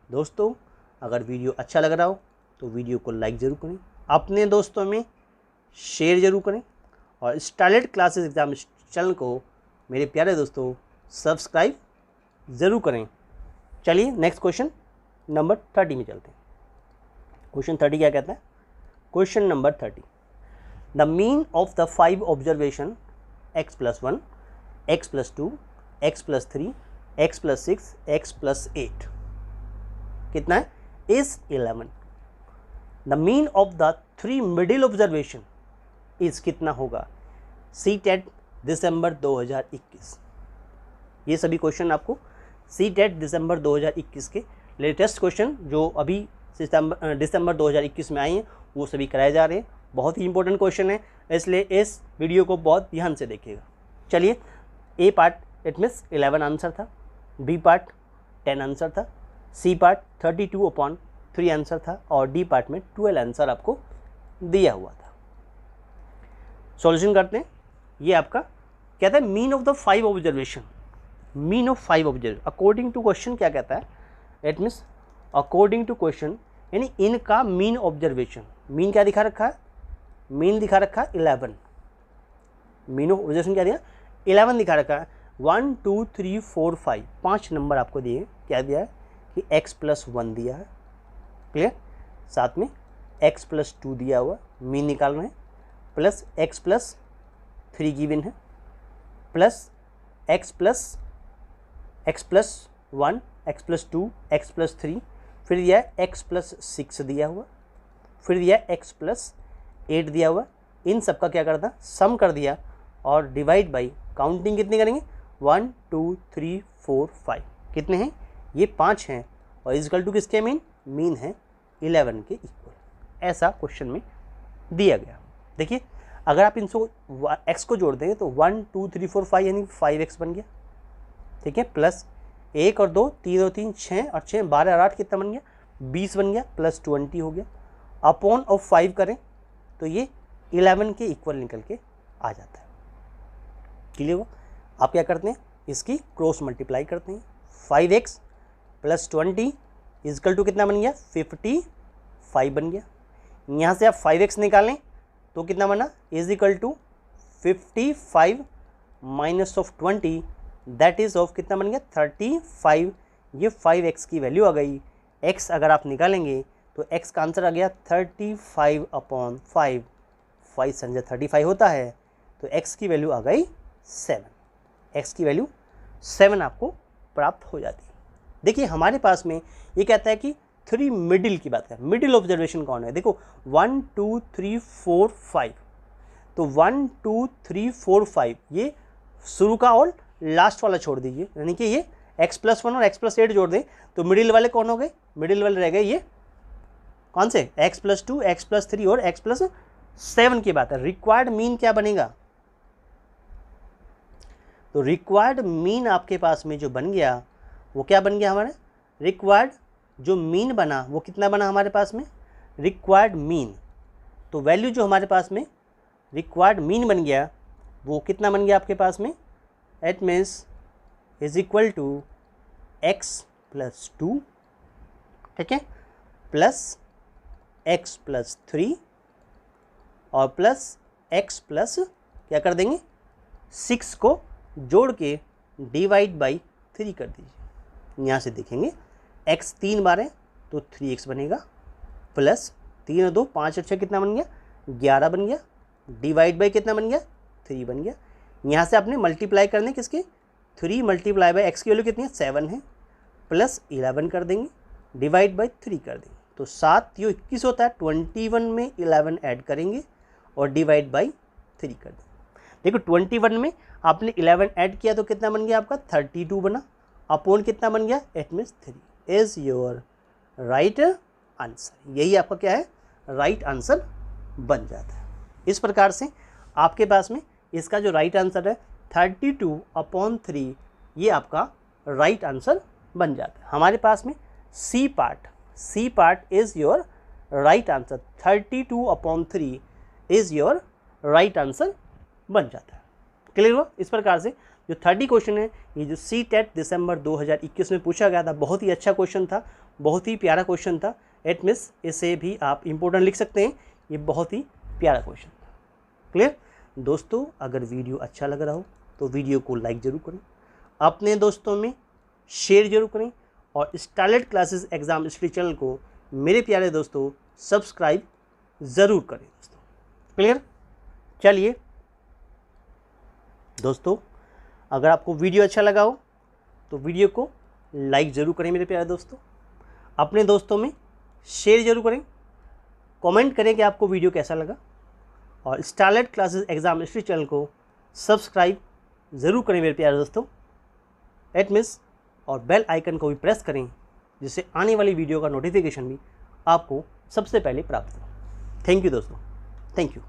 दोस्तों। अगर वीडियो अच्छा लग रहा हो तो वीडियो को लाइक ज़रूर करें, अपने दोस्तों में शेयर ज़रूर करें, और स्टारलेट क्लासेस एग्जाम चैनल को मेरे प्यारे दोस्तों सब्सक्राइब ज़रूर करें। चलिए नेक्स्ट क्वेश्चन नंबर 30 में चलते हैं। क्वेश्चन 30 क्या कहता है? Question number 30, the mean of the 5 observation x+1, x+2, x+3, x+6, x+8 कितना है? Is 11। The mean of the 3 middle observation is कितना होगा? CTET दिसंबर 2021। ये सभी क्वेश्चन आपको CTET दिसंबर 2021 के लेटेस्ट क्वेश्चन जो अभी दिसंबर 2021 में आए हैं वो सभी कराए जा रहे हैं। बहुत ही इंपॉर्टेंट क्वेश्चन है, इसलिए इस वीडियो को बहुत ध्यान से देखिएगा। चलिए, ए पार्ट इट मीन्स 11 आंसर था, बी पार्ट 10 आंसर था, सी पार्ट 32/3 आंसर था और डी पार्ट में 12 आंसर आपको दिया हुआ था। सॉल्यूशन करते हैं। ये आपका कहता है mean of the 5 observation, mean of 5 observation according to question क्या कहता है? It means according to question, यानी इनका मीन ऑब्जर्वेशन, मीन क्या दिखा रखा है? मीन दिखा रखा है 11। मीन ऑफ ऑब्जर्वेशन क्या दिया? 11 दिखा रखा है। 1 2 3 4 5 5 नंबर आपको दिए। क्या दिया है कि x+1 दिया है, क्लियर, साथ में x+2 दिया हुआ, मीन निकालना है, प्लस x+3 गिवन है, प्लस x+1, x+2, x+3, फिर दिया है x+6 दिया हुआ, फिर दिया है x+8 दिया हुआ। इन सब का क्या करता? सम कर दिया और डिवाइड बाई काउंटिंग कितनी करेंगे? 1 2 3 4 5 कितने हैं? ये 5 हैं और इक्वल टू किसके मीन? मीन है 11 के इक्वल। ऐसा क्वेश्चन में दिया गया। देखिए, अगर आप इनको x को जोड़ देंगे तो 1 2 3 4 5 यानी 5x बन गया, ठीक है, प्लस 1 और 2 3 और 3 6 और 6 12 और 8 कितना बन गया? 20 बन गया, प्लस 20 हो गया। अपॉन ऑफ 5 करें तो ये 11 के इक्वल निकल के आ जाता है। क्लियर हुआ? आप क्या करते हैं? इसकी क्रॉस मल्टीप्लाई करते हैं। 5x + 20 इक्वल टू कितना बन गया? 55 बन गया। यहाँ से आप 5x निकालें तो कितना बना? Is equal to 55 minus of 20 that is of कितना बन गया? 35। ये 5x की वैल्यू आ गई। x अगर आप निकालेंगे तो x का आंसर आ गया 35/5। 5 संजय 35 होता है तो x की वैल्यू आ गई 7। x की वैल्यू 7 आपको प्राप्त हो जाती है। देखिए, हमारे पास में ये कहता है कि 3 मिडिल की बात करें। मिडिल ऑब्जर्वेशन कौन है? देखो 1 2 3 4 5, तो 1 2 3 4 5 ये शुरू का और लास्ट वाला छोड़ दीजिए, यानी कि ये x+1 और x+8 जोड़ दें तो मिडिल वाले कौन हो गए? मिडिल वाले रह गए ये कौन से? x+2, x+3 और x+7 की बात है। रिक्वायर्ड मीन क्या बनेगा? तो रिक्वायर्ड मीन आपके पास में जो बन गया वो क्या बन गया? हमारे रिक्वायर्ड जो मीन बना वो कितना बना हमारे पास में? Required mean. तो वैल्यू जो हमारे पास में रिक्वायर्ड मीन बन गया वो कितना बन गया आपके पास में? It means is equal to x+2, ठीक है, प्लस x+3 और प्लस x+ क्या कर देंगे? 6 को जोड़ के डिवाइड बाई 3 कर दीजिए। यहाँ से देखेंगे x 3 बार है तो 3x बनेगा, प्लस 3 और 2 5 और 6 कितना बन गया? 11 बन गया, डिवाइड बाई कितना बन गया? 3 बन गया। यहाँ से आपने मल्टीप्लाई करने किसके? 3 मल्टीप्लाई बाई x की वैल्यू कितनी है? 7 है, प्लस 11 कर देंगे, डिवाइड बाई 3 कर देंगे तो 7 ये 21 होता है। 21 में 11 ऐड करेंगे और डिवाइड बाई 3 कर देंगे। देखो 21 में आपने 11 ऐड किया तो कितना बन गया आपका? 32 बना, अपॉन कितना बन गया? It means 3 is your right answer. यही आपका क्या है? राइट आंसर बन जाता है। इस प्रकार से आपके पास में इसका जो राइट आंसर है 32/3 ये आपका राइट आंसर बन जाता है। हमारे पास में C part is your right answer. 32/3 is your right answer बन जाता है। क्लियर हुआ? इस प्रकार से जो 30 क्वेश्चन है ये जो CTET दिसंबर 2021 में पूछा गया था, बहुत ही अच्छा क्वेश्चन था, बहुत ही प्यारा क्वेश्चन था। इट मीन्स इसे भी आप इम्पोर्टेंट लिख सकते हैं, ये बहुत ही प्यारा क्वेश्चन था। क्लियर दोस्तों? अगर वीडियो अच्छा लग रहा हो तो वीडियो को लाइक ज़रूर करें अपने दोस्तों में शेयर जरूर करें और starlet classes exam study channel को मेरे प्यारे दोस्तों सब्सक्राइब ज़रूर करें दोस्तों। क्लियर? चलिए दोस्तों, अगर आपको वीडियो अच्छा लगा हो तो वीडियो को लाइक ज़रूर करें मेरे प्यारे दोस्तों, अपने दोस्तों में शेयर जरूर करें, कमेंट करें कि आपको वीडियो कैसा लगा और starlet classes exam study channel को सब्सक्राइब ज़रूर करें मेरे प्यारे दोस्तों। एट मिस और बेल आइकन को भी प्रेस करें जिससे आने वाली वीडियो का नोटिफिकेशन भी आपको सबसे पहले प्राप्त हो। थैंक यू दोस्तों, थैंक यू।